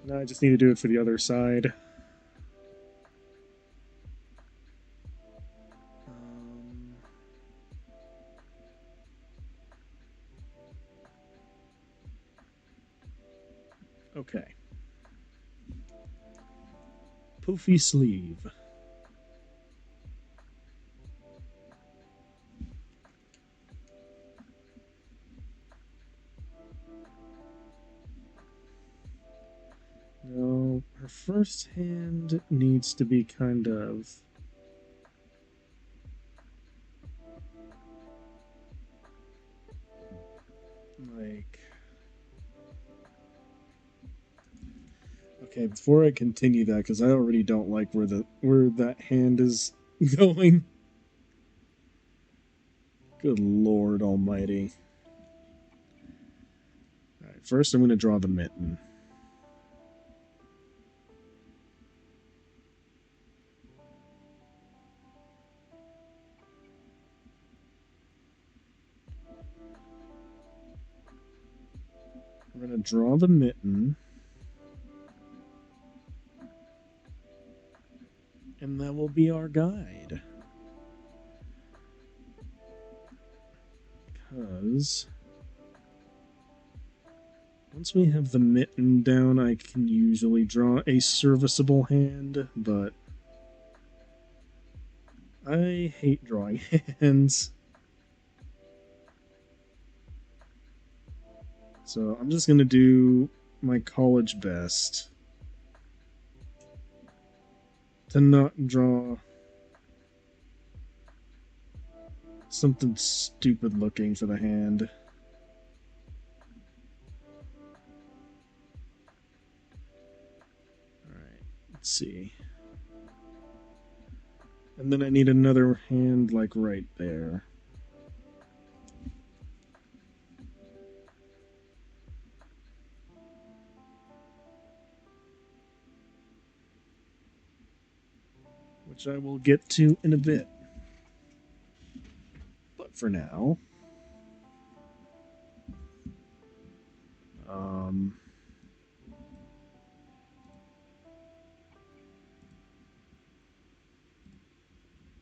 Now I just need to do it for the other side. Okay. Poofy sleeve. No, her first hand needs to be kind of like... Okay, before I continue that, because I already don't like where that hand is going. Good Lord Almighty. Alright, first I'm going to draw the mitten. We're going to draw the mitten. And that will be our guide. Because once we have the mitten down, I can usually draw a serviceable hand, but I hate drawing hands. So I'm just going to do my college best to not draw something stupid looking for the hand. Alright, let's see. And then I need another hand like right there. Which I will get to in a bit. But for now,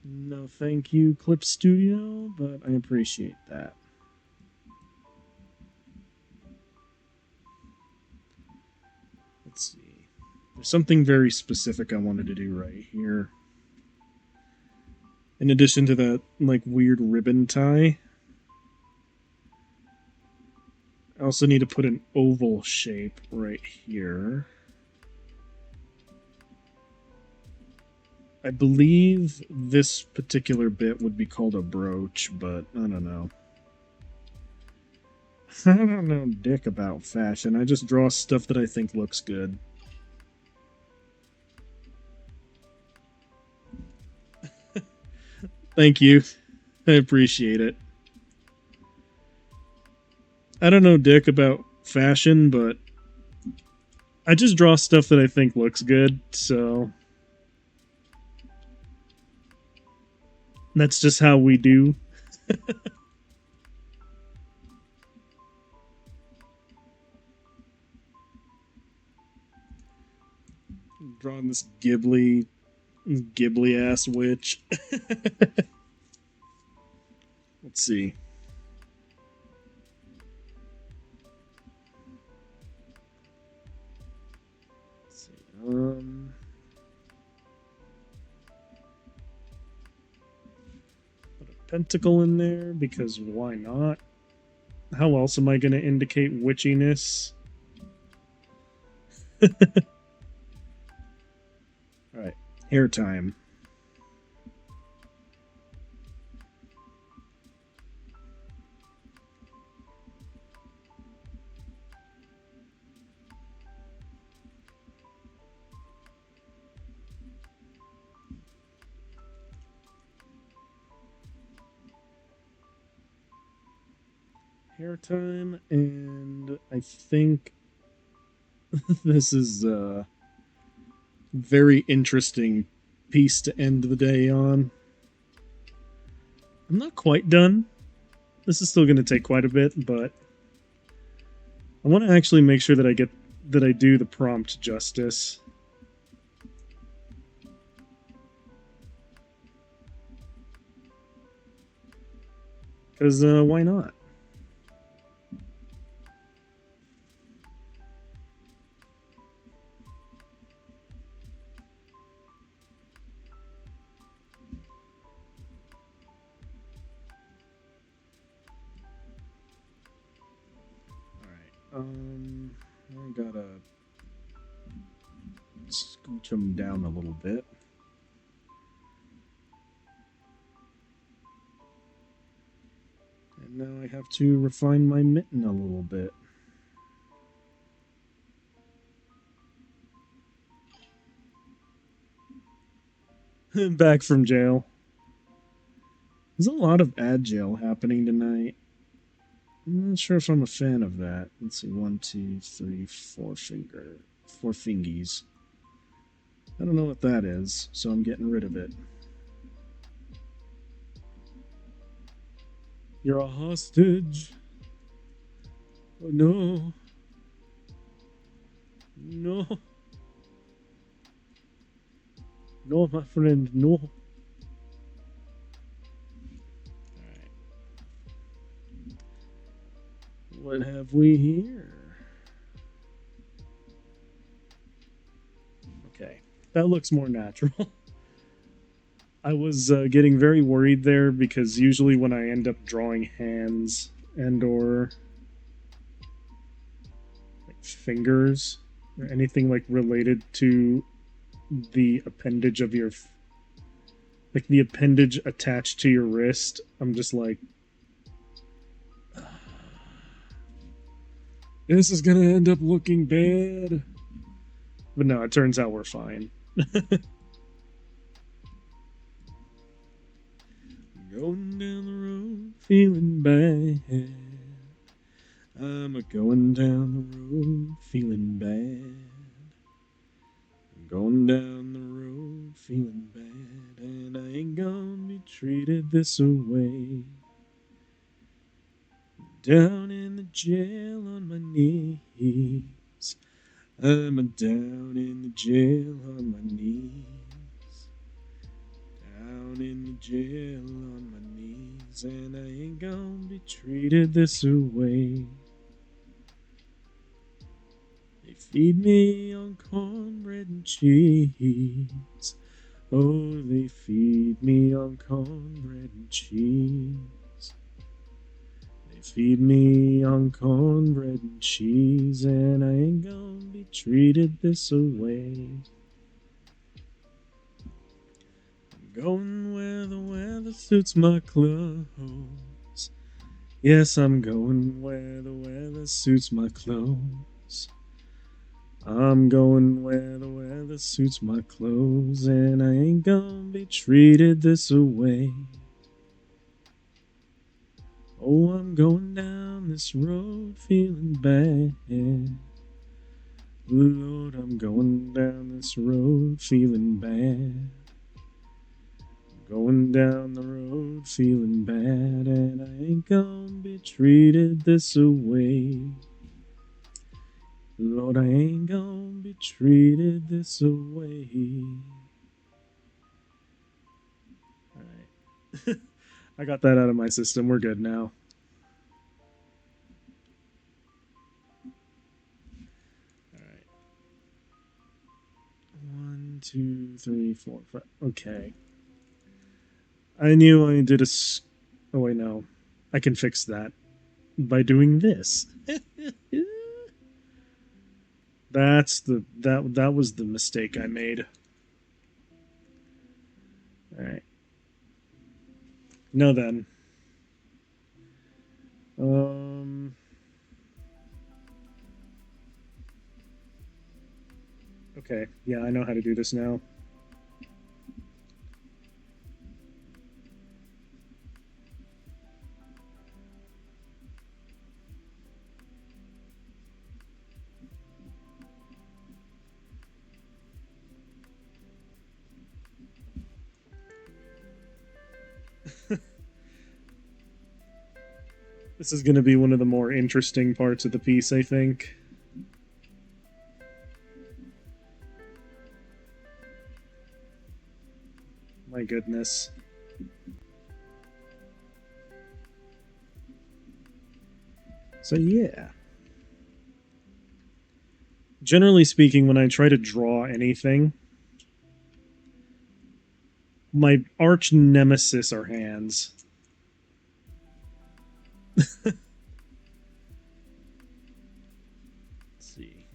no thank you, Clip Studio, but I appreciate that. Let's see. There's something very specific I wanted to do right here. In addition to that, like, weird ribbon tie, I also need to put an oval shape right here. I believe this particular bit would be called a brooch, but I don't know. I don't know dick about fashion. I just draw stuff that I think looks good. Thank you. I appreciate it. I don't know dick about fashion, but I just draw stuff that I think looks good, so that's just how we do. Drawing this Ghibli ass witch. Let's see. Put a pentacle in there because why not? How else am I going to indicate witchiness? Alright, hair time. Hair time, and I think this is very interesting piece to end the day on. I'm not quite done. This is still going to take quite a bit, but I want to actually make sure that I do the prompt justice. Because why not? I gotta scooch them down a little bit. And now I have to refine my mitten a little bit. Back from jail. There's a lot of agile happening tonight. I'm not sure if I'm a fan of that. Let's see, 1, 2, 3, 4 fingies. I don't know what that is, so I'm getting rid of it. You're a hostage. Oh no. No. No, my friend, no. What have we here? Okay, that looks more natural. I was getting very worried there because usually when I end up drawing hands and or like fingers or anything like related to the appendage of your like the appendage attached to your wrist, I'm just like, this is gonna end up looking bad. But no, it turns out we're fine. Going down the road, feeling bad. I'm a going down the road, feeling bad. I'm going down the road, feeling bad. And I ain't gonna be treated this way. Down in the jail on my knees. I'm a down in the jail on my knees. Down in the jail on my knees. And I ain't gonna be treated this way. They feed me on cornbread and cheese. Oh, they feed me on cornbread and cheese. They feed me on cornbread and cheese, and I ain't gonna be treated this way. I'm going where the weather suits my clothes. Yes, I'm going where the weather suits my clothes. I'm going where the weather suits my clothes, and I ain't gonna be treated this way. Oh, I'm going down this road feeling bad. Lord, I'm going down this road feeling bad. I'm going down the road feeling bad, and I ain't gonna be treated this way. Lord, I ain't gonna be treated this way. Alright. I got that out of my system. We're good now. Alright. 1, 2, 3, 4, 5. Okay. I knew I did oh wait, no. I can fix that by doing this. That was the mistake I made. Alright. Now then. Okay, yeah, I know how to do this now. This is going to be one of the more interesting parts of the piece, I think. My goodness. So yeah. Generally speaking, when I try to draw anything, my arch nemesis are hands. Let's see.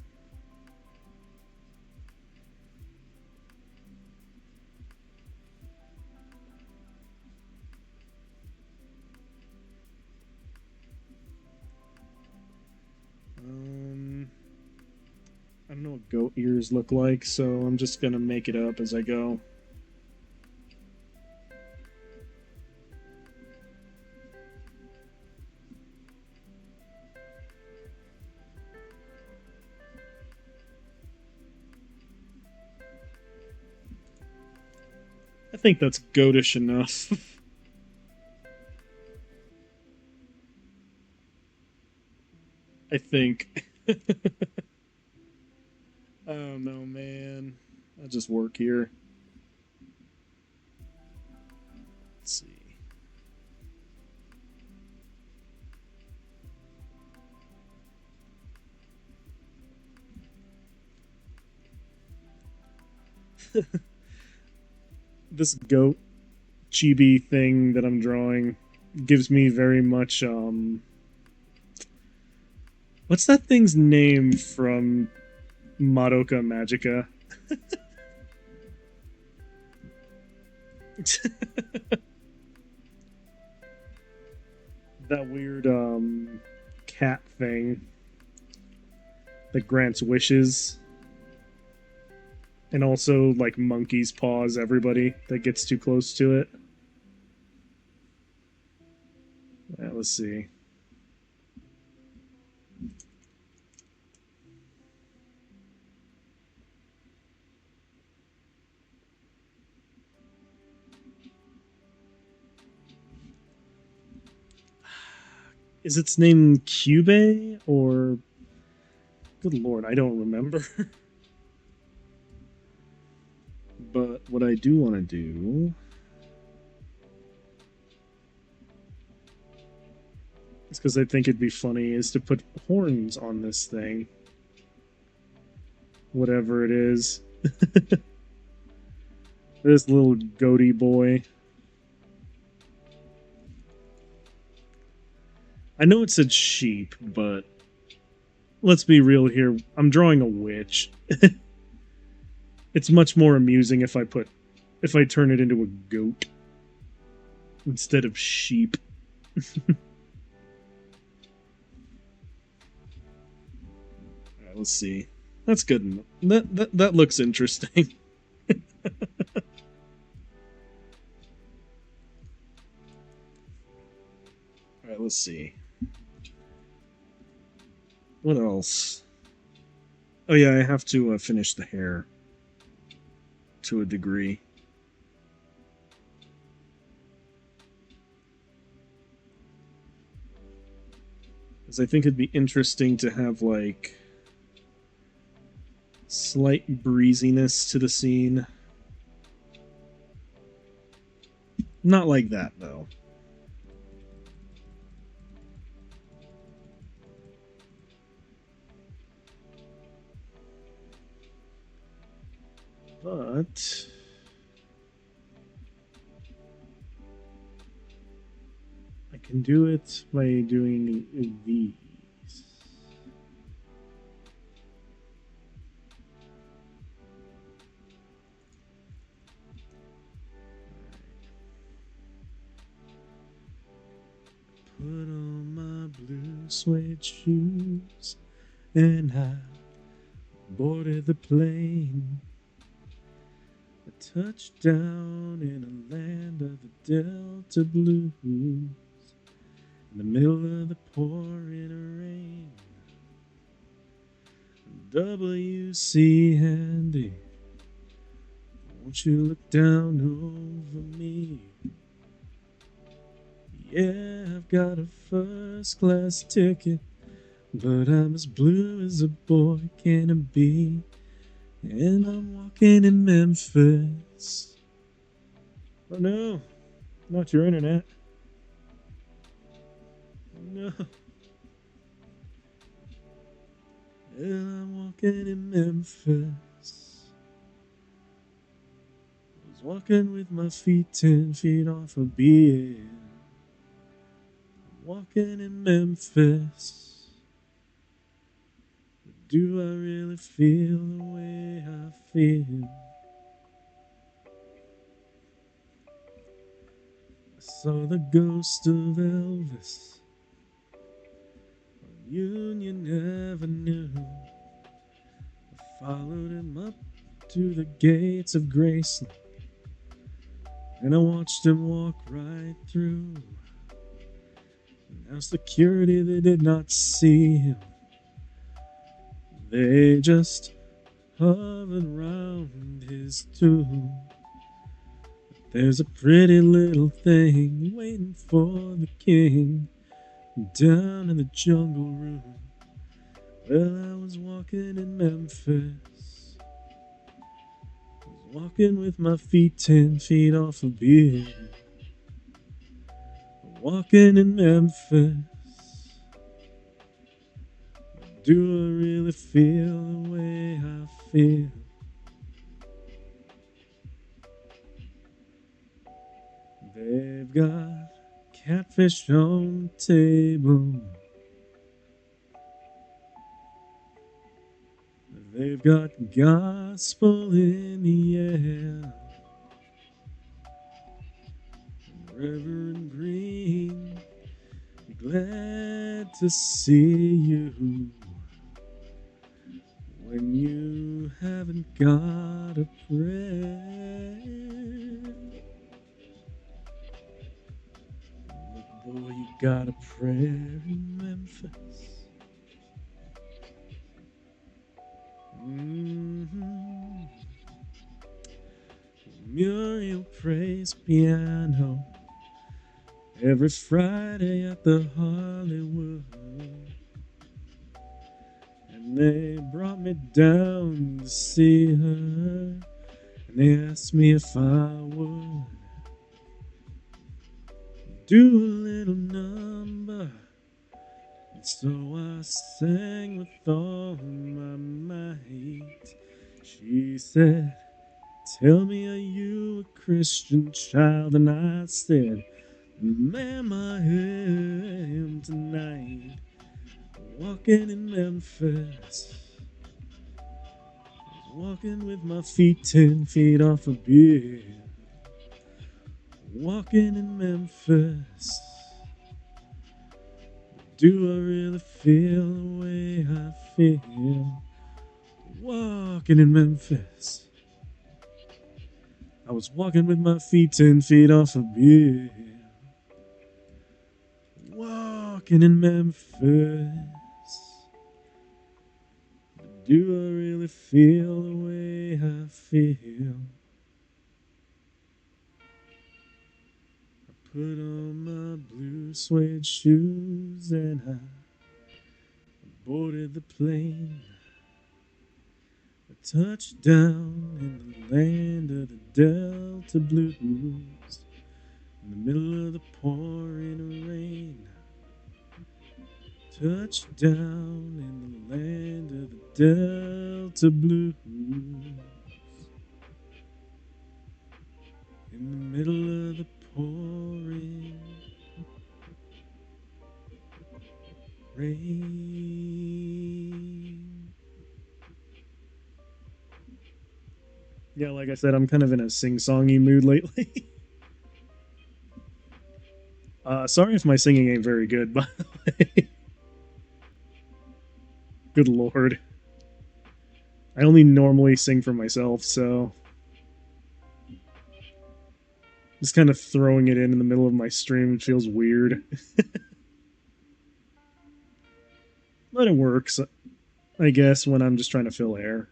I don't know what goat ears look like, so I'm just gonna make it up as I go. I think that's goatish enough. I think. Oh no, man. I'll just work here. Let's see. This goat chibi thing that I'm drawing gives me very much what's that thing's name from Madoka Magica? That weird cat thing that grants wishes. And also, like, monkeys paws everybody that gets too close to it. Let's see. Is its name Cube or... Good lord, I don't remember. But what I do want to do is, because I think it'd be funny, is to put horns on this thing. Whatever it is. This little goatee boy. I know it said sheep, but let's be real here. I'm drawing a witch. It's much more amusing if I turn it into a goat instead of sheep. Alright, let's see. That's good enough. That looks interesting. Alright, let's see. What else? Oh yeah, I have to finish the hair. To a degree. Because I think it'd be interesting to have, like, slight breeziness to the scene. Not like that, though. But I can do it by doing these. Put on my blue suede shoes and I boarded the plane. A touchdown in a land of the Delta Blues, in the middle of the pouring rain. W.C. Handy, won't you look down over me? Yeah, I've got a first class ticket, but I'm as blue as a boy can be. And I'm walking in Memphis. Oh no, not your internet. No. And I'm walking in Memphis. I was walking with my feet 10 feet off a bed. Walking in Memphis. Do I really feel the way I feel? I saw the ghost of Elvis on Union Avenue. I followed him up to the gates of Graceland, and I watched him walk right through. Now security, they did not see him. They just hovered round his tomb. There's a pretty little thing waiting for the king down in the jungle room. Well, I was walking in Memphis. I was walking with my feet 10 feet off a bed. Walking in Memphis. Do I really feel the way I feel? They've got catfish on the table. They've got gospel in the air. Reverend Green, glad to see you. When you haven't got a prayer. Look, boy, you got a prayer in Memphis. Muriel plays piano every Friday at the Hollywood. And they brought me down to see her, and they asked me if I would do a little number. And so I sang with all my might. She said, "Tell me, are you a Christian child?" And I said, "Ma'am, I am tonight." Walking in Memphis. I was walking with my feet 10 feet off a bed. Walking in Memphis. Do I really feel the way I feel? Walking in Memphis. I was walking with my feet 10 feet off a bed. Walking in Memphis. Do I really feel the way I feel? I put on my blue suede shoes and I boarded the plane. I touched down in the land of the Delta Blues, in the middle of the pouring rain. Touched down in the land of the Delta Blues, in the middle of the pouring rain. Yeah, like I said, I'm kind of in a sing-songy mood lately. Sorry if my singing ain't very good, by the way. Good lord. I only normally sing for myself, so just kind of throwing it in the middle of my stream feels weird. But it works, I guess, when I'm just trying to fill air.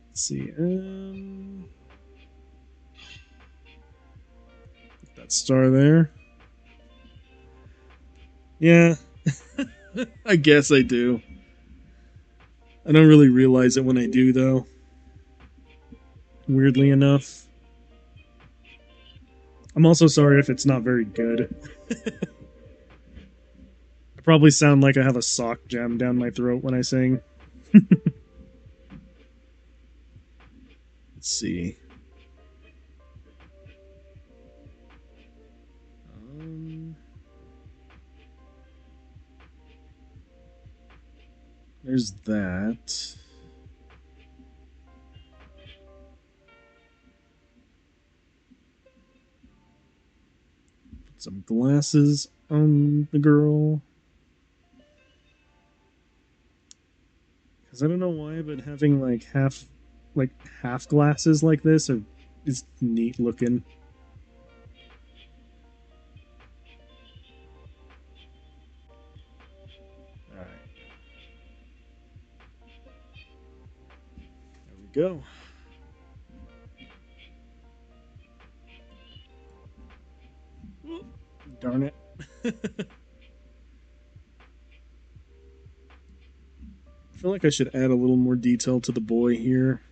Let's see. Death Star there. Yeah, I guess I do. I don't really realize it when I do, though. Weirdly enough. I'm also sorry if it's not very good. I probably sound like I have a sock jammed down my throat when I sing. Let's see. There's that. Put some glasses on the girl. Because I don't know why, but having like half glasses like this is neat looking. All right. There we go. Darn it. I feel like I should add a little more detail to the boy here.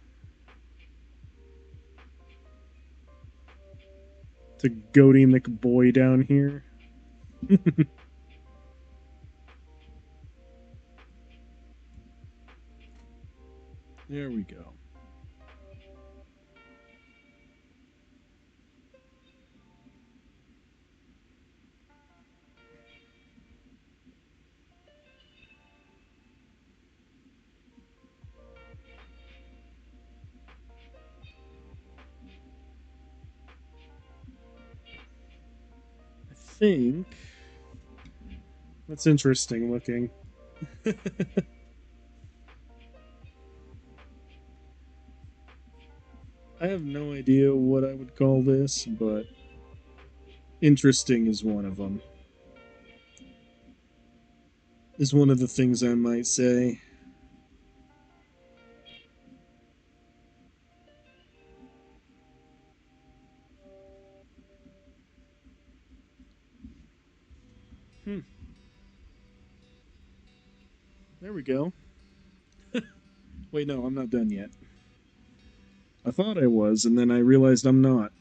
To Goaty McBoy down here. There we go. I think that's interesting looking. I have no idea what I would call this, but interesting is one of them. Is one of the things I might say. There we go. Wait, no, I'm not done yet. I thought I was, and then I realized I'm not.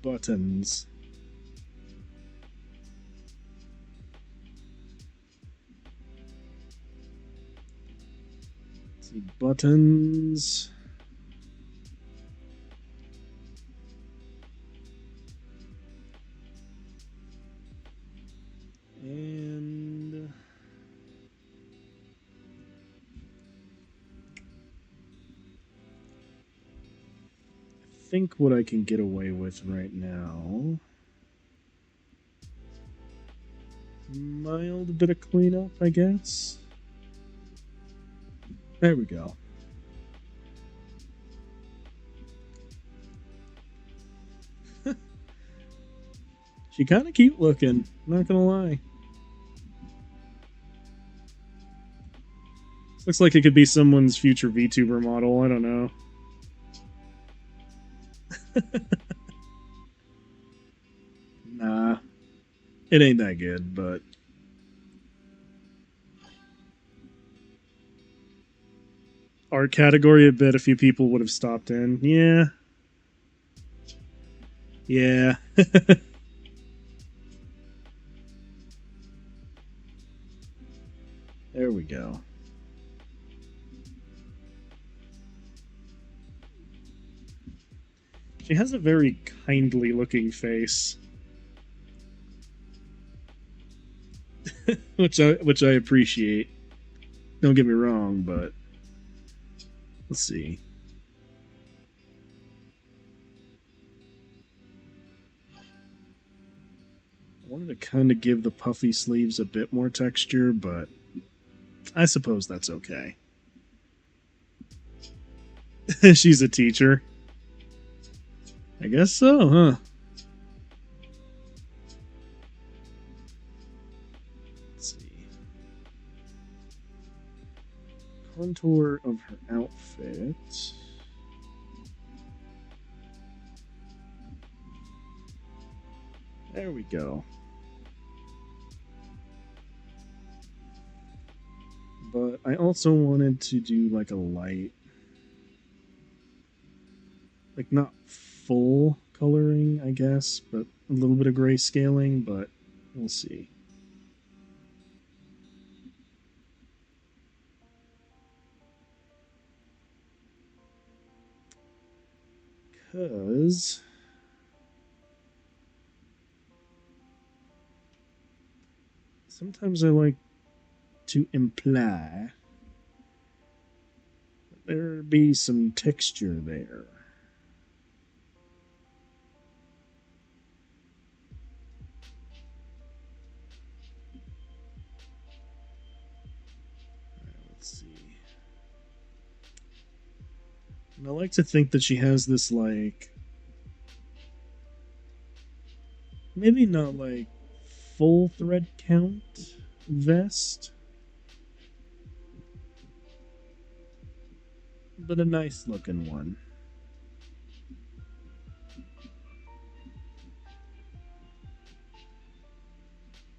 Buttons. Let's see, buttons. And I think what I can get away with right now, mild bit of cleanup, I guess. There we go. She kind of cute looking, not gonna lie. Looks like it could be someone's future VTuber model, I don't know. Nah. It ain't that good, but art category, I bet a few people would have stopped in. Yeah. Yeah. There we go. She has a very kindly looking face. which I appreciate. Don't get me wrong, but let's see. I wanted to kind of give the puffy sleeves a bit more texture, but I suppose that's okay. She's a teacher. I guess so, huh? Let's see. contour of her outfit. There we go. But I also wanted to do like a light, like not full coloring, I guess, but a little bit of grayscaling, but we'll see. Because sometimes I like to imply that there be some texture there. Let's see. And I like to think that she has this, like, maybe not like full thread count vest, but a nice looking one.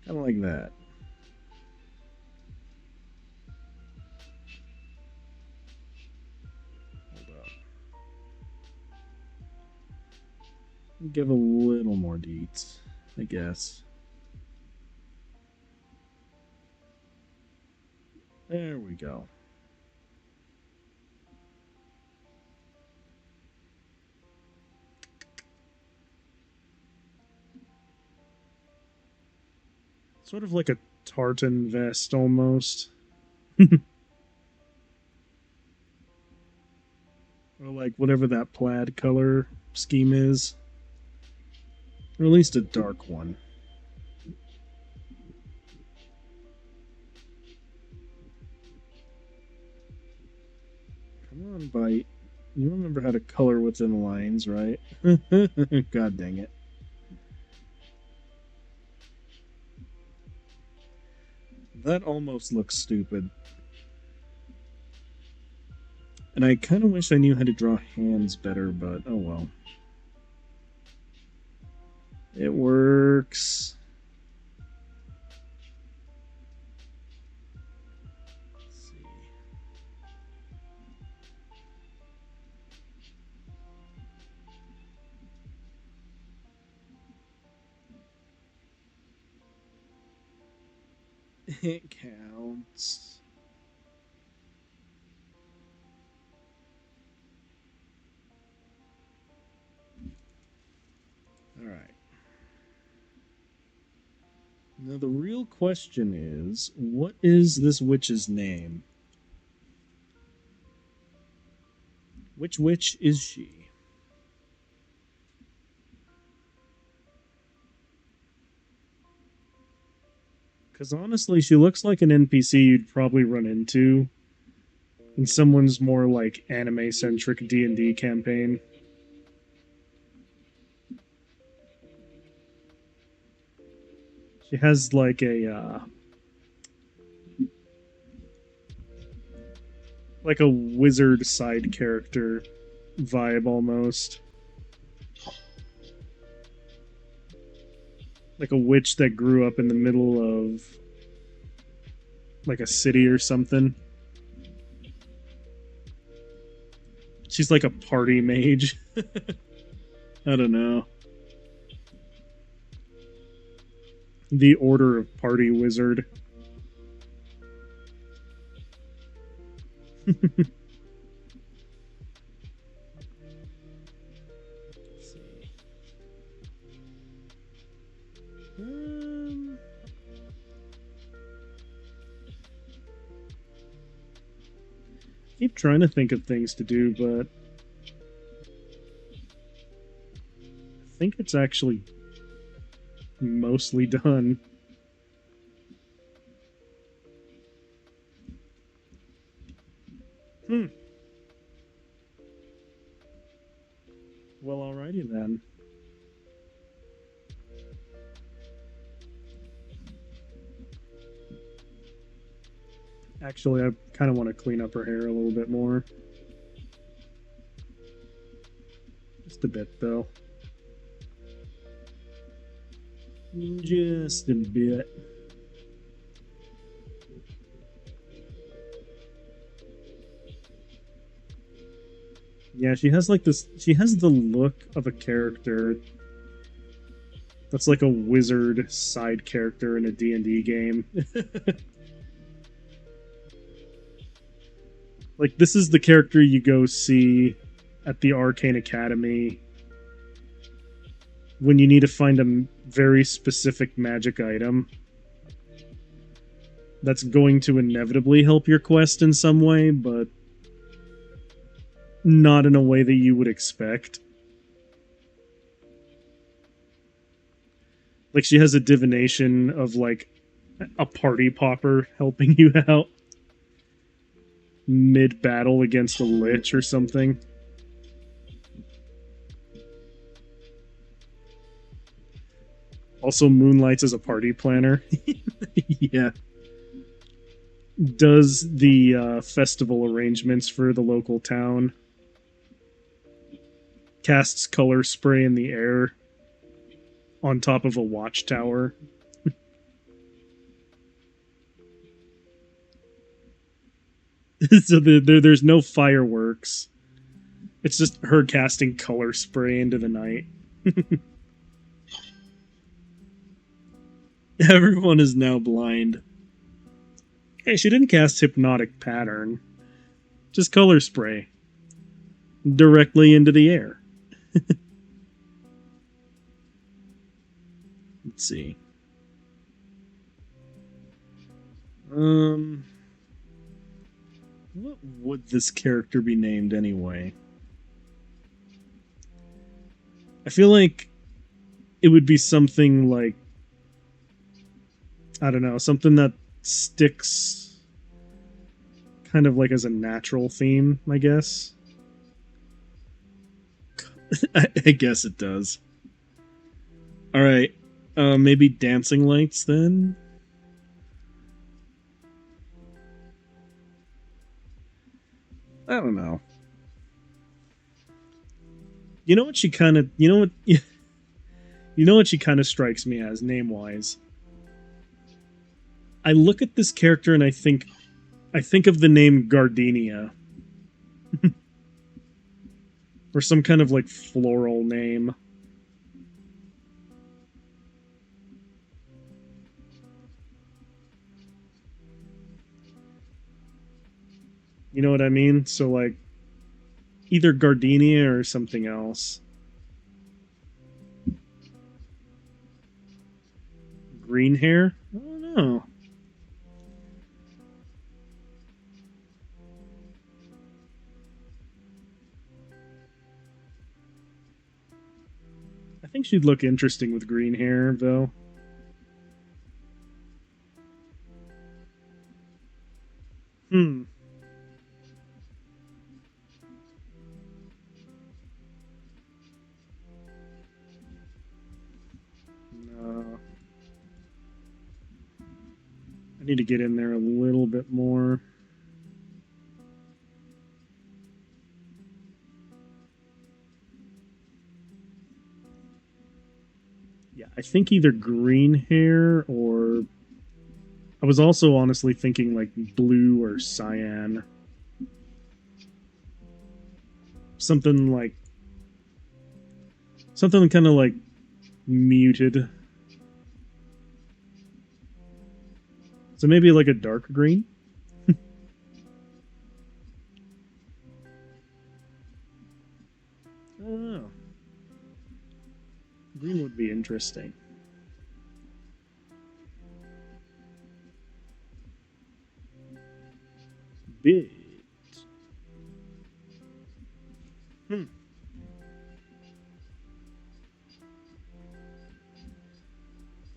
Kind of like that. Hold up. Give a little more deets, I guess. There we go. Sort of like a tartan vest almost. Or like whatever that plaid color scheme is. Or at least a dark one. Come on, Bite. You remember how to color within lines, right? God dang it. That almost looks stupid. And I kind of wish I knew how to draw hands better, but oh well. It works. Let's see. It counts. All right. Now the real question is, what is this witch's name? Which witch is she? Because honestly, she looks like an NPC you'd probably run into in someone's more like anime-centric D&D campaign. She has like a wizard side character vibe almost. Like a witch that grew up in the middle of like a city or something. She's like a party mage. I don't know. The Order of Party Wizard. Keep trying to think of things to do, but I think it's actually mostly done. Well, alrighty then. Actually, I kind of want to clean up her hair a little bit more. Just a bit, though. Just a bit. Yeah, she has like this. She has the look of a character that's like a wizard side character in a D&D game. Like, this is the character you go see at the Arcane Academy when you need to find a very specific magic item that's going to inevitably help your quest in some way, but not in a way that you would expect. Like, she has a divination of, like, a party popper helping you out mid-battle against a lich or something. Also moonlights as a party planner. Yeah. Does the festival arrangements for the local town. Casts color spray in the air on top of a watchtower. So there's no fireworks. It's just her casting color spray into the night. Everyone is now blind. Hey, she didn't cast Hypnotic Pattern. Just color spray. Directly into the air. Let's see. What would this character be named anyway? I feel like it would be something like, I don't know, something that sticks kind of like as a natural theme, I guess. I guess it does. Alright, maybe Dancing Lights then? I don't know. You know what she kind of... You know what... You know what she kind of strikes me as, name-wise? I look at this character and I think of the name Gardenia. Or some kind of, like, floral name. You know what I mean? So, like, either Gardenia or something else. Green hair? I don't know. I think she'd look interesting with green hair, though. Hmm. No. I need to get in there a little bit more. Yeah, I think either green hair or... I was also honestly thinking like blue or cyan. Something like... Something kind of like muted. So maybe like a dark green? I don't know. Green would be interesting. Bit. Hmm.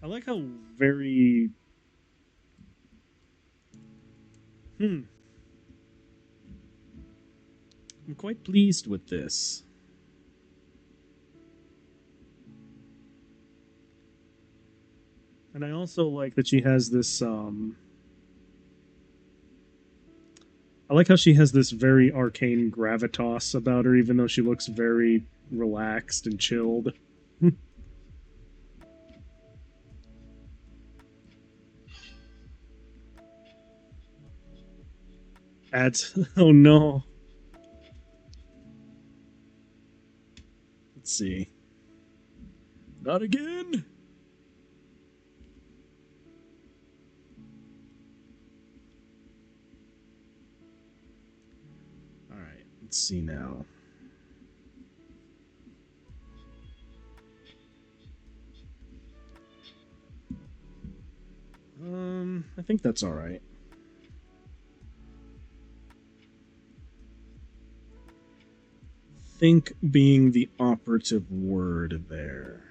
I like how very... I'm quite pleased with this. And I also like that she has this, I like how she has this very arcane gravitas about her, even though she looks very relaxed and chilled. Ads. Oh no. Let's see. Not again. All right. Let's see now. I think that's all right. Think being the operative word there.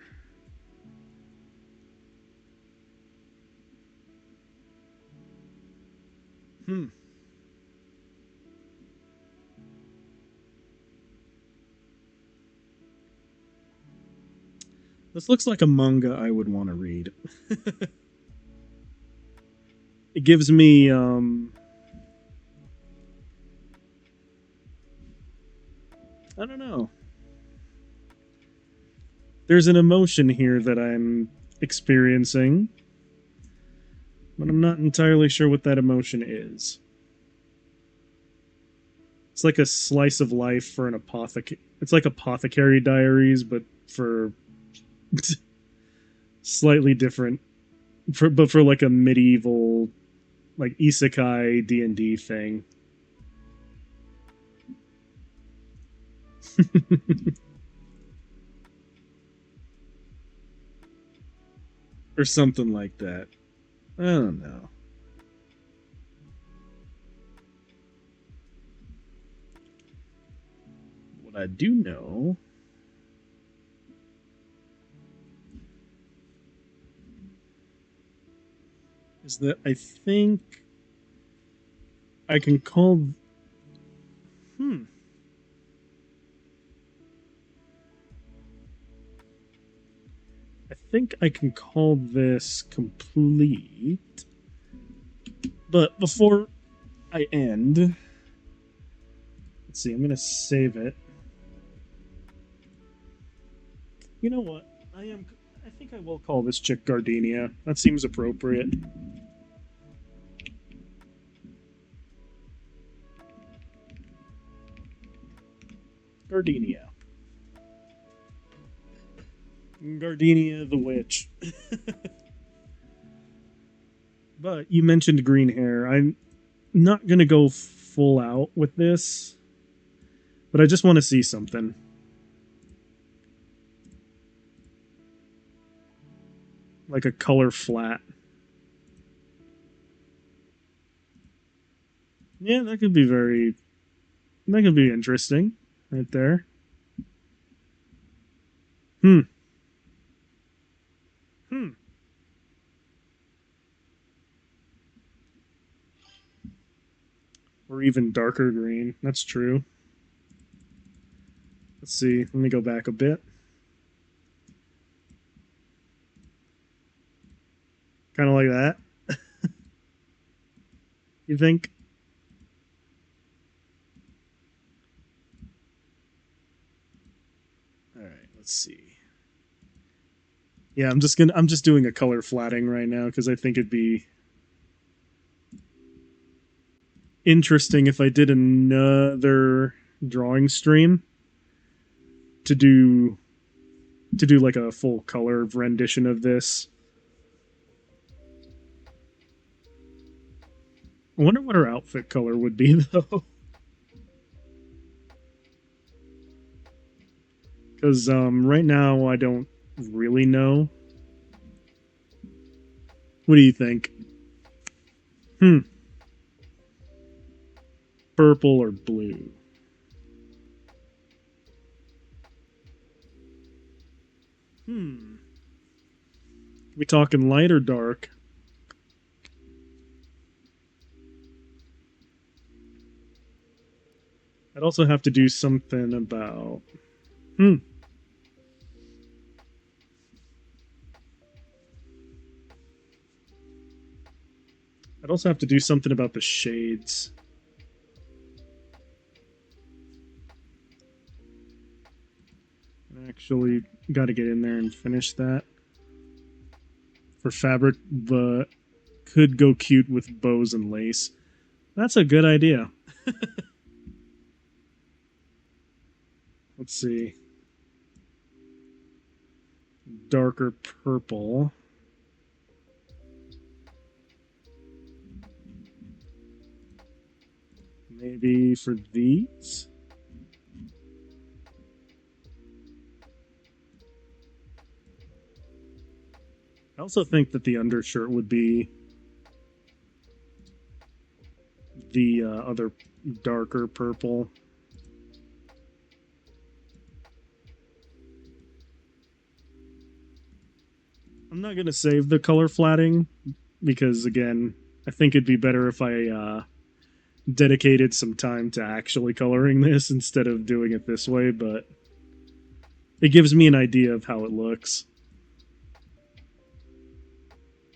This looks like a manga I would want to read. It gives me I don't know. There's an emotion here that I'm experiencing, but I'm not entirely sure what that emotion is. It's like a slice of life for an apothecary. It's like Apothecary Diaries, but for slightly different, but for like a medieval, like isekai D&D thing. Or something like that. I don't know. What I do know is that I think I can call. I think I can call this complete. But before I end, let's see, I'm going to save it. You know what? I think I will call this chick Gardenia. That seems appropriate. Gardenia. Gardenia the witch. But you mentioned green hair. I'm not going to go full out with this, but I just want to see something. Like a color flat. Yeah, that could be interesting right there. Hmm. Or even darker green. That's true. Let's see. Let me go back a bit. Kind of like that. You think? All right, let's see. Yeah, I'm just doing a color flatting right now because I think it'd be interesting if I did another drawing stream to do like a full color rendition of this. I wonder what her outfit color would be though. Because right now I don't really know. What do you think? Purple or blue? We talking light or dark? I'd also have to do something about. I'd also have to do something about the shades. actually got to get in there and finish that. For fabric, but could go cute with bows and lace. That's a good idea. Let's see. Darker purple. Maybe for these? I also think that the undershirt would be the other darker purple. I'm not going to save the color flatting because, again, I think it'd be better if I dedicated some time to actually coloring this instead of doing it this way, but it gives me an idea of how it looks.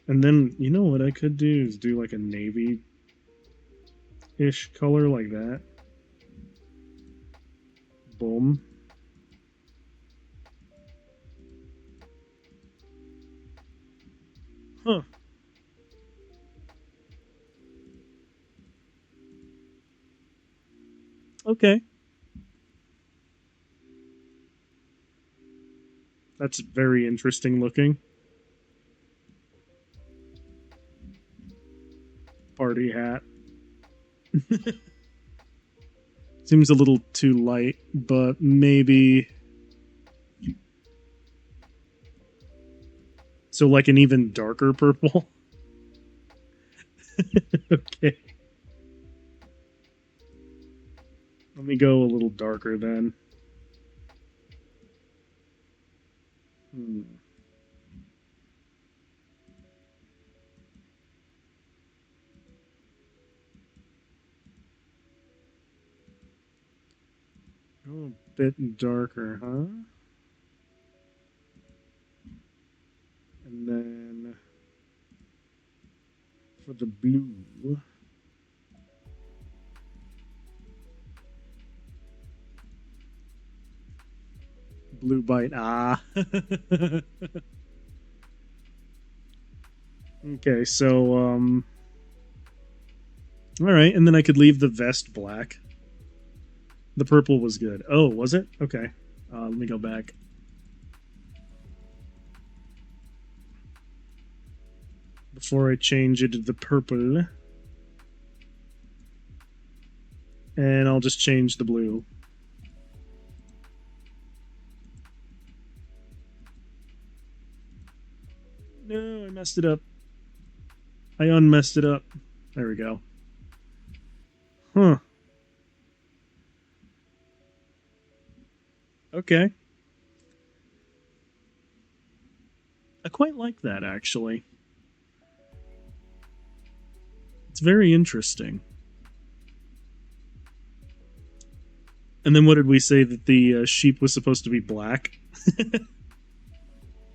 And then, you know what I could do is do like a navy-ish color like that. Boom. Huh. Okay. That's very interesting looking. Party hat. Seems a little too light, but maybe... So like an even darker purple? Okay. Let me go a little darker then. Go a bit darker, huh? And then for the blue, blue bite. Ah. Okay, so all right, and then I could leave the vest black. The purple was good. Oh, was it? Okay. Let me go back. Before I change it to the purple. And I'll just change the blue. No, I messed it up. I unmessed it up. There we go. Huh. Okay. I quite like that, actually. It's very interesting. And then what did we say that the sheep was supposed to be black?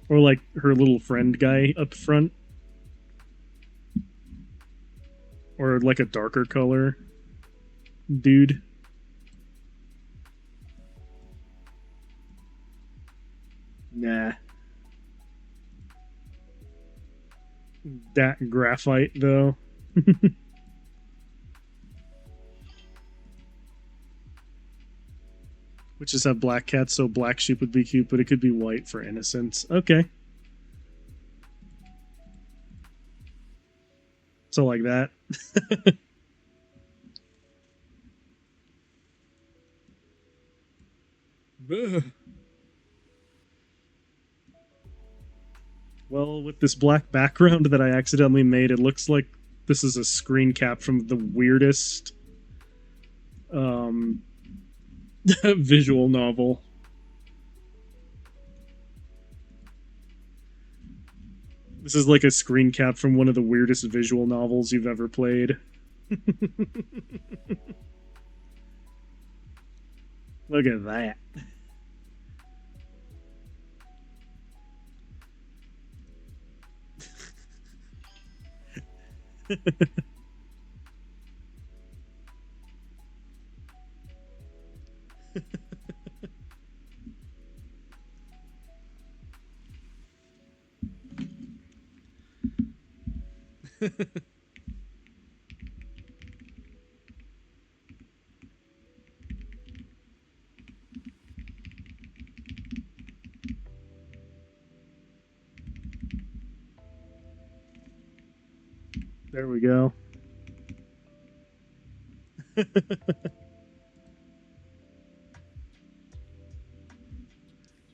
Or like her little friend guy up front? Or like a darker color dude? Nah. That graphite, though. Which is have black cats, so black sheep would be cute, but it could be white for innocence. Okay. So like that. Well, with this black background that I accidentally made, it looks like this is a screen cap from the weirdest visual novel. This is like a screen cap from one of the weirdest visual novels you've ever played. Look at that. There we go.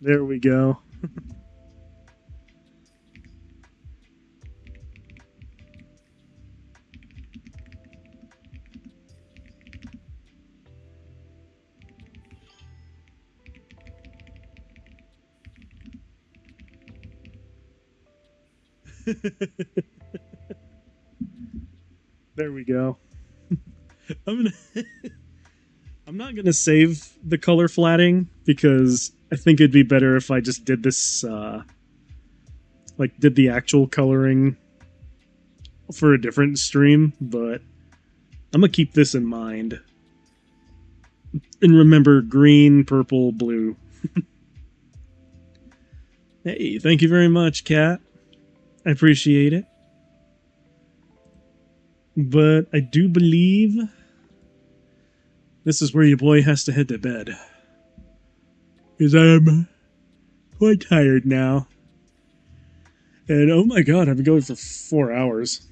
There we go. There we go. I'm not gonna save the color flatting because I think it'd be better if I just did this, like did the actual coloring for a different stream. But I'm gonna keep this in mind and remember green, purple, blue. Hey, thank you very much, Kat. I appreciate it. But I do believe this is where your boy has to head to bed. Because I'm quite tired now. And oh my god, I've been going for 4 hours.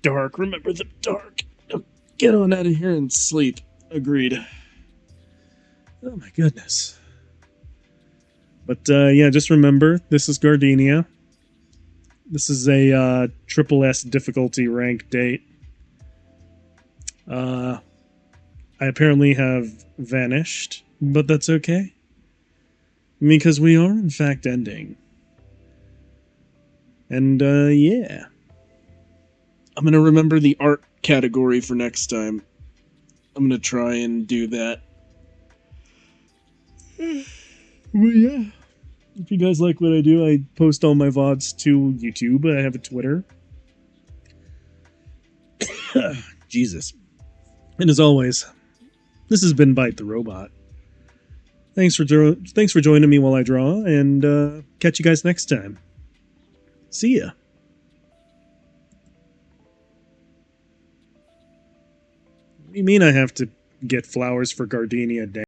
Dark, remember the dark. Oh, get on out of here and sleep. Agreed. Oh my goodness. But yeah, just remember, this is Gardenia. This is a triple S difficulty rank date. I apparently have vanished, but that's okay. Because we are, in fact, ending. And, yeah. I'm gonna remember the art category for next time. I'm gonna try and do that. Well, yeah. If you guys like what I do, I post all my VODs to YouTube. I have a Twitter. Jesus. And as always, this has been Bite the Robot. Thanks for joining me while I draw, and catch you guys next time. See ya. What do you mean I have to get flowers for Gardenia Day?